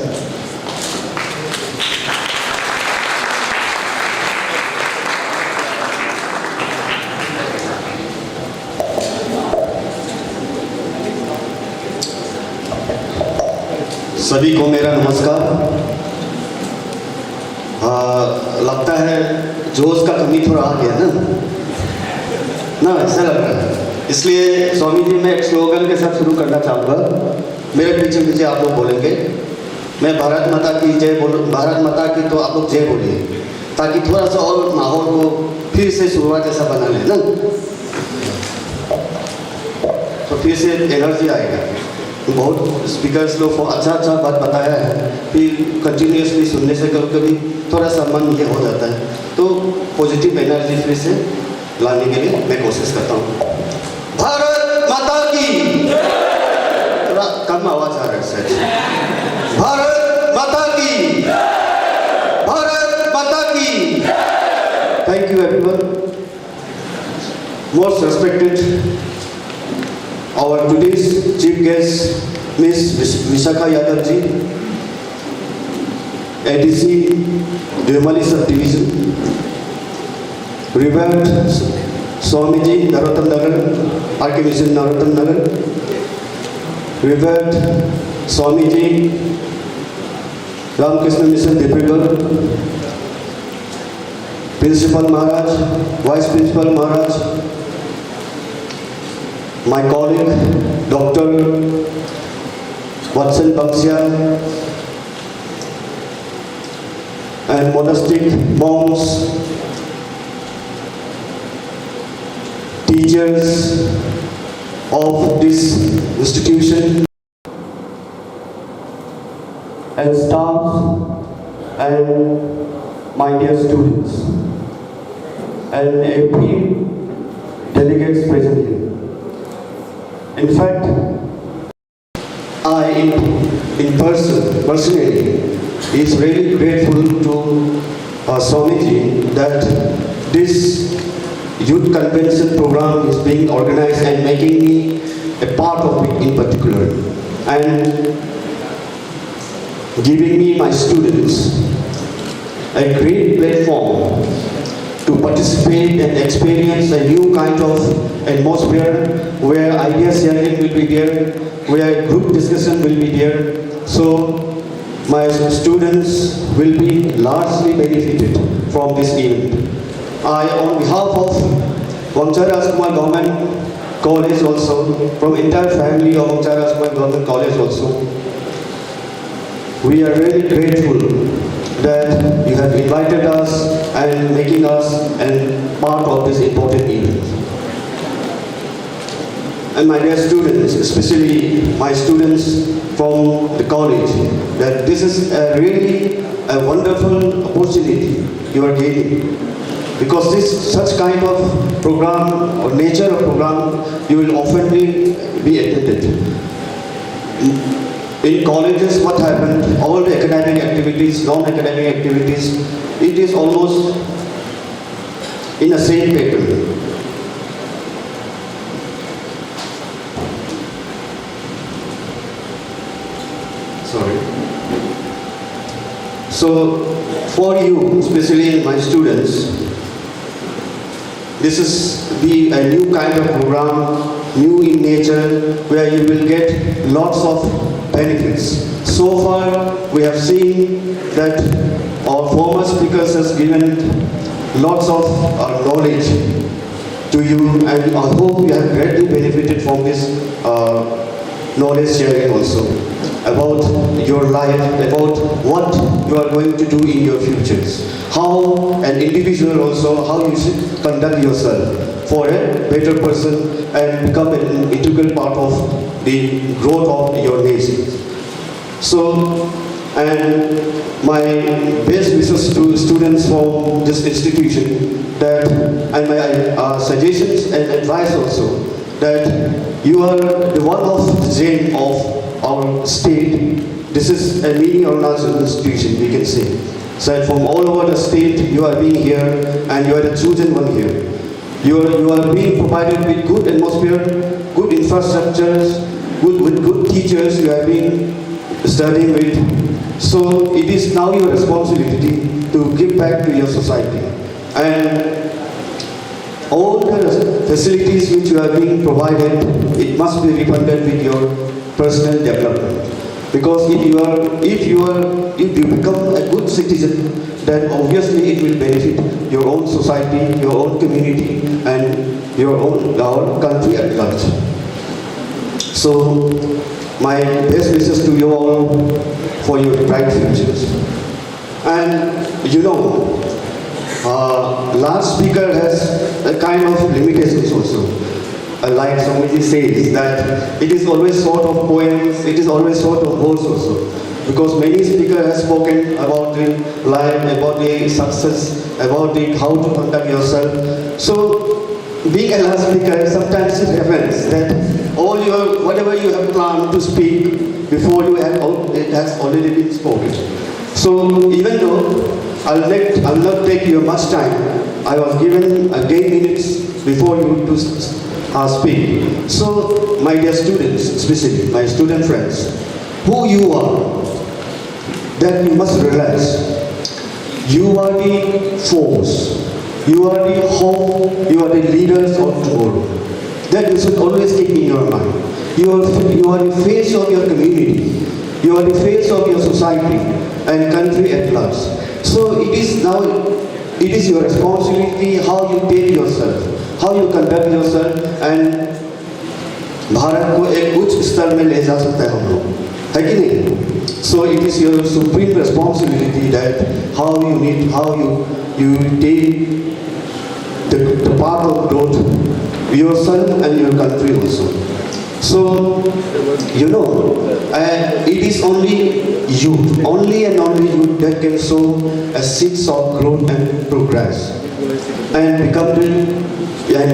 सभी को मेरा नमस्कार। लगता है जोश का कमी थोड़ा आ गया ना ऐसा लग रहा है। इसलिए स्वामी जी, मैं एक स्लोगन के साथ शुरू करना चाहूँगा। मेरे पीछे पीछे आप लोग बोलेंगे। मैं भारत माता की जय बोलूँ, भारत माता की तो आप लोग जय बोलिए, ताकि थोड़ा सा और माहौल को फिर से शुरुआत जैसा बना ले ना, तो फिर से एनर्जी आएगा। बहुत स्पीकर्स लोग अच्छा बात बताया है, फिर कंटिन्यूसली सुनने से कभी कभी थोड़ा सा मन ये हो जाता है, तो पॉजिटिव एनर्जी फिर से लाने के लिए मैं कोशिश करता हूँ। भारत माता की, थोड़ा कम आवाज आ रहा है सर। भारत माता की, भारत माता की। Thank you everyone. Most respected our today's chief guest, Miss Vishakha Yadav ji, ADC, Devmali Subdivision, Revered Swami ji, Narottam Nagar, Archbishop Narottam Nagar, Revered Swami ji, Ramakrishna Mission Deputy, Principal Maharaj, Vice Principal Maharaj, my colleague Dr. Watson Bangsya, and monastic monks, teachers of this institution, and staff, and my dear students, and every delegates present here. In fact, I, personally, is really grateful to Swamiji that this youth convention program is being organized and making me a part of it in particular, and giving me, my students, a great platform to participate and experience a new kind of atmosphere where idea sharing will be there, where group discussion will be there. So my students will be largely benefited from this event. I, on behalf of Vamchar Rajkumar Government College also, from entire family of Vamchar Rajkumar Government College also, we are really grateful that you have invited us and making us a part of this important event. And my dear students, especially my students from the college, that this is really a wonderful opportunity you are gaining. Because this such kind of program or nature of program, you will often be attended. In colleges, what happened, all the academic activities, non-academic activities, it is almost in the same pattern. Sorry. So, for you, especially my students, this is a new kind of program, new in nature, where you will get lots of benefits. So far, we have seen that our former speakers has given lots of knowledge to you, and I hope you have greatly benefited from this knowledge sharing also about your life, about what you are going to do in your futures, how an individual also, how you should conduct yourself for a better person and become an integral part of the growth of your nation. So, and my best wishes to students from this institution, that, and my suggestions and advice also, that you are the one of the gem of our state. This is a mini Arunachal institution, we can say. So from all over the state, you are being here, and you are the chosen one here. You are being provided with good atmosphere, good infrastructures, with good teachers you are being studying with. So it is now your responsibility to give back to your society. And all the facilities which you are being provided, it must be refunded with your personal development. Because if you become a good citizen, then obviously it will benefit your own society, your own community, and our country at large. So my best wishes to you all for your bright futures. And you know, last speaker has a kind of limitations also. Like somebody says that it is always sort of poems, it is always sort of words also. Because many speakers have spoken about the life, about the success, about the how to conduct yourself. So being a last speaker, sometimes it happens that whatever you have planned to speak before it has already been spoken. So even though I'll not take you much time, I was given 10 minutes before you to speak. So my dear students, especially my student friends, who you are, that you must realize. You are the force, you are the hope, you are the leaders of tomorrow. That you should always keep in your mind. You are the face of your community, you are the face of your society and country at large. So it is your responsibility how you take yourself, how you conduct yourself, and Bharat को एक उच्च स्तर में ले जा सकते हैं हम लोग, है कि नहीं? So it is your supreme responsibility that how you take the path of growth, yourself and your country also. So, you know, it is only youth, only and only youth that can sow a seeds of growth and progress. And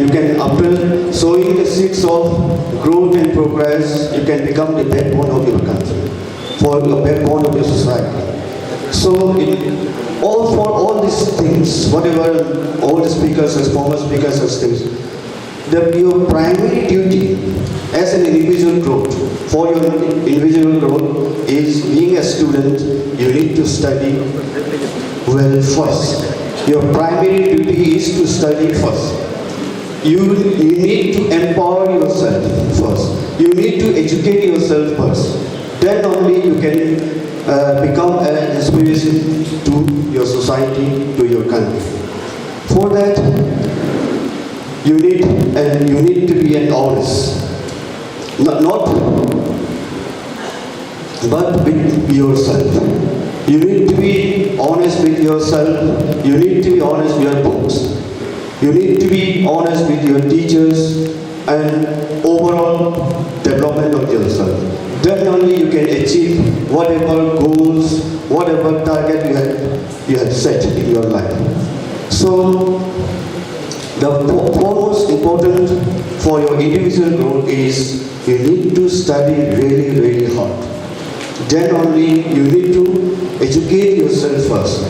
you can, after sowing the seeds of growth and progress, you can become the backbone of your country, for the backbone of your society. So, for all these things, whatever all the speakers, as former speakers have said, your primary duty as an individual growth, for your individual growth, is being a student, you need to study well first. Your primary duty is to study first. You need to empower yourself first. You need to educate yourself first. Then only you can become an inspiration to your society, to your country. For that, you need to be an honest, but with yourself. You need to be honest with yourself. You need to be honest with your books. You need to be honest with your teachers and overall development of yourself. Then only you can achieve whatever goals, whatever target you have set in your life. So, the foremost important for your individual growth is you need to study really, really hard. then only you need to educate yourself first.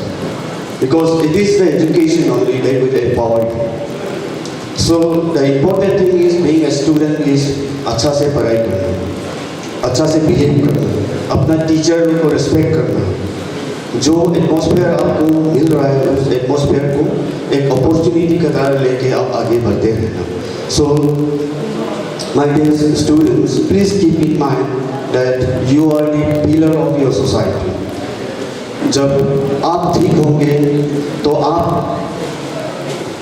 Because it is the education only that will empower you. So the important thing is being a student is अच्छा से पढ़ाई करना, अच्छा से behave करना, अपना teacher को respect करना, जो एटमॉस्फेयर आपको मिल रहा है उस एटमॉस्फेयर को एक अपॉर्चुनिटी की तरह लेके आप आगे बढ़ते रहना. So my dear students, please keep in mind that you are the pillar of your society. जब आप ठीक होंगे तो आप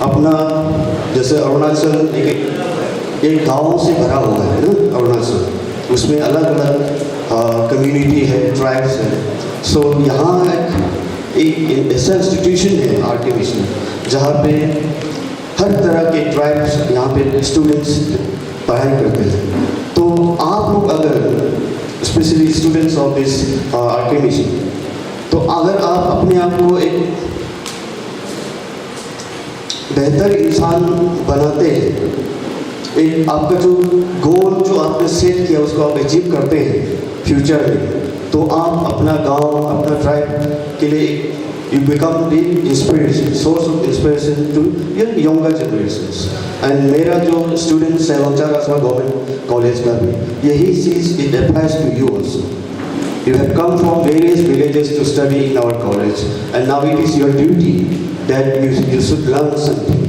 अपना, जैसे अरुणाचल एक गाँव से भरा हुआ है ना अरुणाचल, उसमें अलग अलग कम्युनिटी है, ट्राइब्स है. सो यहाँ एक ऐसा इंस्टीट्यूशन है आरके मिशन जहाँ पे हर तरह के ट्राइब्स यहाँ पे स्टूडेंट्स पढ़ाई करते हैं. तो आप लोग अगर specially students of this RK mission, तो अगर आप अपने आप को एक बेहतर इंसान बनाते हैं, एक आपका जो गोल जो आपने सेट किया उसको आप अचीव करते हैं फ्यूचर में, तो आप अपना गांव, अपना ट्राइब के लिए you become the inspiration, source of inspiration to your younger generations. And मेरा जो स्टूडेंट्स है वंचारा गवर्नमेंट कॉलेज का भी यही चीज़ it applies to you also. You have come from various villages to study in our college, and now it is your duty that you should learn something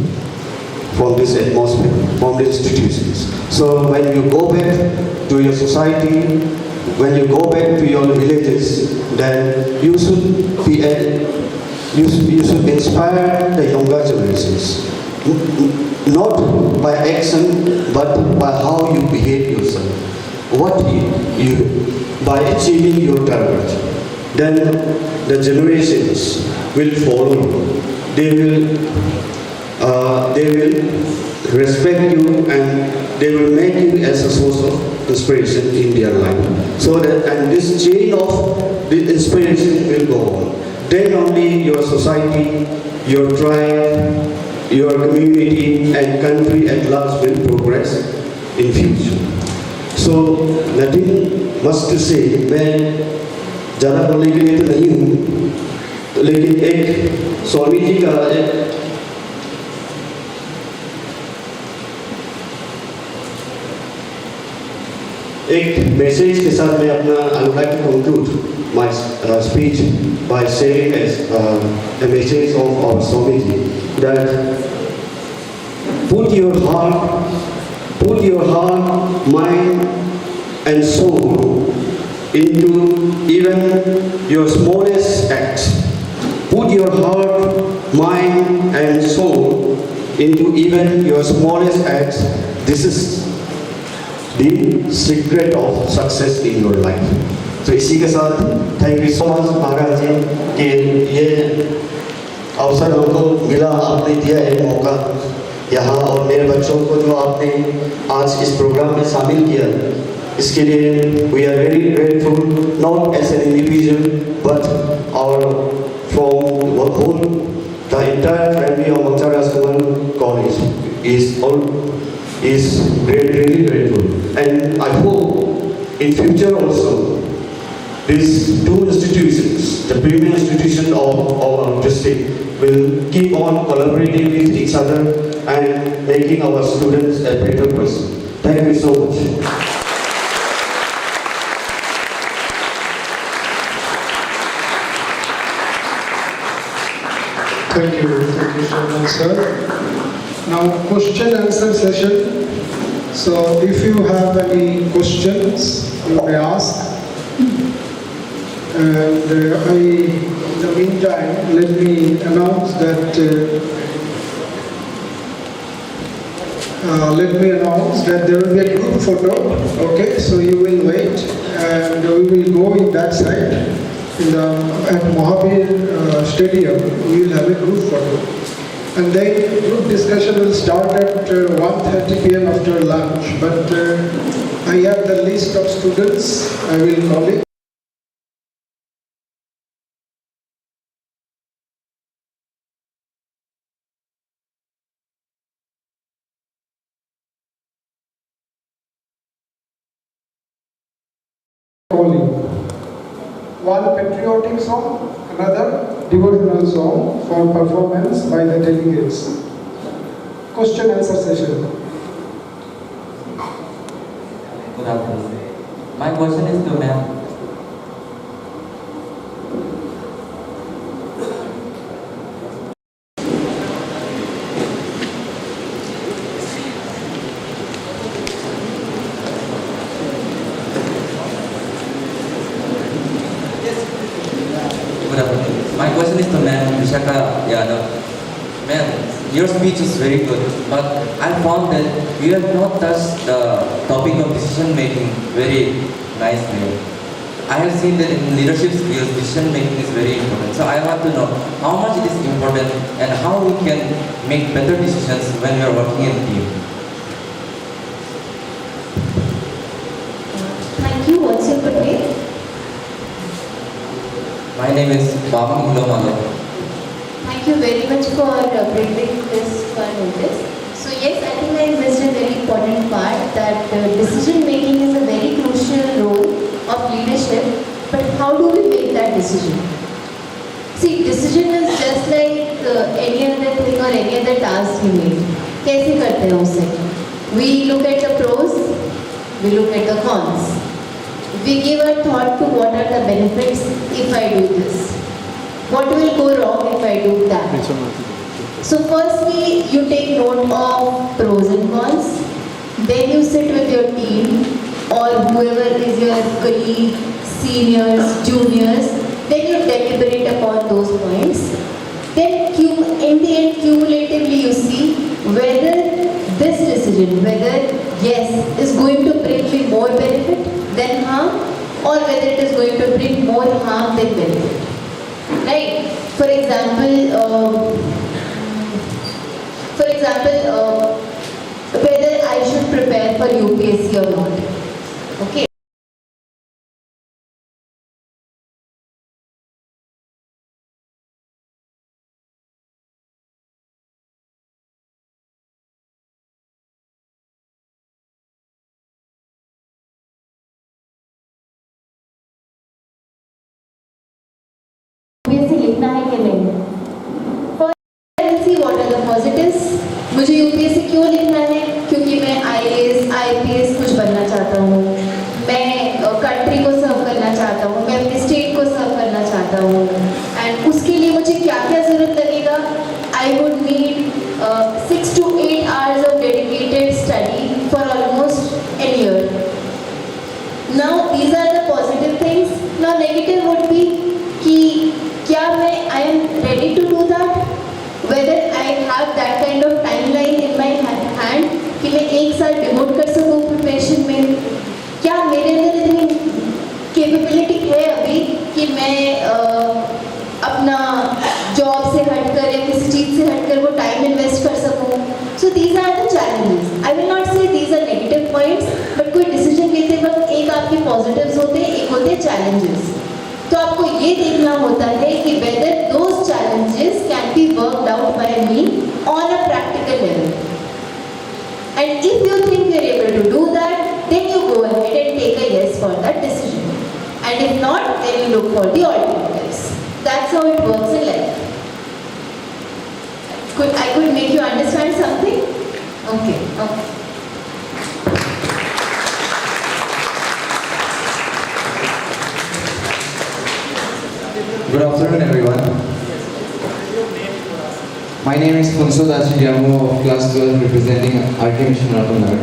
from this atmosphere, from the institutions. So when you go back to your society, when you go back to your villages, then you should inspire the younger generations, not by action but by how you behave yourself. What you by achieving your target, then the generations will follow you. They will respect you and they will make you as a source of inspiration in their life. So that, and this chain of the inspiration will go on. Then only your society, your tribe, your community and country at large will progress in future. So nothing much to say. मैं ज़्यादा बोलने के लिए तो नहीं हूँ, लेकिन एक स्वामी जी का एक मैसेज के साथ मैं अपना I would like to conclude my speech by saying as a message of our Swami ji that put your heart, mind and soul into even your smallest acts. Put your heart, mind and soul into even your smallest acts. This is the secret of success in your life. तो इसी के साथ thank you so much महाराज जी कि ये अवसर हमको मिला, आपने दिया एक मौका यहाँ, और मेरे बच्चों को जो आपने आज इस प्रोग्राम में शामिल किया, इसके लिए we are very grateful, not as an individual but our from whole the entire family of Vanchara school college is really grateful. And I hope in future also these two institutions, the premier institution of our district, will keep on collaborating with each other and making our students a better person. Thank you so much. Thank you so much, sir. Now, question answer session. So, if you have any questions, you may ask. And in the meantime, let me announce that there will be a group photo. Okay, so you will wait, and we will go in that side. At Mohabir Stadium, we will have a group photo. And then group discussion will start at 1:30 p.m. after lunch. But I have the list of students. I will call it. Calling. one patriotic song, another devotional song for performance by the delegates. Question answer session. Good afternoon. My question is to ma'am. Good afternoon. My question is to Ma'am Vishaka Yadav. Ma'am, your speech is very good, but I found that you have not touched the topic of decision making very nicely. I have seen that in leadership skills, decision making is very important. So I want to know how much it is important and how we can make better decisions when we are working in a team. Thank you. What's your good name? My name is Bhavang Ilomalo. Thank you very much for bringing this to our notice. So yes, I think I missed a very important part that decision making is a very crucial role of leadership. But how do we make that decision? See, decision is just like any other thing or any other task we make. कैसे करते हैं उसे? We look at the pros, we look at the cons. We give a thought to what are the benefits if I do this. What will go wrong if I do that? So firstly, you take note of pros and cons. Then you sit with your team or whoever is your colleague, seniors, juniors. Then you deliberate upon those points. Then in the end, cumulatively you see whether this decision, whether yes, is going to bring me more benefit than harm, or whether it is going to bring more harm than benefit. Right? For example, whether I should prepare for UPSC or not. Okay. UPSC लिखना है कि नहीं? First, I will see what are the positives. मुझे UPSC क्यों लिखना है? क्योंकि मैं IAS, IPS कुछ बनना चाहता हूँ. मैं कंट्री को सर्व करना चाहता हूँ. मैं अपने स्टेट को सर्व करना चाहता हूँ. And उसके लिए मुझे क्या-क्या ज़रूरत लगेगा? I would need 6 to 8 hours of dedicated study for almost a year. Now these are the positive things. Now negative would be कि क्या मैं I am ready to do that? Whether I have that kind of timeline in my hand कि मैं एक साल devote कर सकूँ preparation में? क्या मेरे अंदर इतनी capability है अभी कि मैं अपना job से हटकर या किसी चीज़ से हटकर वो time invest कर सकूँ? So these are the challenges. I will not say these are negative points, but कोई decision लेते वक्त एक आपके positives होते हैं, एक होते हैं challenges. तो आपको ये देखना होता है कि whether those challenges can be worked out by me on a practical level. And if you think you are able to do that, then you go ahead and take a yes for that decision. And if not, then you look for the alternatives. That's how it works in life. I could make you understand something? Okay. Good afternoon, everyone. My name is Funso Dashijamu of Class 12, representing RK Mission Ratanagar.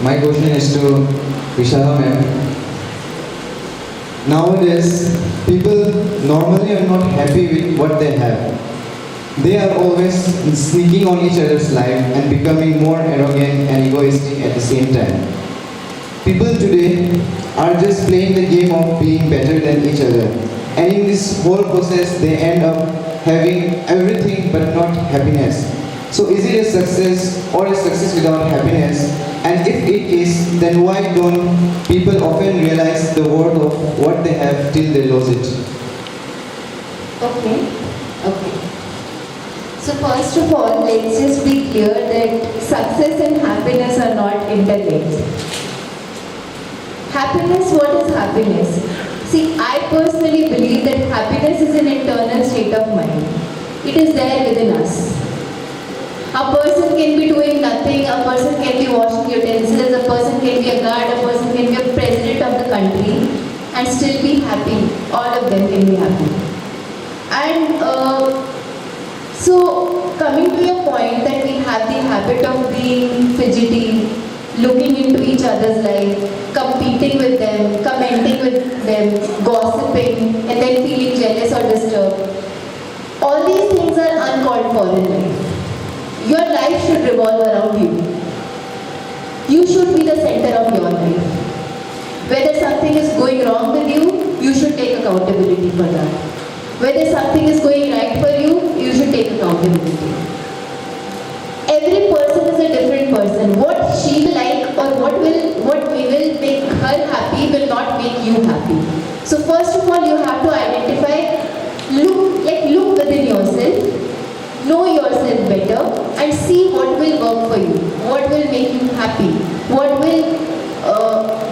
My question is to Vishaka ma'am. Nowadays, people normally are not happy with what they have. They are always sneaking on each other's life and becoming more arrogant and egoistic at the same time. People today are just playing the game of being better than each other. And in this whole process, they end up having everything but not happiness. So is it a success or a success without happiness? And if it is, then why don't people often realize the worth of what they have till they lose it? Okay. So first of all, let's just be clear that success and happiness are not interlinked. Happiness, what is happiness? See, I personally believe that happiness is an internal state of mind. It is there within us. A person can be doing nothing, a person can be washing utensils, a person can be a guard, a person can be a president of the country and still be happy. All of them can be happy. And so, coming to your point that we have the habit of being fidgety, looking into each other's life, competing with them, commenting with them, gossiping, and then feeling jealous or disturbed. All these things are uncalled for in life. Your life should revolve around you. You should be the center of your life. Whether something is going wrong with you, you should take accountability for that. Whether something is going right for you, you should take accountability. Every person is a different person. What she will like or what we will make her happy will not make you happy. So first of all, you have to identify, look within yourself, know yourself better, and see what will work for you, what will make you happy, what will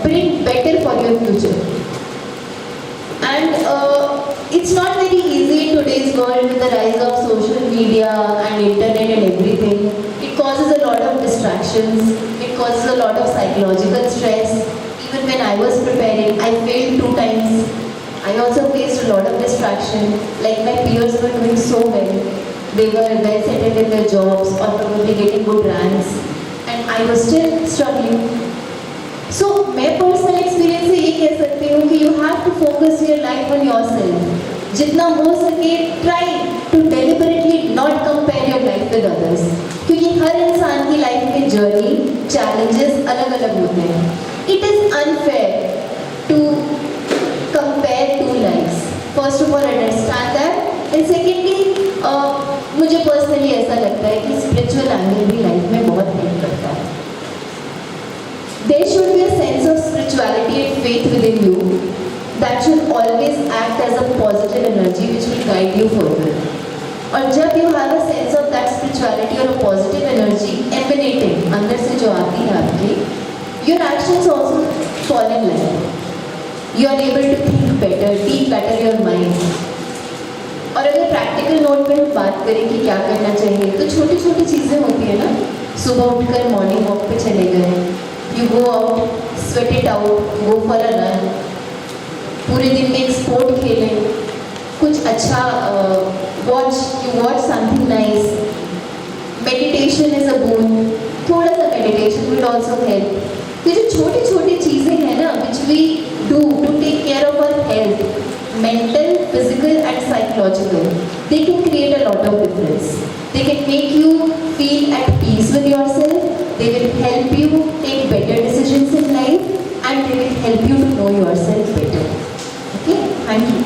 bring better for your future. And it's not very easy in today's world with the rise of social media and internet and everything. It causes a lot of distractions. It causes a lot of psychological stress. Even when I was preparing, I failed 2 times. I also faced a lot of distraction. Like my peers were doing so well. They were well settled in their jobs or probably getting good ranks. And I was still struggling. So, मैं personal experience से ये कह सकती हूँ कि you have to focus your life on yourself. जितना हो सके try to deliberately not compare your life with others, क्योंकि हर इंसान की लाइफ में जर्नी चैलेंजेस अलग अलग होते हैं. It is unfair to compare 2 lifes. First of all understand that, and secondly मुझे पर्सनली ऐसा लगता है कि स्पिरिचुअल एंगल भी लाइफ में बहुत हेल्प करता है. There should be a sense of spirituality and faith within you that should always act as a positive energy which will guide you further. और जब you have a sense of that spirituality or a positive energy emanating अंदर से जो आती है आपके, your actions also fall in line. You are able to think better, declutter your mind. और अगर प्रैक्टिकल नोट पे हम बात करें कि क्या करना चाहिए, तो छोटी छोटी चीज़ें होती है ना. सुबह उठकर मॉर्निंग वॉक पे चले गए, you go out, sweat it out, go for a run. पूरे दिन में एक स्पोर्ट खेलें, कुछ अच्छा you watch something nice. Meditation is a boon. थोड़ा सा meditation will also help. ये जो छोटी छोटी चीज़ें हैं ना, which we do to take care of our health, mental, physical and psychological, they can create a lot of difference. They can make you feel at peace with yourself. They will help you take better decisions in life, and they will help you to know yourself better. Okay? Thank you.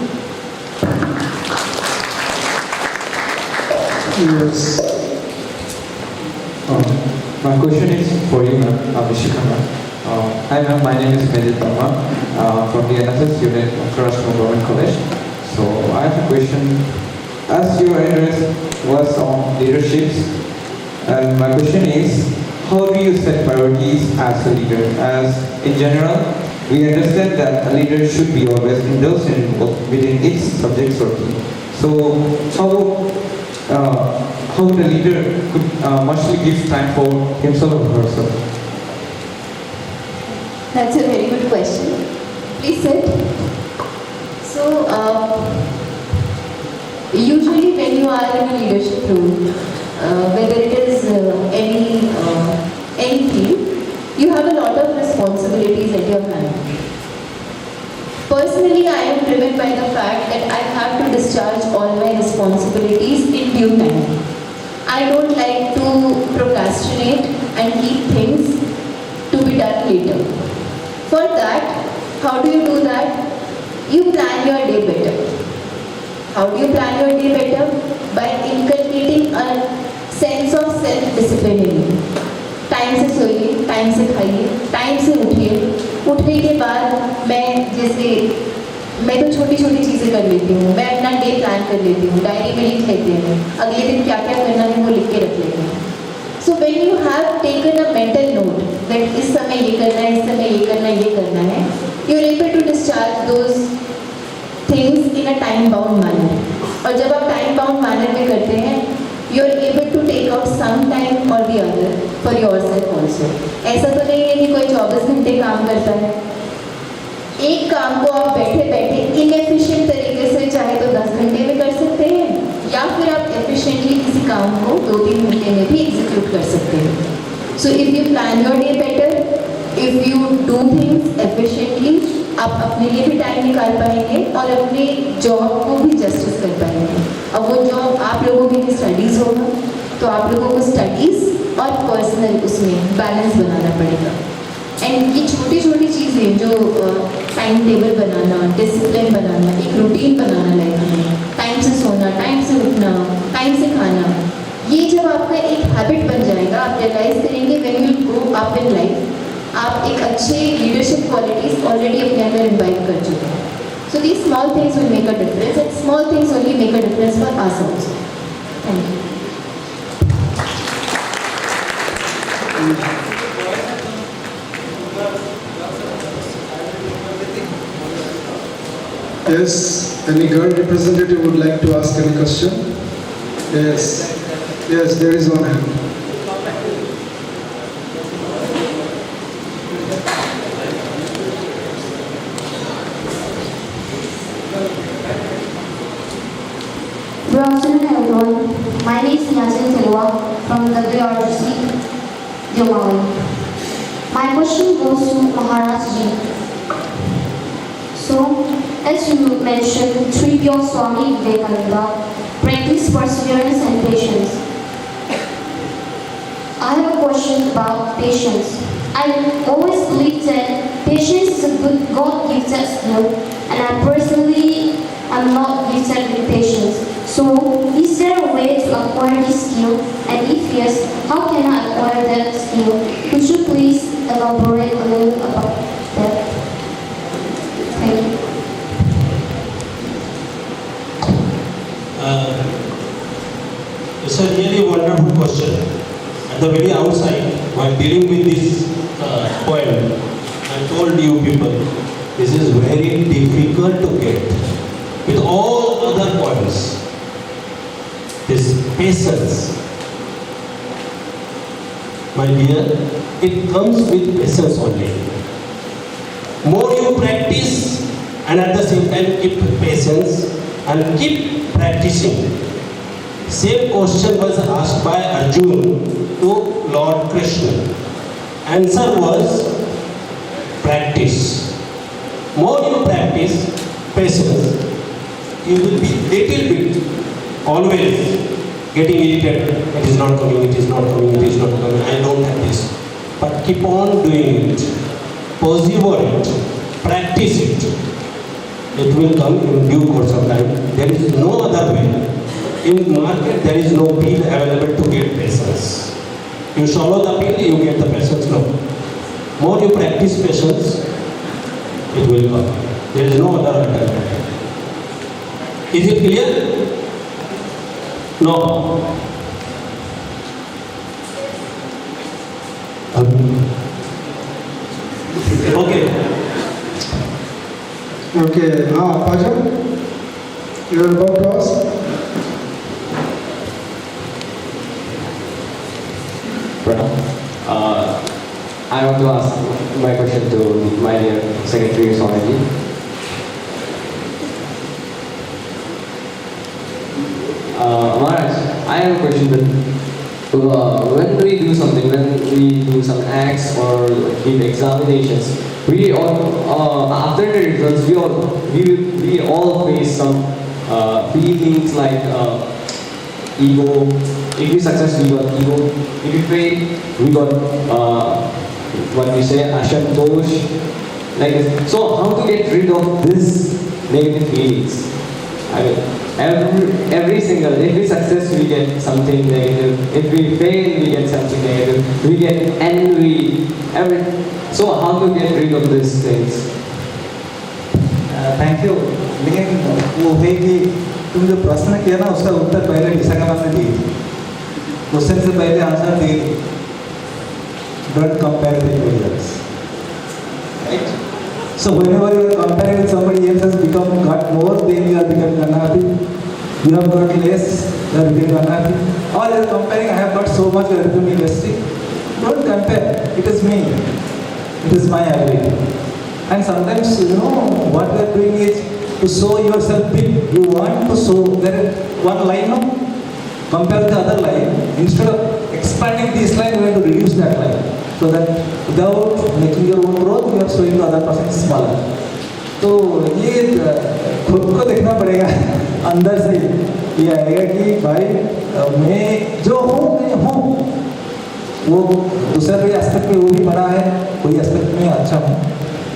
Yes. My question is for you, ma'am, Abhishek ma'am. Hi ma'am, my name is Medit Dhamma from the NSS unit of Ramakrishna Government College. So I have a question. As your address was on leaderships, and my question is, how do you set priorities as a leader? As in general, we understand that a leader should be always indulged and involved within its subjects or team. So how the leader could mostly give time for himself or herself? That's a very good question. Please sit. So, usually when you are in a leadership role, whether it is any field, you have a lot of responsibilities at your hand. Personally, I am driven by the fact that I have to discharge all my responsibilities in due time. I don't like to procrastinate and keep things to be done later. For that, how do you do that? You plan your day better. How do you plan your day better? By inculcating a sense of self-discipline in you. Time से सोइए, time से खाइए, time से उठिए. उठने के बाद मैं तो छोटी छोटी चीज़ें कर लेती हूँ. मैं अपना डे प्लान कर लेती हूँ, डायरी में लिख लेती हूँ, अगले दिन क्या क्या करना है वो लिख के रख लेती हूँ. So when you have taken a mental note that इस समय ये करना है, इस समय ये करना है, you are able to discharge those in a time bound manner. और जब आप टाइम बाउंड मैनर में करते हैं, you are able to take out some time और the other for yourself also. ऐसा तो नहीं है कि कोई 24 घंटे काम करता है। एक काम को आप बैठे बैठे इनएफिशिएंट तरीके से चाहे तो 10 घंटे में कर सकते हैं, या फिर आप एफिशिएंटली किसी काम को 2-3 घंटे में भी एग्जीक्यूट कर सकते हैं। So if you plan your day better, if you do things efficiently, आप अपने लिए भी टाइम निकाल पाएंगे और अपने जॉब को भी जस्टिस कर पाएंगे। अब वो जॉब आप लोगों के लिए स्टडीज़ होगा, तो आप लोगों को स्टडीज़ और पर्सनल उसमें बैलेंस बनाना पड़ेगा। एंड ये छोटी छोटी चीज़ें जो टाइम टेबल बनाना, डिसिप्लिन बनाना, एक रूटीन बनाना लाइफ में, टाइम से सोना, टाइम से उठना, टाइम से खाना, ये जब आपका एक हैबिट बन जाएगा, आप रियलाइज़ करेंगे when you grow up in life, आप एक अच्छे लीडरशिप क्वालिटीज़ ऑलरेडी अपने अंदर इन्वाइट कर चुके हैं। So these small things will make a difference, and small things only make a difference for us also. Thank you. Yes, any girl representative would like to ask any question? Yes, yes, there is one hand. Good afternoon, everyone. My name is Yasin Telwa from WRGC, Jomali. My question goes to Maharaj Ji. So, as you mentioned, three pure Swami Vivekananda, practice perseverance and patience. I have a question about patience. I always believe that patience is a good God-gifted skill, and I personally am not gifted with patience. So, is there a way to acquire this skill? And if yes, how can I acquire that skill? Could you please elaborate a little about that? Thank you. It's a really wonderful question. At the very outside, while dealing with this poem, I told you people, this is very difficult to get. With all other poems, this patience, my dear, it comes with patience only. More you practice, and at the same time keep patience and keep practicing. Same question was asked by Arjun to Lord Krishna. Answer was practice. More you practice patience, you will be little bit always getting irritated. It is not coming, it is not coming, it is not coming. I don't have this. But keep on doing it. Persevere it. Practice it. It will come in due course of time. There is no other way. In market, there is no pill available to get patience. You swallow the pill, you get the patience. No. More you practice patience, it will come. There is no other alternative. Is it clear? No. Okay. Okay, Pajan, you are about to ask? I want to ask my question to my dear Secretary Swamiji. Maharaj, I have a question that when we do something, when we do some acts or give examinations, we all after the results we all face some feelings like ego. If we success, we got ego. If we fail, we got what we say ashantosh. Like this. So how to get rid of this negative feelings? I mean, every single, if we success, we get something negative. If we fail, we get something negative. We get angry. So how to get rid of these things? Thank you. लेकिन वो है कि तुम जो प्रश्न किया ना उसका उत्तर पहले विशाखा ने दी। क्वेश्चन से पहले answer the. Don't compare with others, right? So whenever you are comparing with somebody else has got more, then you are becoming unhappy. You have got less, you are becoming unhappy. Or you are comparing, I have got so much, you are becoming egoistic. Don't compare. It is me. It is my ability. And sometimes, what we are doing is to show yourself big. You want to show, there is one line, no? Compare the other line. Instead of expanding this line, you have to reduce that line. So that without making your own growth, you are showing the other person smaller. तो ये खुद को देखना पड़ेगा अंदर से, ये आएगा कि भाई मैं जो हूँ मैं हूँ, वो दूसरे कोई एस्पेक्ट में वो भी बड़ा है, कोई एस्पेक्ट में अच्छा हूँ.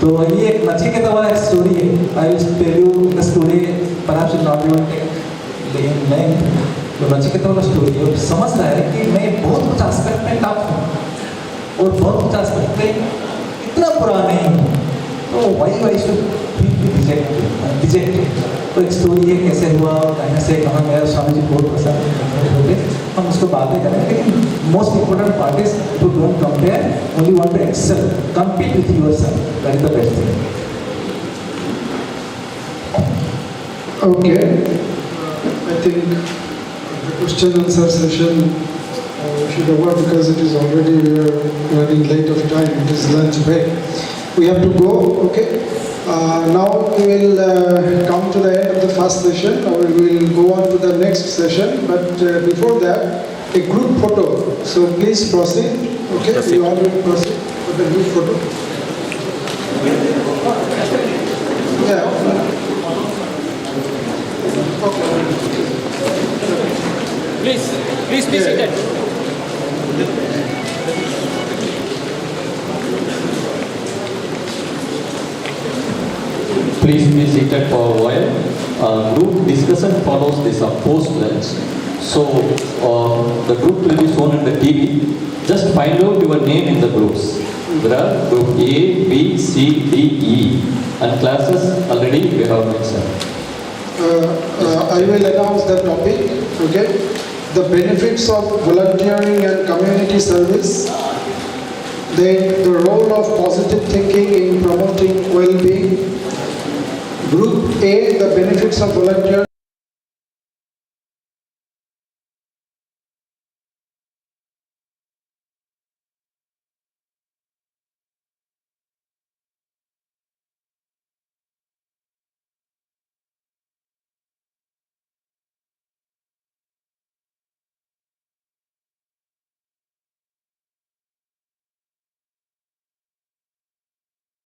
तो ये एक नचिकेता वाला एक स्टोरी है. I will tell you the story, perhaps it not your length. तो नचिकेता वाला स्टोरी है, समझ रहा है कि मैं बहुत कुछ एस्पेक्ट में टफ हूँ और बहुत कुछ एस्पेक्ट में इतना बुरा नहीं हूँ, तो वाई शुड डिजेक्टेड. तो एक स्टोरी है कैसे हुआ, कहने से कहाँ गया. स्वामी जी बहुत पसंद होते, हम उसको बाद में करेंगे. लेकिन most important part is to don't compare, only want to excel, compete with yourself. That is the best thing. Okay, I think the question and answer session should over because it is already we are running late of time. It is lunch break. We have to go. Okay. Now we will come to the end of the first session. Now we will go on to the next session. But before that, a group photo. So please proceed. Okay. We all will proceed with the group photo. Yeah. Please be seated. Please be seated for a while. Group discussion follows this post-lunch. So the group will be shown in the TV. Just find out your name in the groups. There are group A, B, C, D, E, and classes already we have mentioned. I will announce the topic. Okay, the benefits of volunteering and community service. Then the role of positive thinking in promoting well-being. Group A, the benefits of volunteering.